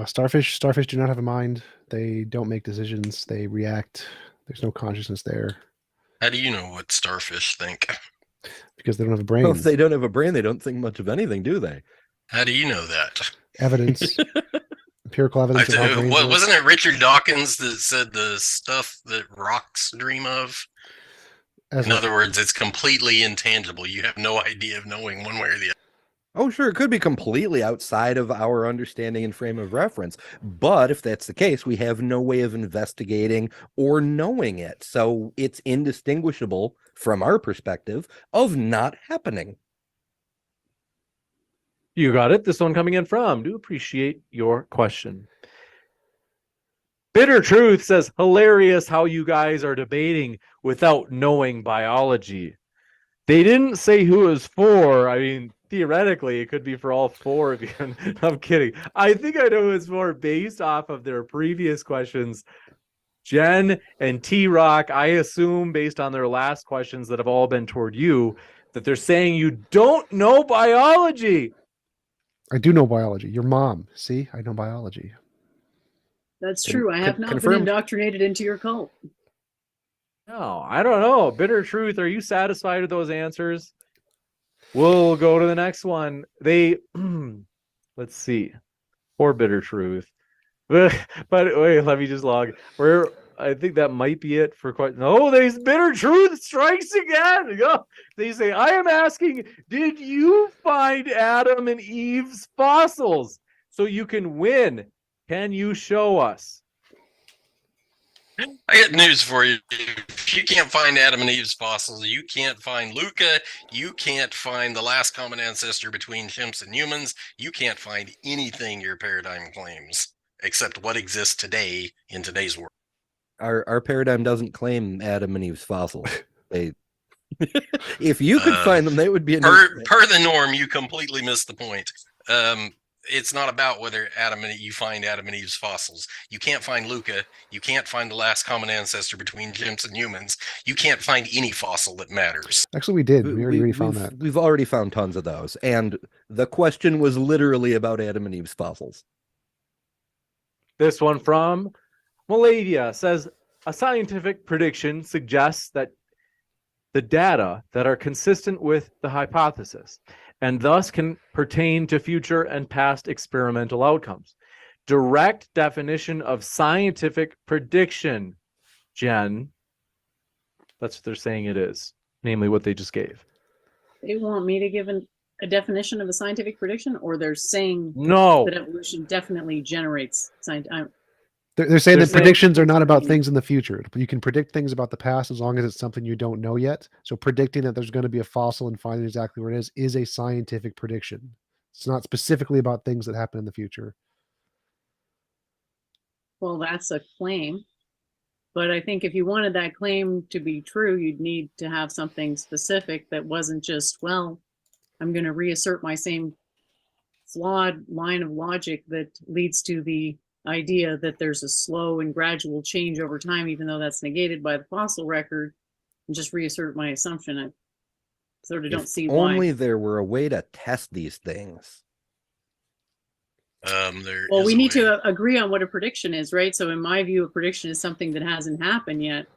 Starfish do not have a mind. They don't make decisions. They react. There's no consciousness there. How do you know what starfish think? Because they don't have a brain. Well, if they don't have a brain, they don't think much of anything, do they? How do you know that? Evidence. Empirical evidence. Wasn't it Richard Dawkins that said the stuff that rocks dream of? In other words, it's completely intangible. You have no idea of knowing one way or the other. Oh, sure, it could be completely outside of our understanding and frame of reference. But if that's the case, we have no way of investigating or knowing it. So it's indistinguishable from our perspective of not happening. You got it. This one coming in from. Do appreciate your question. Bitter Truth says, hilarious how you guys are debating without knowing biology. They didn't say who it was for. I mean, theoretically, it could be for all four of you. I'm kidding. I think I know it's more based off of their previous questions. Jen and T-Rock, I assume, based on their last questions that have all been toward you, that they're saying you don't know biology. I do know biology. Your mom. See, I know biology. That's true. I have not been confirmed. indoctrinated into your cult. No, I don't know. Bitter Truth, are you satisfied with those answers? We'll go to the next one. They, let's see. Poor Bitter Truth. But wait, let me just log. I think that might be it for quite. No, there's Bitter Truth strikes again. They say, I am asking, did you find Adam and Eve's fossils so you can win? Can you show us? I got news for you. If you can't find Adam and Eve's fossils, you can't find Luca. You can't find the last common ancestor between chimps and humans. You can't find anything your paradigm claims except what exists today in today's world. Our paradigm doesn't claim Adam and Eve's fossils. They, if you could find them, they would be per the norm. You completely missed the point. It's not about whether you find Adam and Eve's fossils. You can't find Luca. You can't find the last common ancestor between chimps and humans. You can't find any fossil that matters. Actually, we did. We already found that. We've already found tons of those. And the question was literally about Adam and Eve's fossils. This one from Malavia says, a scientific prediction suggests that the data that are consistent with the hypothesis and thus can pertain to future and past experimental outcomes. Direct definition of scientific prediction, Jen. That's what they're saying it is, namely what they just gave. They want me to give a definition of a scientific prediction, or they're saying no that evolution definitely generates scientific. They're saying that predictions are not about things in the future. You can predict things about the past as long as it's something you don't know yet. So predicting that there's going to be a fossil and finding exactly where it is a scientific prediction. It's not specifically about things that happen in the future. Well, that's a claim. But I think if you wanted that claim to be true, you'd need to have something specific that wasn't just, well, I'm going to reassert my same flawed line of logic that leads to the idea that there's a slow and gradual change over time, even though that's negated by the fossil record, and just reassert my assumption. I sort of don't see why. Only there were a way to test these things. Well, we need to agree on what a prediction is, right? So in my view, a prediction is something that hasn't happened yet.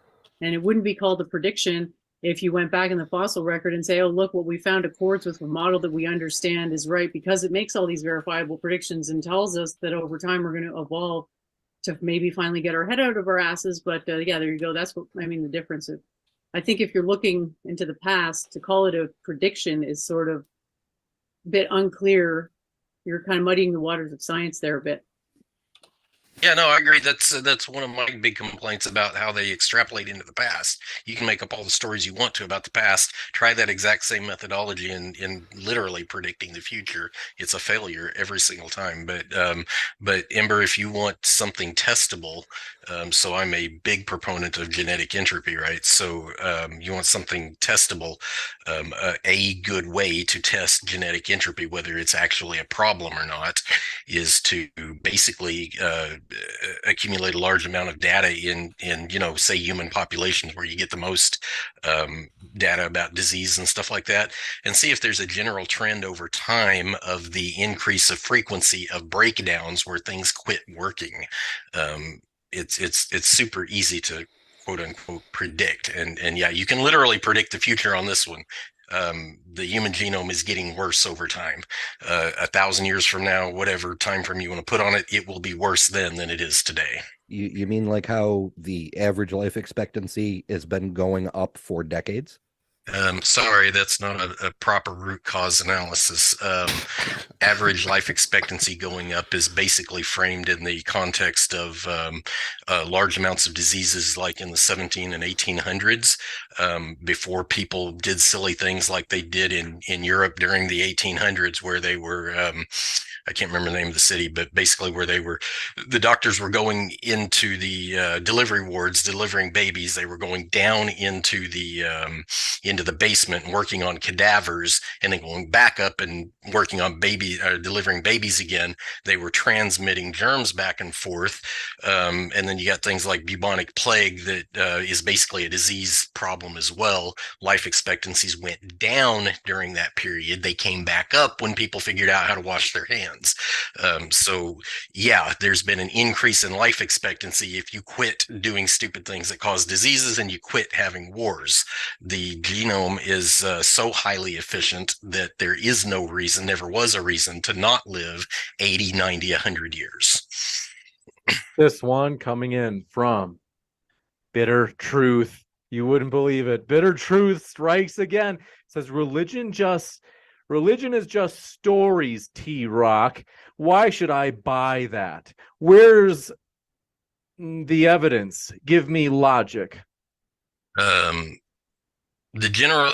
And it wouldn't be called a prediction if you went back in the fossil record and say, oh, look, what we found accords with a model that we understand is right, because it makes all these verifiable predictions and tells us that over time we're going to evolve to maybe finally get our head out of our asses. But yeah, there you go. That's what I mean. The difference. I think if you're looking into the past, to call it a prediction is sort of a bit unclear. You're kind of muddying the waters of science there a bit. Yeah, no, I agree. That's one of my big complaints about how they extrapolate into the past. You can make up all the stories you want to about the past. Try that exact same methodology in literally predicting the future. It's a failure every single time. But Ember, if you want something testable, so I'm a big proponent of genetic entropy, right? So you want something testable. A good way to test genetic entropy, whether it's actually a problem or not, is to basically accumulate a large amount of data in say human populations where you get the most data about disease and stuff like that, and see if there's a general trend over time of the increase of frequency of breakdowns where things quit working. It's super easy to quote unquote predict, and yeah, you can literally predict the future on this one. The human genome is getting worse over time. 1,000 years from now, whatever time frame you want to put on it, it will be worse then than it is today. You mean like how the average life expectancy has been going up for decades? Sorry, that's not a proper root cause analysis. Average life expectancy going up is basically framed in the context of large amounts of diseases like in the 17 and 1800s, before people did silly things like they did in Europe during the 1800s, where they were I can't remember the name of the city, but basically where the doctors were going into the delivery wards, delivering babies. They were going down into the basement and working on cadavers, and then going back up and working on delivering babies again. They were transmitting germs back and forth. And then you got things like bubonic plague that is basically a disease problem as well. Life expectancies went down during that period. They came back up when people figured out how to wash their hands. So yeah, there's been an increase in life expectancy if you quit doing stupid things that cause diseases and you quit having wars. The genome is so highly efficient that there is no reason, never was a reason, to not live 80, 90, 100 years. This one coming in from Bitter Truth. You wouldn't believe it. Bitter Truth strikes again. It says religion is just stories, T-Rock. Why should I buy that? Where's the evidence? Give me logic. The general,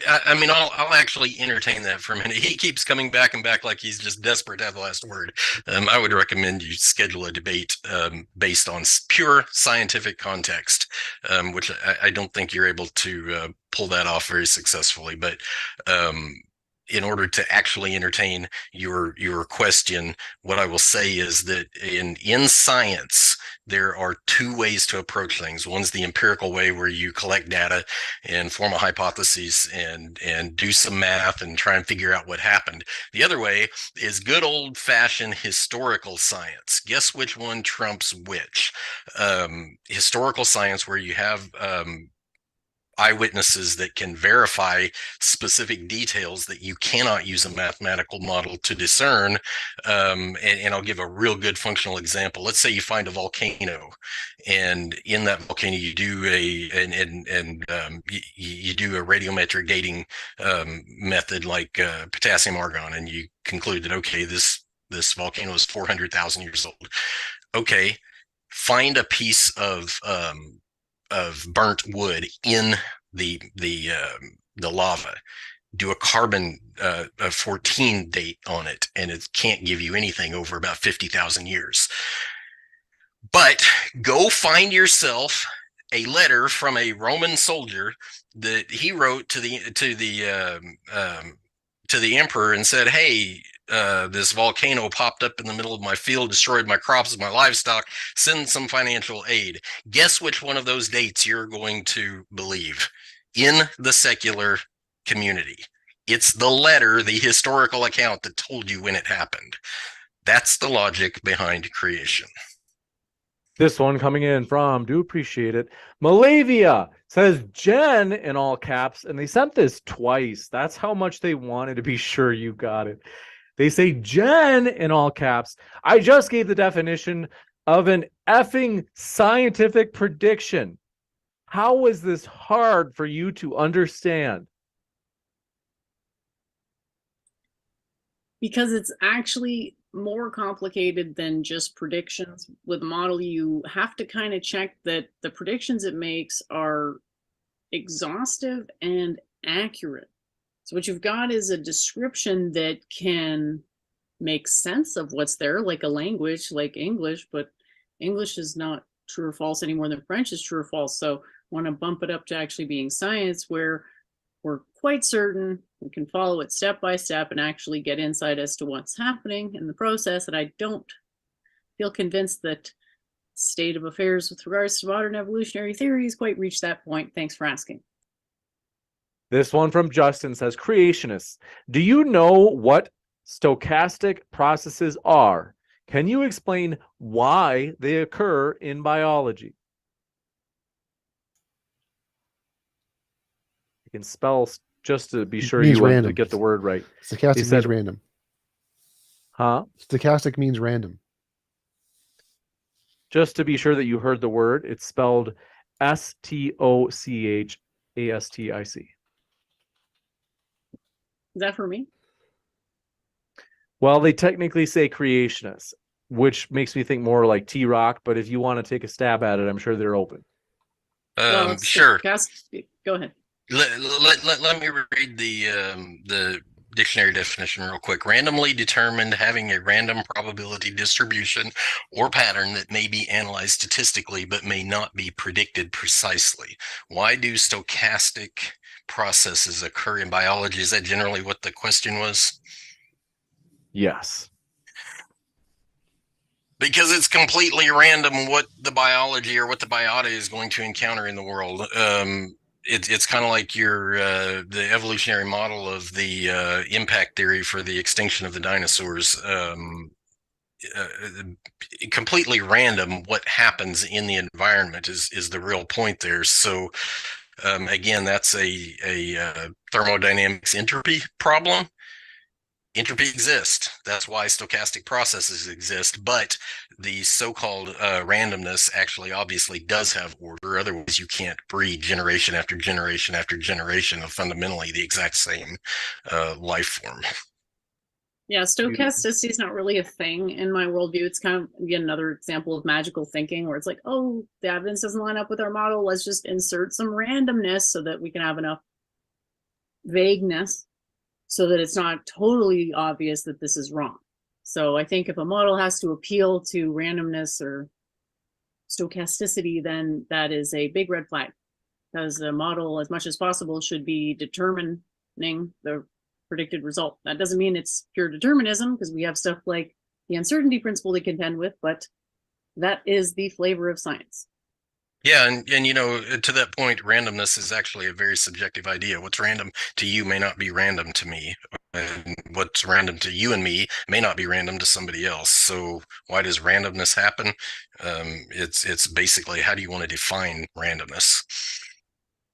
I mean, I'll actually entertain that for a minute. He keeps coming back and back like he's just desperate to have the last word. I would recommend you schedule a debate based on pure scientific context, which I don't think you're able to pull that off very successfully. But in order to actually entertain your question, what I will say is that in science, there are two ways to approach things. One's the empirical way, where you collect data and form a hypothesis and do some math and try and figure out what happened. The other way is good old-fashioned historical science. Guess which one trumps which? Historical science, where you have eyewitnesses that can verify specific details that you cannot use a mathematical model to discern. And I'll give a real good functional example. Let's say you find a volcano, and in that volcano you do you do a radiometric dating method like potassium argon, and you conclude that okay, this volcano is 400,000 years old. Okay, find a piece of burnt wood in the lava, do a carbon 14 date on it, and it can't give you anything over about 50,000 years. But go find yourself a letter from a Roman soldier that he wrote to the emperor and said, hey, this volcano popped up in the middle of my field, destroyed my crops and my livestock, send some financial aid. Guess which one of those dates you're going to believe in the secular community? It's the letter, the historical account that told you when it happened. That's the logic behind creation. This one coming in from, do appreciate it, Malavia, says Jen in all caps, and they sent this twice. That's how much they wanted to be sure you got it. They say Jen in all caps, I just gave the definition of an effing scientific prediction. How was this hard for you to understand? Because it's actually more complicated than just predictions. With a model, you have to kind of check that the predictions it makes are exhaustive and accurate. So what you've got is a description that can make sense of what's there, like a language, like English, but English is not true or false any more than French is true or false. So want to bump it up to actually being science, where we're quite certain we can follow it step by step and actually get insight as to what's happening in the process. And I don't feel convinced that state of affairs with regards to modern evolutionary theories quite reached that point. Thanks for asking. This one from Justin says, creationists, do you know what stochastic processes are? Can you explain why they occur in biology? You can spell just to be sure you want to get the word right. Stochastic means random. Huh? Stochastic means random. Just to be sure that you heard the word, it's spelled S-T-O-C-H-A-S-T-I-C. Is that for me? Well, they technically say creationists, which makes me think more like T-Rock, but if you want to take a stab at it, I'm sure they're open. Well, it's Sure. Go ahead. Let me read the dictionary definition real quick. Randomly determined, having a random probability distribution or pattern that may be analyzed statistically but may not be predicted precisely. Why do stochastic processes occur in biology? Is that generally what the question was? Yes. Because it's completely random what the biology or what the biota is going to encounter in the world. It's kind of like the evolutionary model of the impact theory for the extinction of the dinosaurs. Completely random what happens in the environment is the real point there. So again, that's a thermodynamics entropy problem. Entropy exists. That's why stochastic processes exist, but the so-called randomness actually obviously does have order. Otherwise, you can't breed generation after generation after generation of fundamentally the exact same life form. Yeah, stochasticity is not really a thing in my worldview. It's kind of, again, another example of magical thinking where it's like, oh, the evidence doesn't line up with our model. Let's just insert some randomness so that we can have enough vagueness so that it's not totally obvious that this is wrong. So I think if a model has to appeal to randomness or stochasticity, then that is a big red flag, because the model, as much as possible, should be determining the predicted result. That doesn't mean it's pure determinism, because we have stuff like the uncertainty principle to contend with, but that is the flavor of science. Yeah, and you know, to that point, randomness is actually a very subjective idea. What's random to you may not be random to me, and what's random to you and me may not be random to somebody else. So why does randomness happen? It's basically, how do you want to define randomness?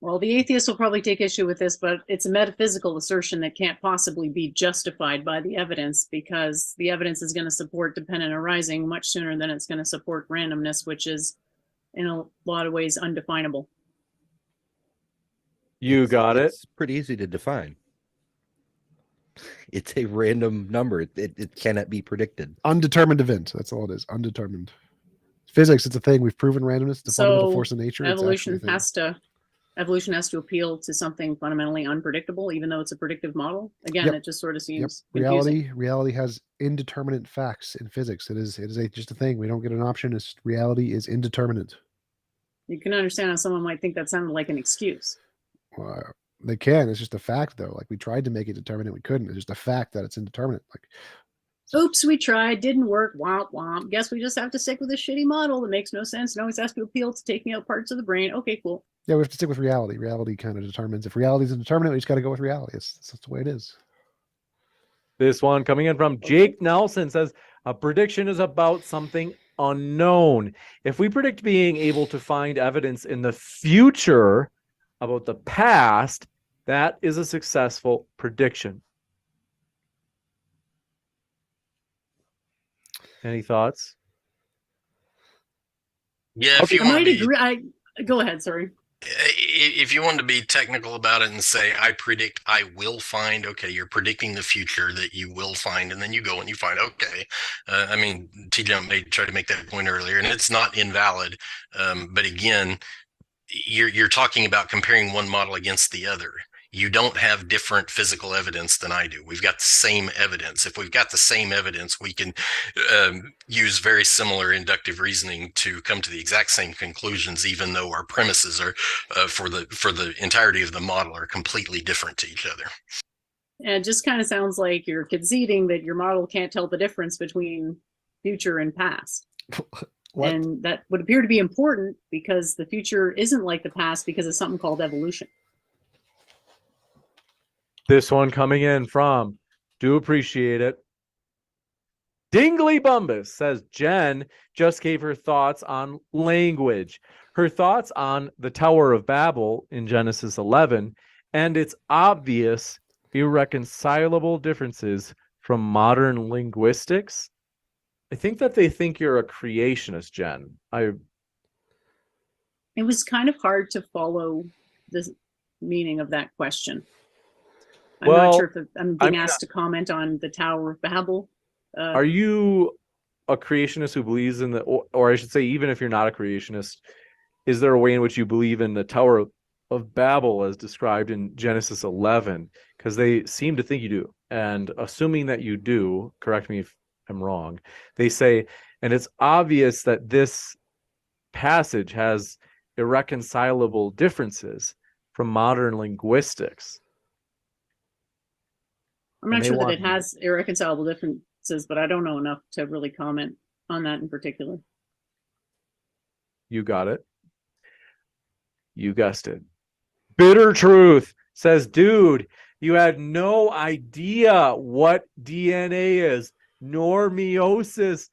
Well, the atheist will probably take issue with this, but it's a metaphysical assertion that can't possibly be justified by the evidence, because the evidence is going to support dependent arising much sooner than it's going to support randomness, which is in a lot of ways undefinable. You got it. It's pretty easy to define. It's a random number. It cannot be predicted. Undetermined event. That's all it is. Undetermined. Physics, it's a thing. We've proven randomness. It's a fundamental force in nature. Evolution has to appeal to something fundamentally unpredictable, even though it's a predictive model. Again, it just sort of seems confusing. Reality has indeterminate facts in physics. It is just a thing. We don't get an option. Reality is indeterminate. You can understand how someone might think that sounded like an excuse. They can. It's just a fact, though. Like, we tried to make it determinate, we couldn't. It's just a fact that it's indeterminate. Like, oops, we tried, didn't work. Womp womp. Guess we just have to stick with a shitty model that makes no sense and always has to appeal to taking out parts of the brain. Okay, cool. Yeah, we have to stick with reality. Reality kind of determines. If reality is indeterminate, we just got to go with reality. That's the way it is. This one coming in from Jake Nelson says, a prediction is about something unknown. If we predict being able to find evidence in the future about the past, that is a successful prediction. Any thoughts? Yeah, if you might agree. Go ahead, sorry. If you want to be technical about it and say, I predict I will find, okay, you're predicting the future that you will find, and then you go and you find, okay. I mean, TJump may try to make that point earlier, and it's not invalid. But again, you're talking about comparing one model against the other. You don't have different physical evidence than I do. We've got the same evidence. If we've got the same evidence, we can use very similar inductive reasoning to come to the exact same conclusions, even though our premises are for the entirety of the model are completely different to each other. And it just kind of sounds like you're conceding that your model can't tell the difference between future and past. And that would appear to be important, because the future isn't like the past because of something called evolution. This one coming in from, do appreciate it, Dingley Bumbus says, Jen just gave her thoughts on language, her thoughts on the Tower of Babel in Genesis 11, and its obvious irreconcilable differences from modern linguistics. I think that they think you're a creationist, Jen. It was kind of hard to follow the meaning of that question. I'm not Well, sure if I'm being asked to comment on the Tower of Babel. Are you a creationist who believes in the, or I should say, even if you're not a creationist, is there a way in which you believe in the Tower of Babel as described in Genesis 11? Because they seem to think you do. And assuming that you do, correct me if I'm wrong, they say, and it's obvious that this passage has irreconcilable differences from modern linguistics. I'm not sure that it has irreconcilable differences, but I don't know enough to really comment on that in particular. You got it. You guessed it. Bitter Truth says, dude, you had no idea what DNA is, nor meiosis,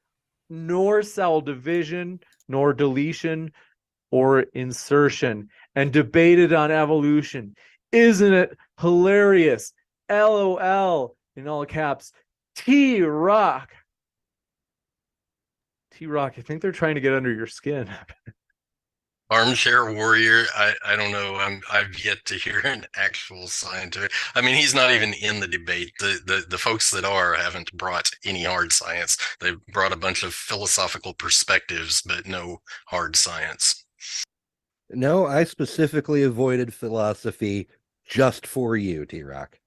nor cell division, nor deletion, or insertion, and debated on evolution. Isn't it hilarious? LOL in all caps. T-Rock. T-Rock, I think they're trying to get under your skin. Armchair warrior, I don't know. I've yet to hear an actual scientific. I mean, he's not even in the debate. The folks that are haven't brought any hard science. They've brought a bunch of philosophical perspectives, but no hard science. No, I specifically avoided philosophy just for you, T-Rock.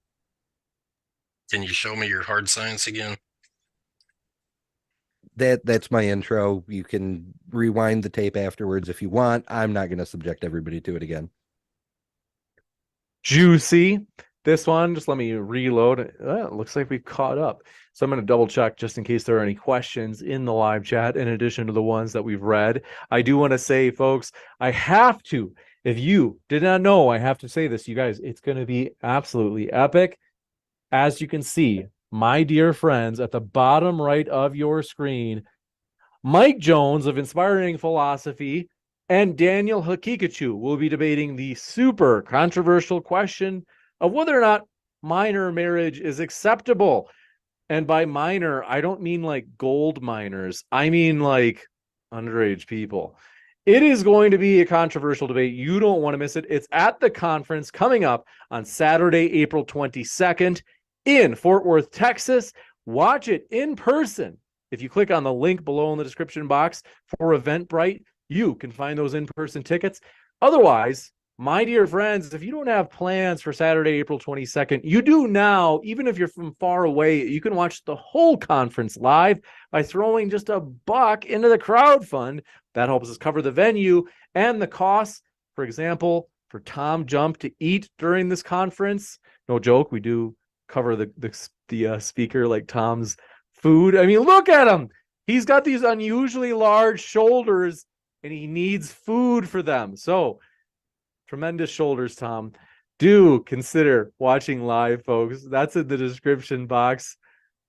Can you show me your hard science again? That's my intro. You can rewind the tape afterwards if you want. I'm not going to subject everybody to it again. Juicy. This one, just let me reload. It looks like we've caught up. So I'm going to double check just in case there are any questions in the live chat in addition to the ones that we've read. I do want to say, folks, I have to. If you did not know, I have to say this, you guys, it's going to be absolutely epic. As you can see, my dear friends, at the bottom right of your screen, Mike Jones of Inspiring Philosophy and Daniel Hakikachu will be debating the super controversial question of whether or not minor marriage is acceptable. And by minor, I don't mean like gold miners. I mean like underage people. It is going to be a controversial debate. You don't want to miss it. It's at the conference coming up on Saturday, April 22nd in Fort Worth, Texas. Watch it in person. If you click on the link below in the description box for Eventbrite, you can find those in-person tickets. Otherwise, my dear friends, if you don't have plans for Saturday, April 22nd, you do now. Even if you're from far away, you can watch the whole conference live by throwing just $1 into the crowd fund. That helps us cover the venue and the costs. For example, for TJump to eat during this conference, no joke, we do cover the speaker like Tom's food. I mean, look at him. He's got these unusually large shoulders and he needs food for them. So tremendous shoulders, Tom. Do consider watching live, folks. That's in the description box.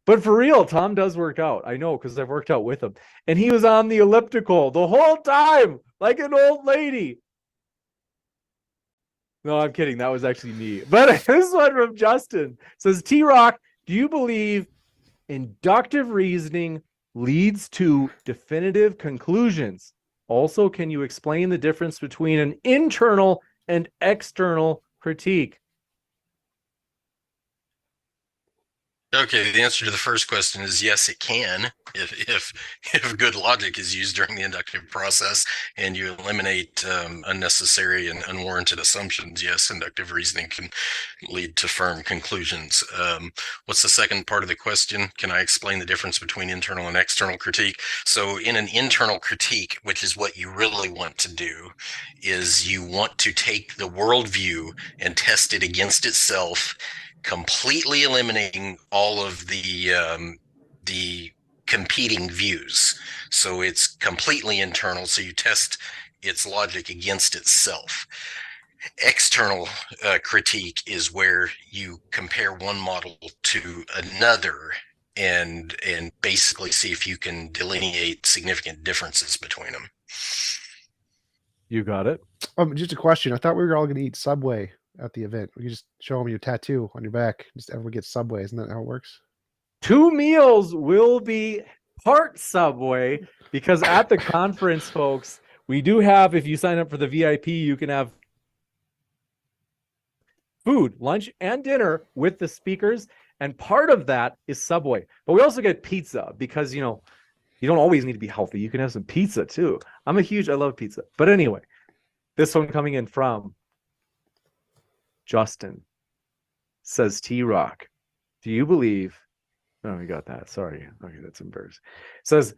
But for real, Tom does work out. I know, because I've worked out with him. And he was on the elliptical the whole time, like an old lady. No, I'm kidding. That was actually me. But this one from Justin says, T-Rock, do you believe inductive reasoning leads to definitive conclusions? Also, can you explain the difference between an internal and external critique? Okay, the answer to the first question is yes, it can. If good logic is used during the inductive process and you eliminate unnecessary and unwarranted assumptions, yes, inductive reasoning can lead to firm conclusions. What's the second part of the question? Can I explain the difference between internal and external critique? So in an internal critique, which is what you really want to do, is you want to take the worldview and test it against itself, completely eliminating all of the competing views. So it's completely internal. So you test its logic against itself. External critique is where you compare one model to another and basically see if you can delineate significant differences between them. You got it. Just a question. I thought we were all going to eat Subway at the event. We could just show them your tattoo on your back. Just everyone gets Subway. Isn't that how it works? 2 meals will be part Subway because at the conference, folks, we do have, if you sign up for the VIP, you can have food, lunch, and dinner with the speakers. And part of that is Subway. But we also get pizza because, you know, you don't always need to be healthy. You can have some pizza too. I love pizza. But anyway, this one coming in from Justin says, T-Rock, do you believe? Oh, we got that. Sorry. Okay, that's embarrassing. Says,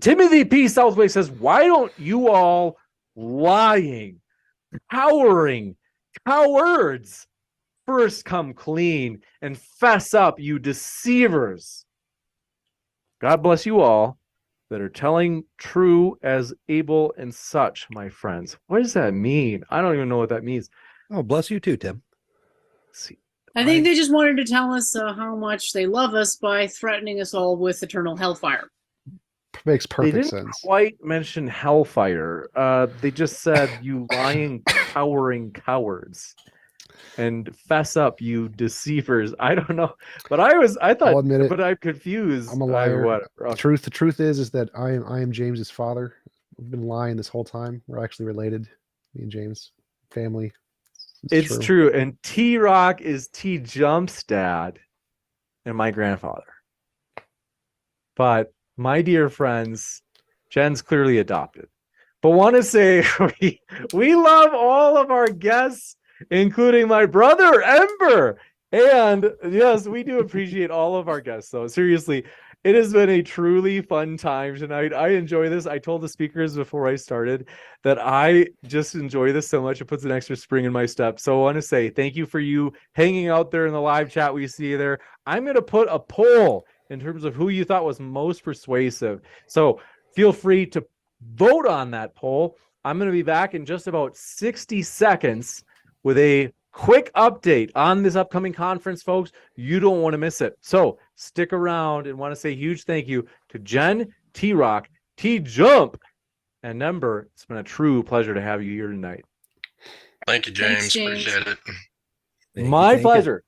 Timothy P. Southway says, why don't you all lying, cowering cowards first come clean and fess up, you deceivers? God bless you all that are telling true as able and such, my friends. What does that mean? I don't even know what that means. Oh, bless you too, Tim. Let's see. I think they just wanted to tell us how much they love us by threatening us all with eternal hellfire. Makes perfect They didn't sense. quite mention hellfire. They just said, you lying, cowering cowards. And fess up, you deceivers. I don't know, but I thought, I'll admit it. but I'm confused. I'm a liar. Whatever. The truth is that I am James's father. We've been lying this whole time. We're actually related. Me and James, family. It's true. And T-Rock is TJump's dad and my grandfather. But my dear friends, Jen's clearly adopted. But want to say we love all of our guests, including my brother, Ember. And yes, we do appreciate all of our guests, though. Seriously, it has been a truly fun time tonight. I enjoy this. I told the speakers before I started that I just enjoy this so much. It puts an extra spring in my step. So I want to say thank you for you hanging out there in the live chat we see there. I'm going to put a poll in terms of who you thought was most persuasive. So feel free to vote on that poll. I'm going to be back in just about 60 seconds with a quick update on this upcoming conference, folks. You don't want to miss it. So stick around, and want to say a huge thank you to Jen, T-Rock, TJump, and Ember. It's been a true pleasure to have you here tonight. Thank you, James. Thanks, James. Appreciate it. Thank you, My thank you. pleasure.